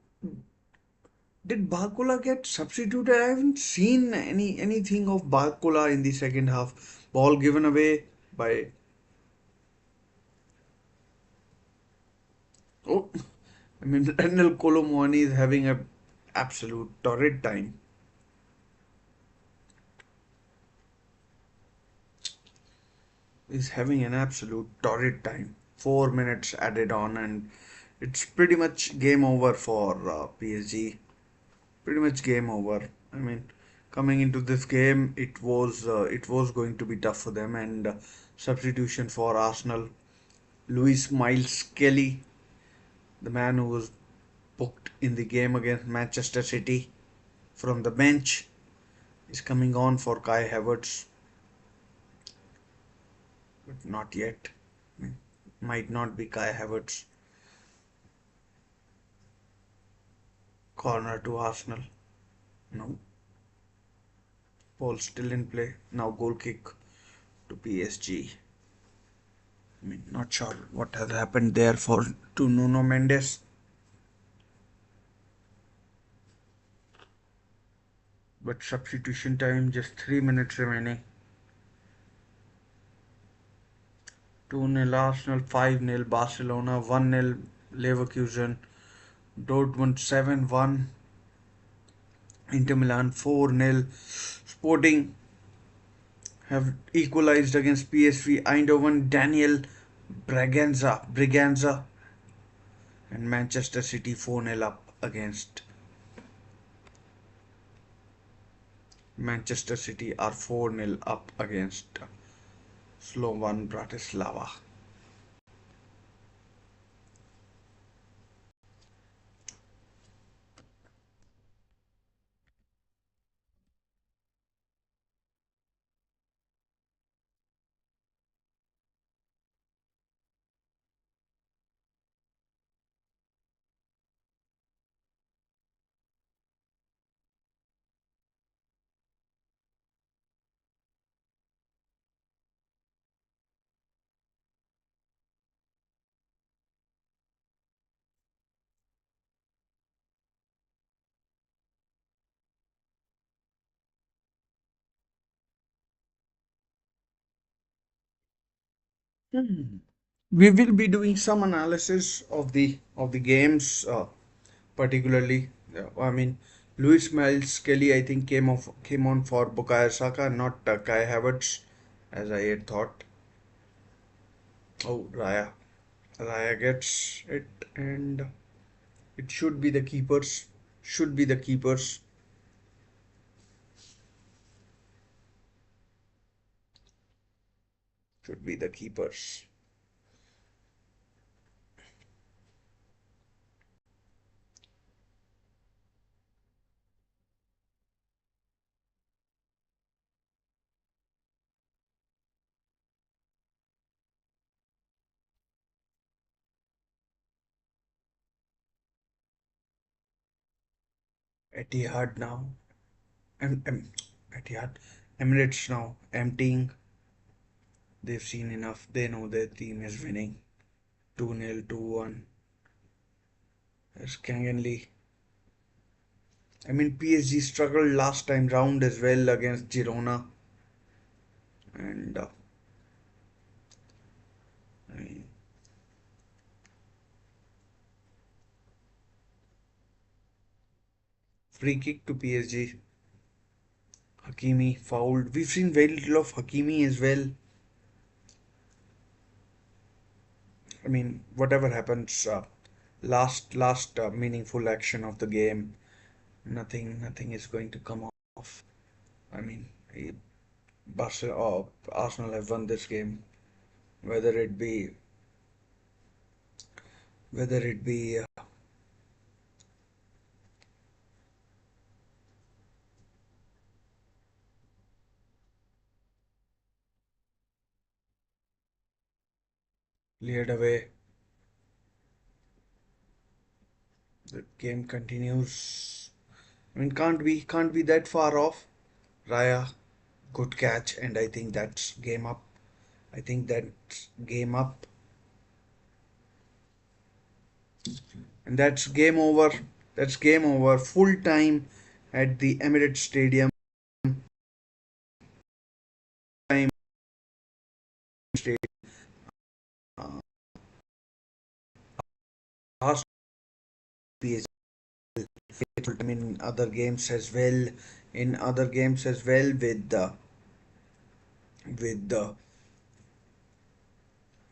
did Barcola get substituted? I haven't seen anything of Barcola in the second half. Ball given away by. Oh, I mean, Enel Colomwani is having a absolute torrid time. Is having an absolute torrid time. 4 minutes added on, and it's pretty much game over for PSG. Pretty much game over. I mean, coming into this game, it was going to be tough for them, and substitution for Arsenal. Luis Miles Kelly, the man who was booked in the game against Manchester City from the bench, is coming on for Kai Havertz, but not yet. I mean, might not be Kai Havertz. Corner to Arsenal. No, ball still in play. Now goal kick to PSG. I mean, not sure what has happened there for to Nuno Mendes. But substitution time, just 3 minutes remaining. 2-0 Arsenal, 5-0 Barcelona, 1-0 Leverkusen, Dortmund 7-1, Inter Milan 4-0. Sporting have equalized against PSV Eindhoven, Daniel Braganza, and Manchester City 4-0 up against Manchester City are 4-0 up against Slovan Bratislava. Hmm. We will be doing some analysis of the games, particularly. I mean, Luis Miles Kelly, I think came on for Bukayo Saka, not Kai Havertz, as I had thought. Oh, Raya gets it, and it should be the keepers. Should be the keepers. Should be the keepers. Etihad now, Etihad, Emirates now emptying. They've seen enough. They know their team is winning. 2-0, 2-1. Skangenly. I mean, PSG struggled last time round as well against Girona. And I mean, free kick to PSG. Hakimi fouled. We've seen very little of Hakimi as well. I mean, whatever happens, last meaningful action of the game, nothing is going to come off. I mean, Arsenal have won this game, whether it be whether it be cleared away. The game continues. I mean, can't be that far off. Raya, good catch, and I think that's game up. I think that's game up. and that's game over. That's game over. Full time at the Emirates Stadium. Time stadium. Uh, last PSG in other games as well. In other games as well with the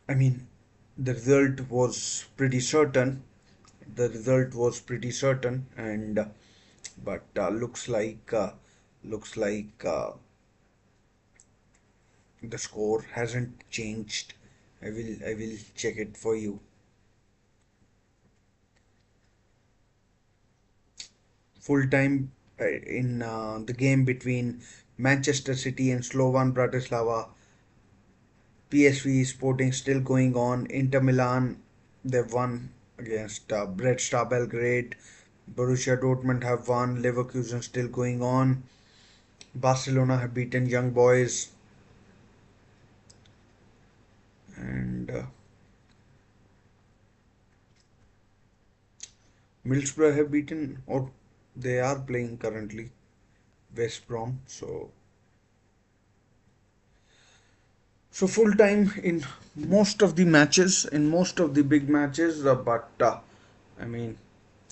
I mean, the result was pretty certain. The result was pretty certain, and but looks like the score hasn't changed. I will check it for you. Full time in the game between Manchester City and Slovan Bratislava. PSV Sporting still going on. Inter Milan, they've won against Red Star Belgrade. Borussia Dortmund have won. Leverkusen still going on. Barcelona have beaten Young Boys, and Middlesbrough have beaten, or they are playing currently, West Brom. So full time in most of the matches, in most of the big matches. But I mean,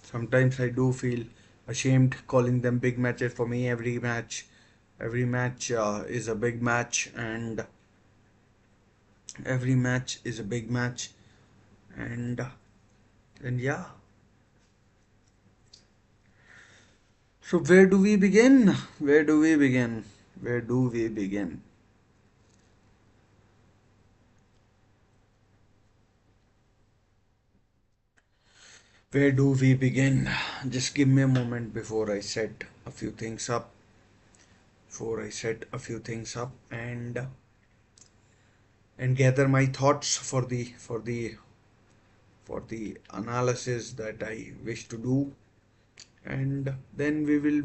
sometimes I do feel ashamed calling them big matches. For me, every match is a big match, and every match is a big match, and yeah. So where do we begin? Where do we begin? Where do we begin? Where do we begin? Just give me a moment before I set a few things up. Before I set a few things up and gather my thoughts for the analysis that I wish to do, and then we will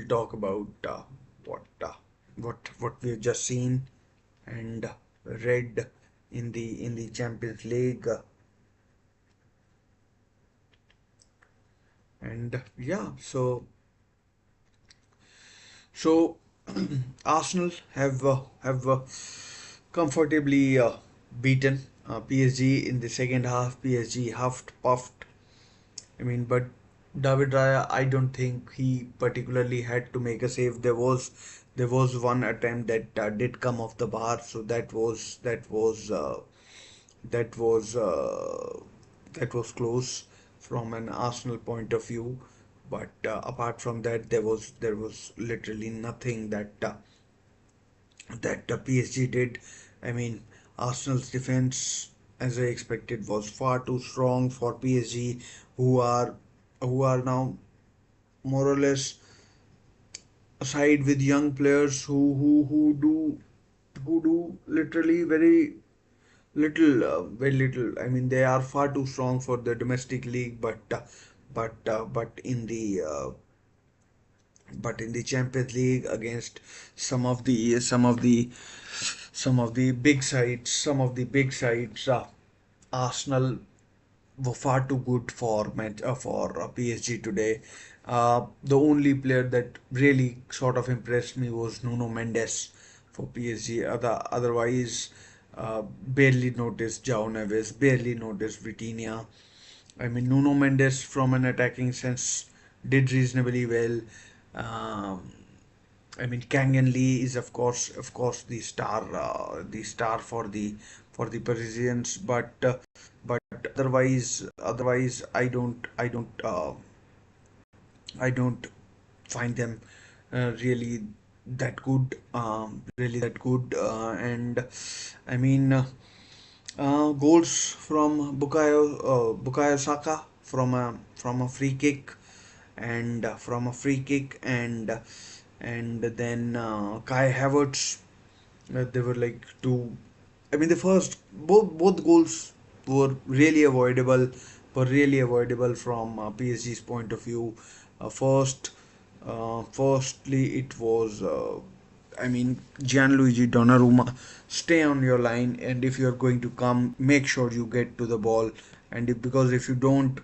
talk about what what we've just seen and read in the Champions League, and yeah. So Arsenal have comfortably beaten PSG in the second half. PSG huffed puffed. I mean, but David Raya, I don't think he particularly had to make a save. There was one attempt that did come off the bar, so that was that was close from an Arsenal point of view. But apart from that, there was literally nothing that PSG did. I mean, Arsenal's defense, as I expected, was far too strong for PSG, who are who are now more or less aside with young players who do literally very little. I mean, they are far too strong for the domestic league, but in the Champions League against some of the some of the some of the big sides, Arsenal were far too good for PSG today. The only player that really sort of impressed me was Nuno Mendes for PSG. Otherwise, barely noticed João Neves, barely noticed Vitinha. I mean, Nuno Mendes from an attacking sense did reasonably well. Um, I mean, Kang and Lee is of course, the star for the Parisians, but otherwise, I don't find them really that good, and I mean, goals from Bukayo Saka from a free kick, and then Kai Havertz. They were like two. I mean, the first both goals were really avoidable, from PSG's point of view. Firstly, it was I mean, Gianluigi Donnarumma, stay on your line, and if you're going to come, make sure you get to the ball. And because if you don't,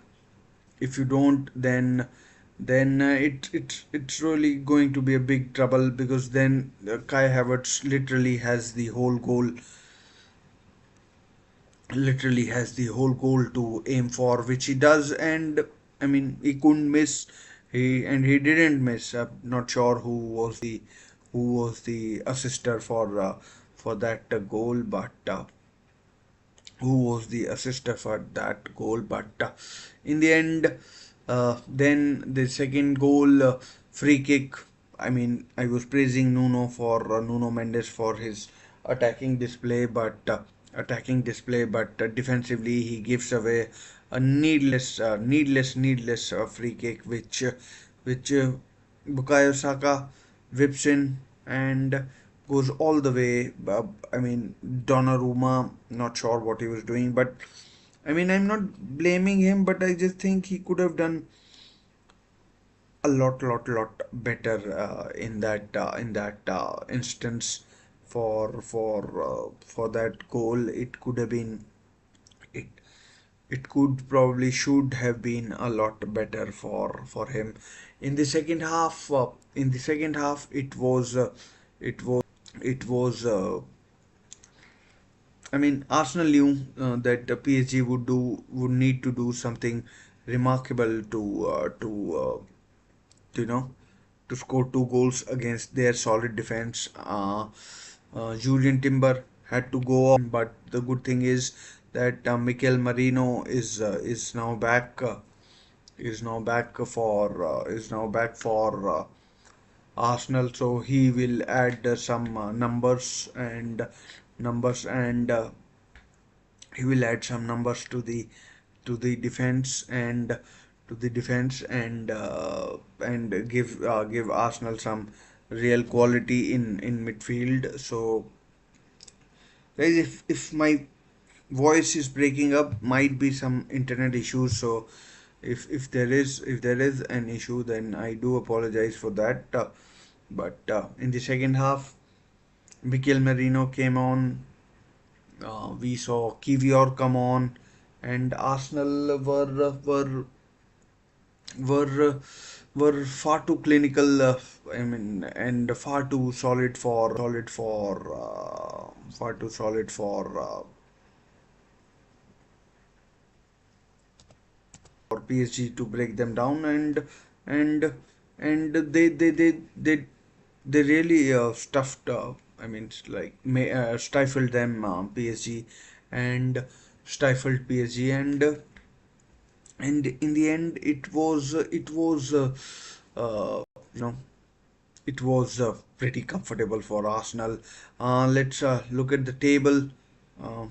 then it's really going to be a big trouble, because then Kai Havertz literally has the whole goal to aim for, which he does. And I mean, he couldn't miss. He didn't miss. I'm not sure who was the assister for that goal, but who was the assister for that goal. But in the end, then the second goal, free kick. I mean, I was praising Nuno Mendes for his attacking display, but defensively he gives away a needless free kick, which Bukayo Saka whips in and goes all the way. I mean, Donnarumma, not sure what he was doing, but I mean, I'm not blaming him, but I just think he could have done a lot better in that instance for that goal. It could have been it it could probably should have been a lot better for him in the second half. In the second half, it was I mean, Arsenal knew that the PSG would need to do something remarkable to to score two goals against their solid defense. Julian Timber had to go off, but the good thing is that Mikel Marino is now back for Arsenal, so he will add some numbers and he will add some numbers to the defense and give Arsenal some real quality in midfield. So guys, if my voice is breaking up, might be some internet issues. So if there is an issue, then I do apologize for that. But in the second half, Mikel Merino came on. We saw Kivior come on, and Arsenal were were far too clinical. I mean, and far too solid for PSG to break them down. And and they really stuffed. I mean, stifled them, PSG, and stifled PSG, and in the end, you know it was pretty comfortable for Arsenal. Let's look at the table. Uh,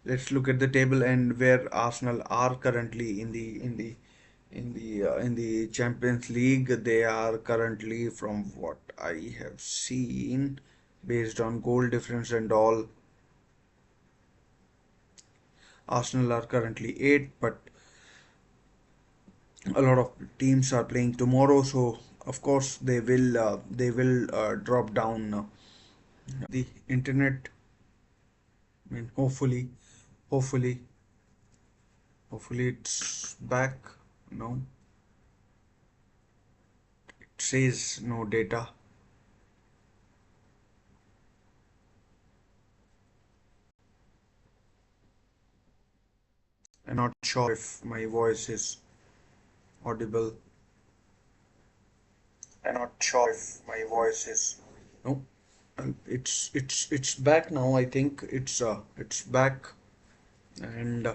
let's look at the table and where Arsenal are currently in the Champions League. They are currently, from what I have seen, based on goal difference and all, Arsenal are currently 8, but a lot of teams are playing tomorrow, so of course they will drop down. The internet, I mean, hopefully hopefully it's back. No, it says no data. I'm not sure if my voice is audible. I'm not sure if my voice is. No, it's back now. I think it's back, and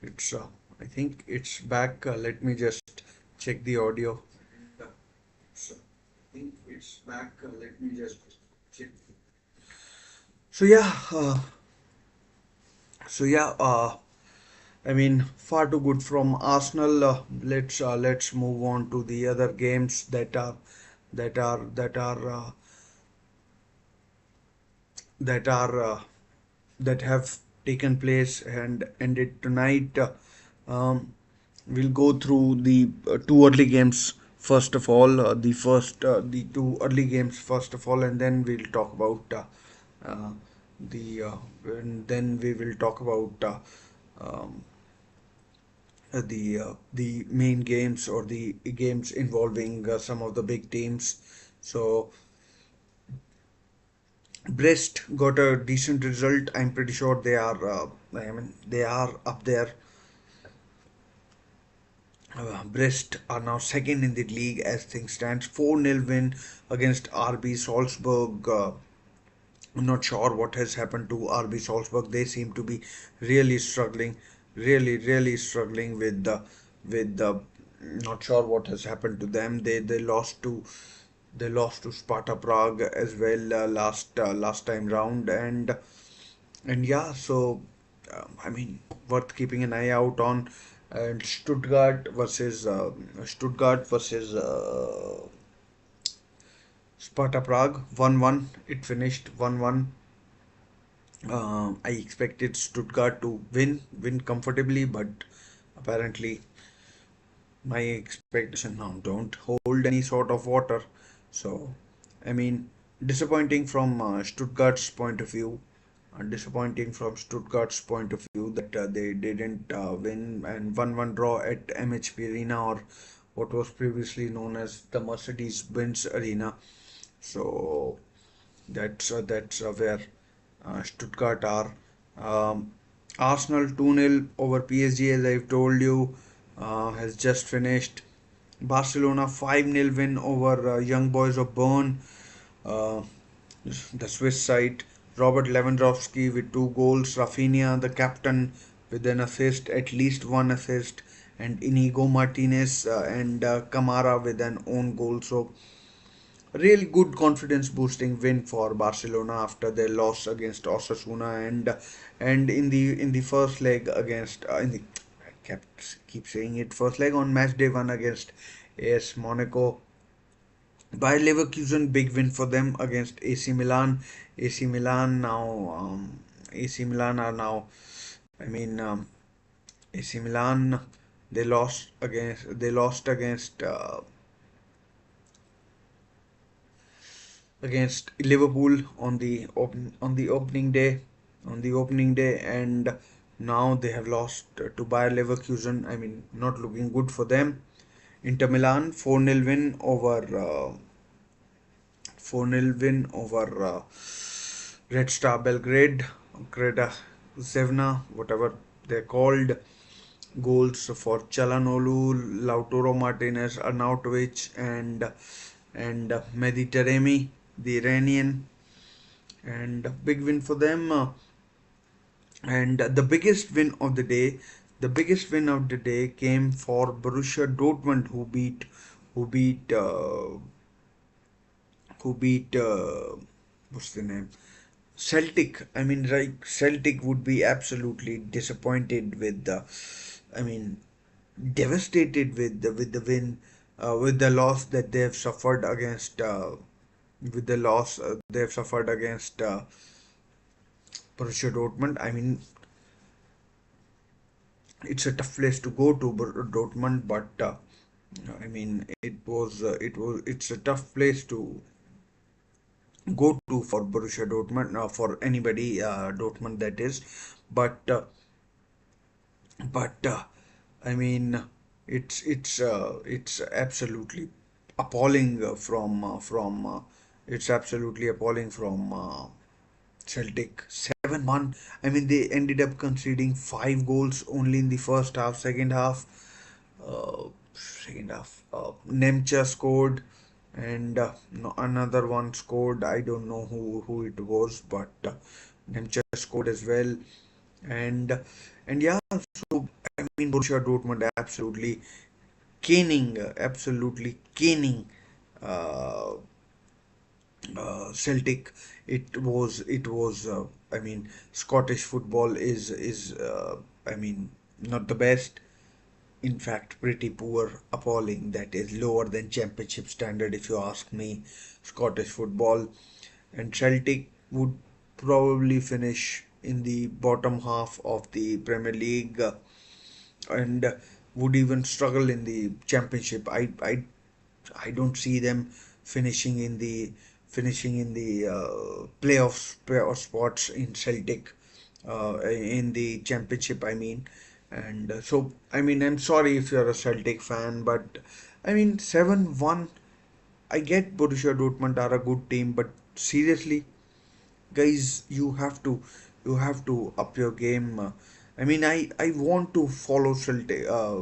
it's I think it's back. Let me just check the audio. So, I think it's back. Let me just check. So yeah, so yeah. I mean, far too good from Arsenal. Let's move on to the other games that are that are that are that have taken place and ended tonight. Um, we'll go through the two early games first of all, the two early games first of all, and then we'll talk about uh, the and then we will talk about um, the main games or the games involving some of the big teams. So Brest got a decent result. I'm pretty sure they are. I mean, they are up there. Brest are now second in the league as things stands. 4-0 win against RB Salzburg. I'm not sure what has happened to RB Salzburg. They seem to be really struggling, really struggling with the. Not sure what has happened to them. They lost to Sparta Prague as well last time round, and yeah, so I mean, worth keeping an eye out on. And Stuttgart versus Sparta Prague 1-1. It finished 1-1. I expected Stuttgart to win comfortably, but apparently my expectation now don't hold any sort of water. So, I mean, disappointing from Stuttgart's point of view. Disappointing from Stuttgart's point of view that they didn't win, and 1-1 draw at MHP Arena, or what was previously known as the Mercedes-Benz Arena. So that's where Stuttgart are. Um, Arsenal 2-0 over PSG, as I've told you, has just finished. Barcelona 5-0 win over Young Boys of Bern. Uh, the Swiss side, Robert Lewandowski with 2 goals, Rafinha, the captain, with an assist, at least one assist, and Inigo Martinez and Camara with an own goal. So really good confidence boosting win for Barcelona after their loss against Osasuna, and in the first leg against in the I keep saying it, first leg on match day 1 against AS Monaco. Bayer Leverkusen, big win for them against AC Milan. AC Milan now AC Milan are now, I mean, AC Milan, they lost against Liverpool on the opening day, and now they have lost to Bayer Leverkusen. I mean, not looking good for them. Inter Milan 4-0 win over 4-0 win over Red Star Belgrade, Greda Zevna, whatever they're called. Goals for Chalanolu, Lautaro Martinez, Arnautovic, and Mehdi Taremi, the Iranian, and a big win for them. And the biggest win of the day, the biggest win of the day came for Borussia Dortmund, who beat who beat what's the name? Celtic. I mean, like Celtic would be absolutely disappointed with the, I mean, devastated with the win, with the loss that they have suffered against, with the loss they have suffered against Borussia Dortmund. I mean, it's a tough place to go to Dortmund, but I mean, it's a tough place to go to for Borussia Dortmund, for anybody, Dortmund that is, but but I mean, it's absolutely appalling it's absolutely appalling from Celtic 7-1. I mean, they ended up conceding 5 goals only in the first half. Second half, Nemcha scored, and no, another one scored. I don't know who it was, but Nemcha scored as well, and and yeah. So I mean, Borussia Dortmund absolutely caning uh, Celtic. It was. I mean, Scottish football is. I mean, not the best. In fact, pretty poor, appalling. That is lower than championship standard, if you ask me. Scottish football, and Celtic would probably finish in the bottom half of the Premier League, and would even struggle in the championship. I I don't see them finishing in the playoff spots in Celtic, in the championship. I mean, and so I mean, I'm sorry if you're a Celtic fan, but I mean, 7-1. I get Borussia Dortmund are a good team, but seriously, guys, you have to up your game. I mean, I want to follow Celtic. Uh,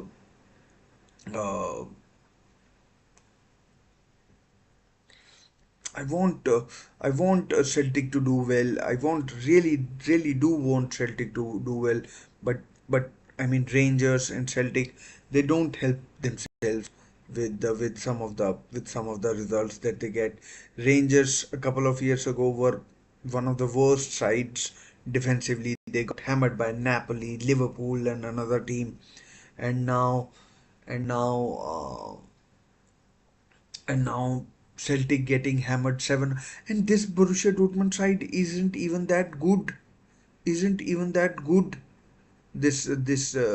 I want Celtic to do well. I want really do want Celtic to do well, but I mean Rangers and Celtic, they don't help themselves with some of the results that they get. Rangers a couple of years ago were one of the worst sides defensively. They got hammered by Napoli, Liverpool, and another team, and now and now. And now Celtic getting hammered 7, and this Borussia Dortmund side isn't even that good. Isn't even that good. This Borussia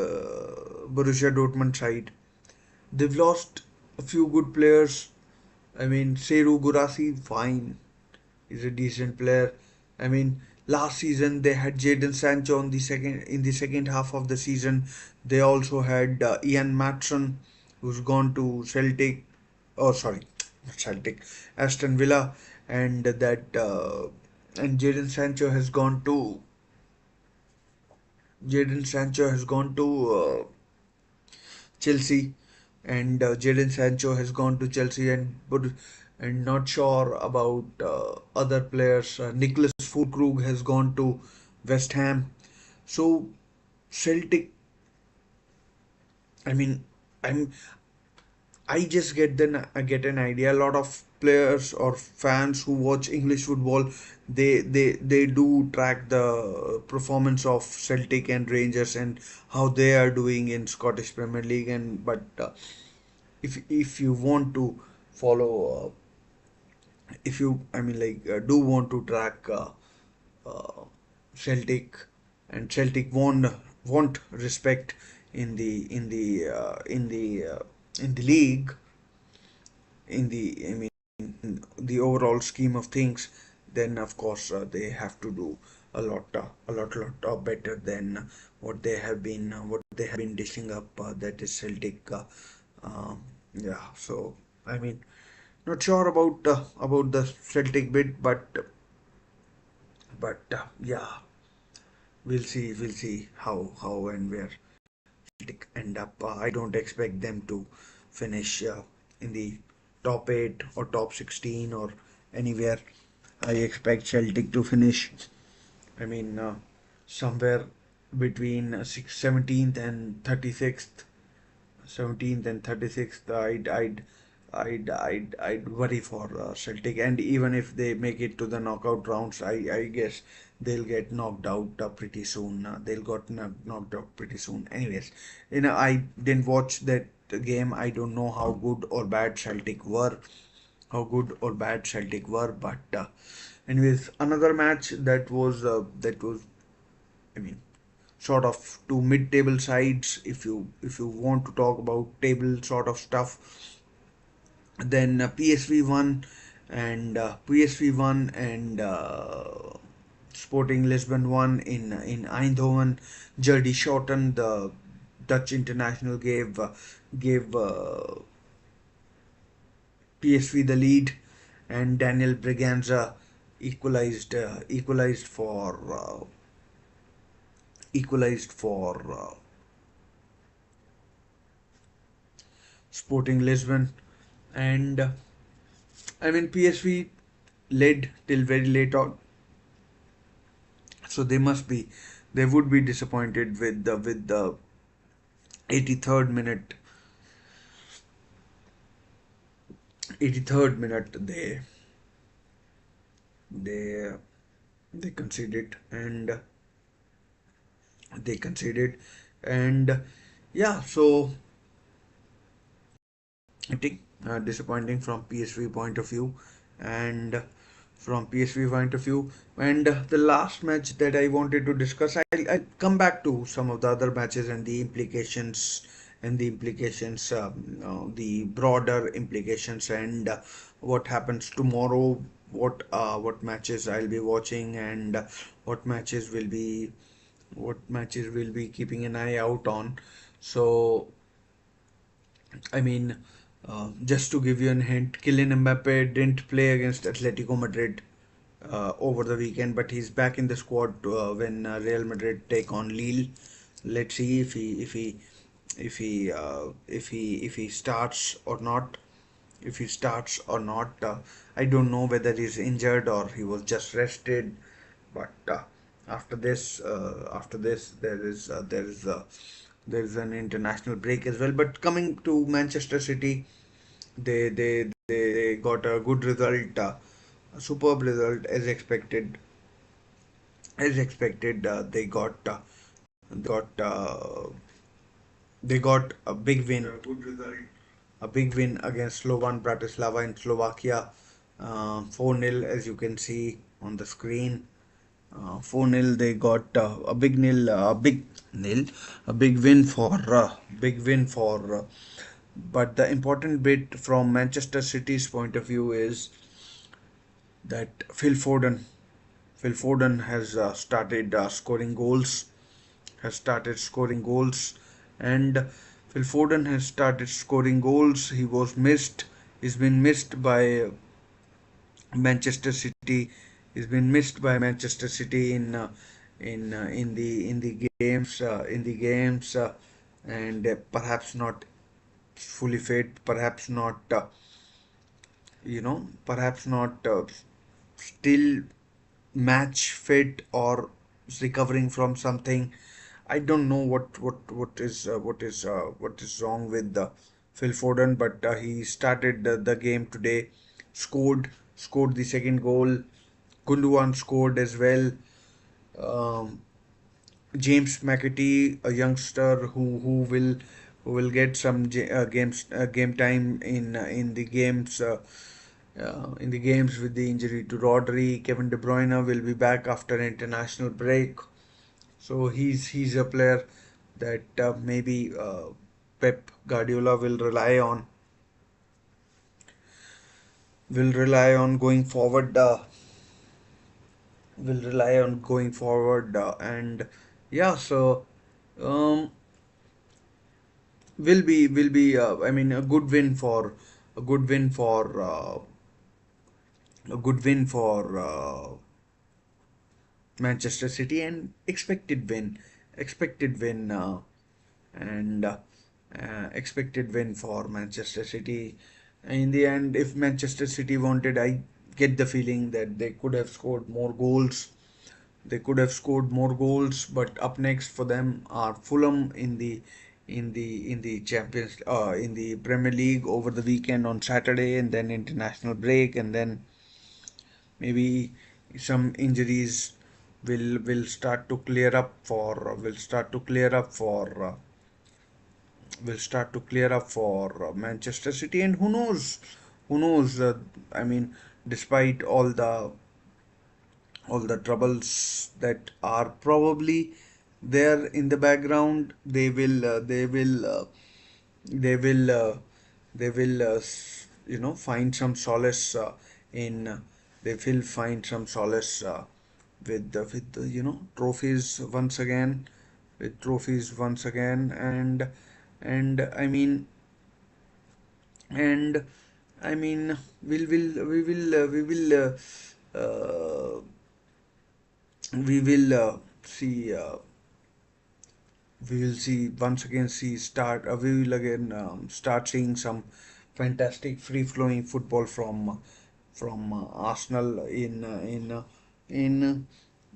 Dortmund side. They've lost a few good players. I mean, Seru Gurasi, fine, is a decent player. I mean, last season they had Jadon Sancho on the second in the second half of the season. They also had Ian Matson, who's gone to Celtic. Oh, sorry, not Celtic, Aston Villa, and and Jadon Sancho has gone to Chelsea, and Jadon Sancho has gone to Chelsea, and not sure about other players. Nicholas Fulkrug has gone to West Ham. So Celtic, I mean, I'm I just get an idea. A lot of players or fans who watch English football, they do track the performance of Celtic and Rangers and how they are doing in Scottish Premier League. And but if you want to follow, if you I mean like do want to track uh, Celtic, and Celtic want respect in the league, in the I mean in the overall scheme of things, then of course they have to do a lot better than what they have been dishing up. That is Celtic. Yeah, so I mean, not sure about the Celtic bit, but yeah, we'll see how and where Celtic end up. I don't expect them to finish in the top 8 or top 16 or anywhere. I expect Celtic to finish, I mean, somewhere between 17th and 36th. 17th and 36th, I'd worry for Celtic. And even if they make it to the knockout rounds, I guess they'll get knocked out pretty soon. They'll got knocked out pretty soon. Anyways, I didn't watch that game. I don't know how good or bad Celtic were. But anyways, another match that was, I mean, sort of two mid-table sides. If you want to talk about table sort of stuff, then PSV won and Sporting Lisbon won in Eindhoven. Jordi Schouten, the Dutch international, gave PSV the lead, and Daniel Braganza equalized for Sporting Lisbon. And I mean, PSV led till very late on, so they would be disappointed with the 83rd minute. 83rd minute they they conceded and they conceded and yeah, so I think disappointing from PSV point of view. And from PSV point of view, and the last match that I wanted to discuss, I'll come back to some of the other matches and the implications and the implications, the broader implications, and what happens tomorrow, what matches I'll be watching, and what matches will be keeping an eye out on. So I mean, just to give you a hint, Kylian Mbappe didn't play against Atletico Madrid over the weekend, but he's back in the squad when Real Madrid take on Lille. Let's see if he starts or not. If he starts or not, I don't know whether he's injured or he was just rested. But after this, there is an international break as well. But coming to Manchester City, they got a good result, a superb result as expected. As expected, got they got a big win. Good result. A big win against Slovan Bratislava in Slovakia, 4-0, as you can see on the screen. 4-0. They got a big win for. But the important bit from Manchester City's point of view is that Phil Foden has started scoring goals. Has started scoring goals, and Phil Foden has started scoring goals. He was missed. He's been missed by Manchester City. He's been missed by Manchester City in the games, and perhaps not fully fit. Perhaps not. Perhaps not still match fit or recovering from something. I don't know what is wrong with the Phil Foden, but he started the game today, scored the second goal. Gundogan scored as well. Um, James McAtee, a youngster who will get some game time in the games. In the games with the injury to Rodri, Kevin De Bruyne will be back after an international break. So he's a player that maybe Pep Guardiola will rely on going forward. Will rely on going forward, and yeah. So um, will be. I mean, a good win for a good win for Manchester City, and expected win, and expected win for Manchester City. In the end, if Manchester City wanted, I get the feeling that they could have scored more goals. They could have scored more goals, but up next for them are Fulham in the Champions in the Premier League over the weekend on Saturday, and then international break, and then maybe some injuries will start to clear up for will start to clear up for Manchester City, and who knows, I mean, despite all the troubles that are probably there in the background, they will they will find some solace in they will find some solace with the, trophies once again, and and I mean uh, we will see we will see once again see start we will again start seeing some fantastic free flowing football from Arsenal in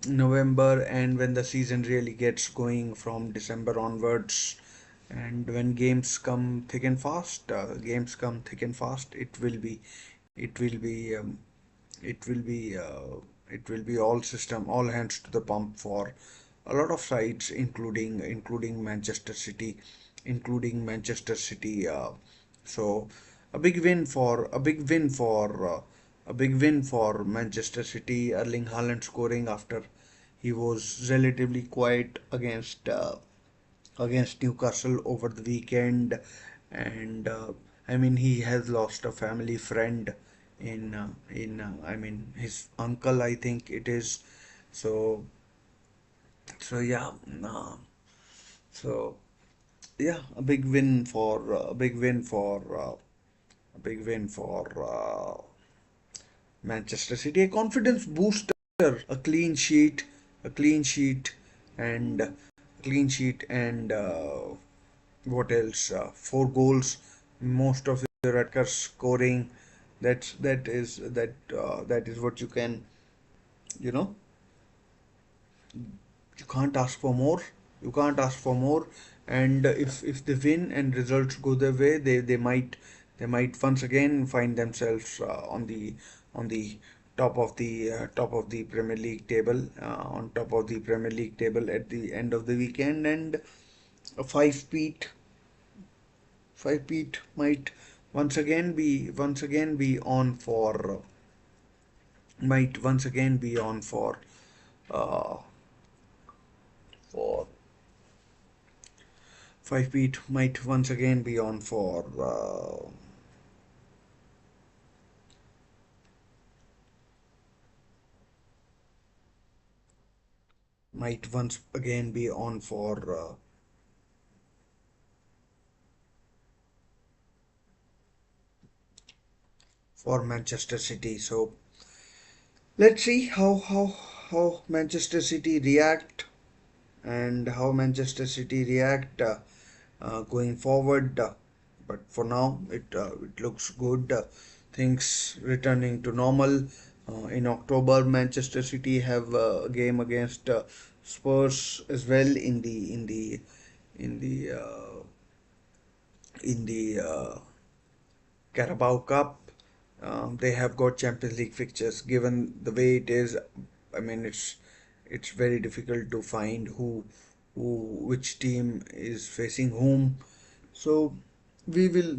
November, and when the season really gets going from December onwards, and when games come thick and fast, it will be it will be all hands to the pump for a lot of sides, including Manchester City, including Manchester City. So a big win for Manchester City. Erling Haaland scoring after he was relatively quiet against. against Newcastle over the weekend, and I mean he has lost a family friend in I mean his uncle, I think it is. So so yeah, uh, so yeah, a big win for a big win for Manchester City, a confidence booster, a clean sheet, a clean sheet, and clean sheet, and what else? Four goals, most of the Rutgers scoring. That is what you can, you know, you can't ask for more. You can't ask for more. And if they win and results go their way, they might once again find themselves on the top of the Premier League table, on top of the Premier League table at the end of the weekend, and a five Pete might once again be on for might once again be on uh, for five Pete might once again be on for might once again be on for Manchester City. So let's see how Manchester City react and how Manchester City react going forward. But for now, it looks good. Things returning to normal. In October, Manchester City have a game against Spurs as well in the in the Carabao Cup. They have got Champions League fixtures. Given the way it is, I mean it's very difficult to find who which team is facing whom. So we will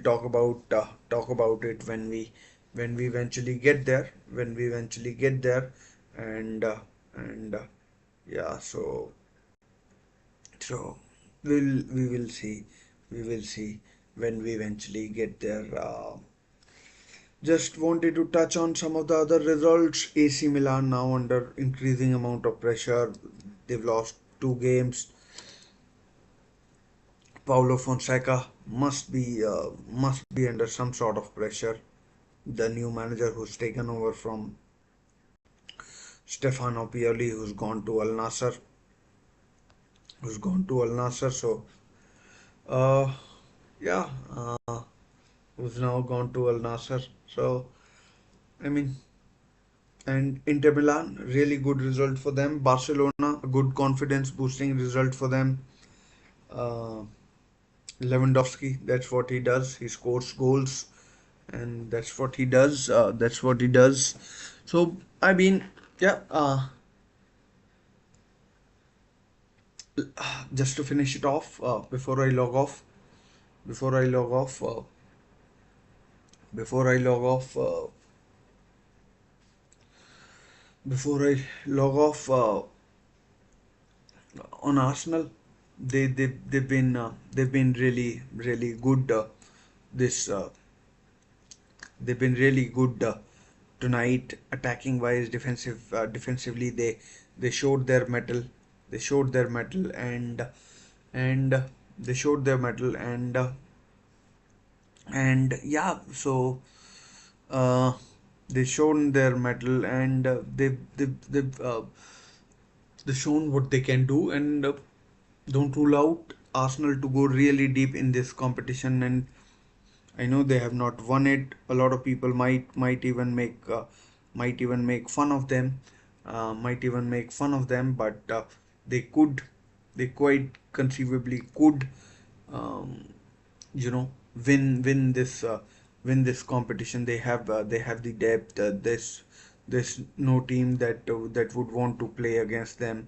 talk about it when we eventually get there and and yeah, so we will see we will see when we eventually get there. Just wanted to touch on some of the other results. AC Milan now under increasing amount of pressure. They've lost two games. Paulo Fonseca must be under some sort of pressure. The new manager who's taken over from Stefano Pioli, who's gone to Al Nassr. So uh, yeah, who's now gone to Al Nassr. So I mean, and Inter Milan, really good result for them. Barcelona, a good confidence boosting result for them. Uh, Lewandowski, that's what he does. He scores goals, and that's what he does. That's what he does. So I mean, yeah. Just to finish it off, before I log off, before I log off, before I log off on Arsenal, they've been really good. This They've been really good tonight, attacking wise, defensively. They showed their mettle. They showed their mettle and they showed their mettle and yeah. So uh, they shown their mettle and they've shown what they can do and don't rule out Arsenal to go really deep in this competition. And I know they have not won it. A lot of people might even make fun of them, but they could, they quite conceivably could, um, you know, win this competition. They have the depth. There's no team that would want to play against them.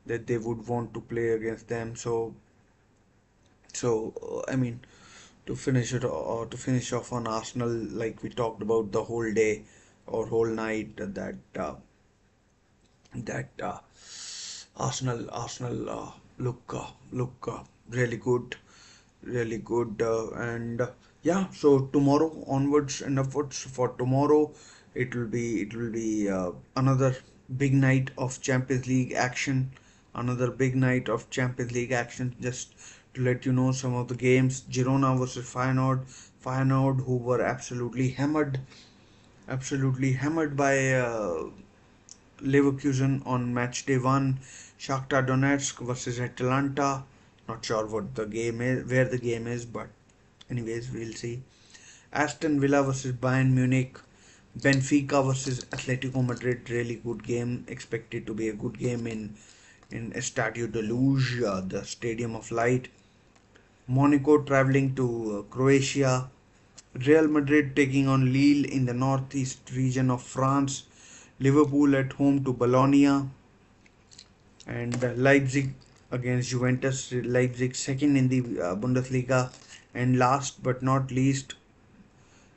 That they would want to play against them. I mean, to finish off on Arsenal, like we talked about the whole day or whole night, that Arsenal look really good, and yeah. So tomorrow onwards and upwards. For tomorrow, it will be another big night of Champions League action. Another big night of Champions League action. Just to let you know some of the games: Girona versus Feyenoord, who were absolutely hammered by Leverkusen on match day one. Shakhtar Donetsk versus Atalanta. Not sure what the game is, where the game is, but anyways, we'll see. Aston Villa versus Bayern Munich. Benfica versus Atletico Madrid. Really good game. Expected to be a good game in Estadio de Luz, the Stadium of Light. Monaco traveling to Croatia. Real Madrid taking on Lille in the northeast region of France. Liverpool at home to Bologna, and Leipzig against Juventus. Leipzig second in the Bundesliga, and last but not least,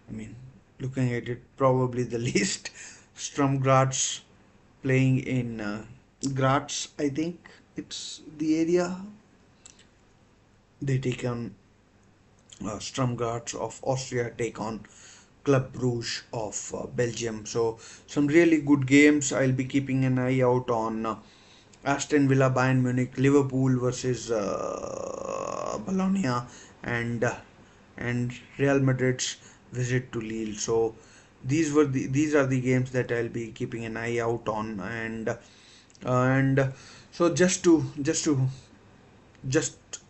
I mean, looking at it, probably the least, Sturm Graz playing in Graz. I think it's the area. They take on Sturm Graz of Austria, take on Club Brugge of Belgium. So some really good games. I'll be keeping an eye out on Aston Villa, Bayern Munich, Liverpool versus Bologna, and Real Madrid's visit to Lille. So these are the games that I'll be keeping an eye out on, and so just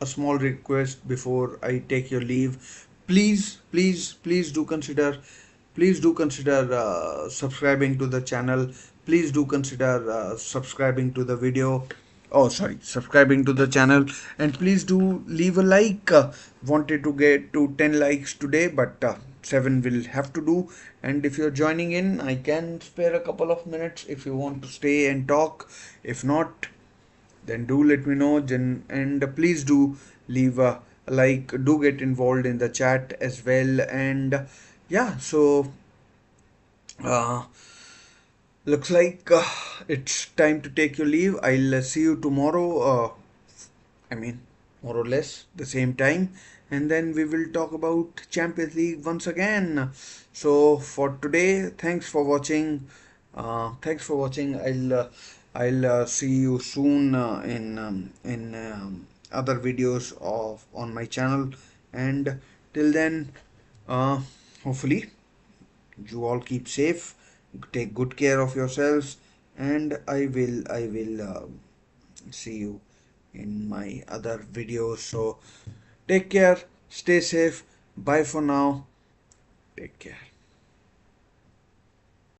a small request before I take your leave. Please do consider, subscribing to the channel. Please do consider subscribing to the video. Oh, sorry, subscribing to the channel, and please do leave a like. Wanted to get to 10 likes today, but 7 will have to do. And if you're joining in, I can spare a couple of minutes if you want to stay and talk. If not, then do let me know. And please do leave a like, do get involved in the chat as well. And yeah, so uh, looks like it's time to take your leave. I'll see you tomorrow, I mean, more or less the same time, and then we will talk about Champions League once again. So for today, thanks for watching. I'll see you soon in other videos of on my channel, and till then, uh, hopefully you all keep safe, take good care of yourselves, and I will see you in my other videos. So take care, stay safe, bye for now, take care.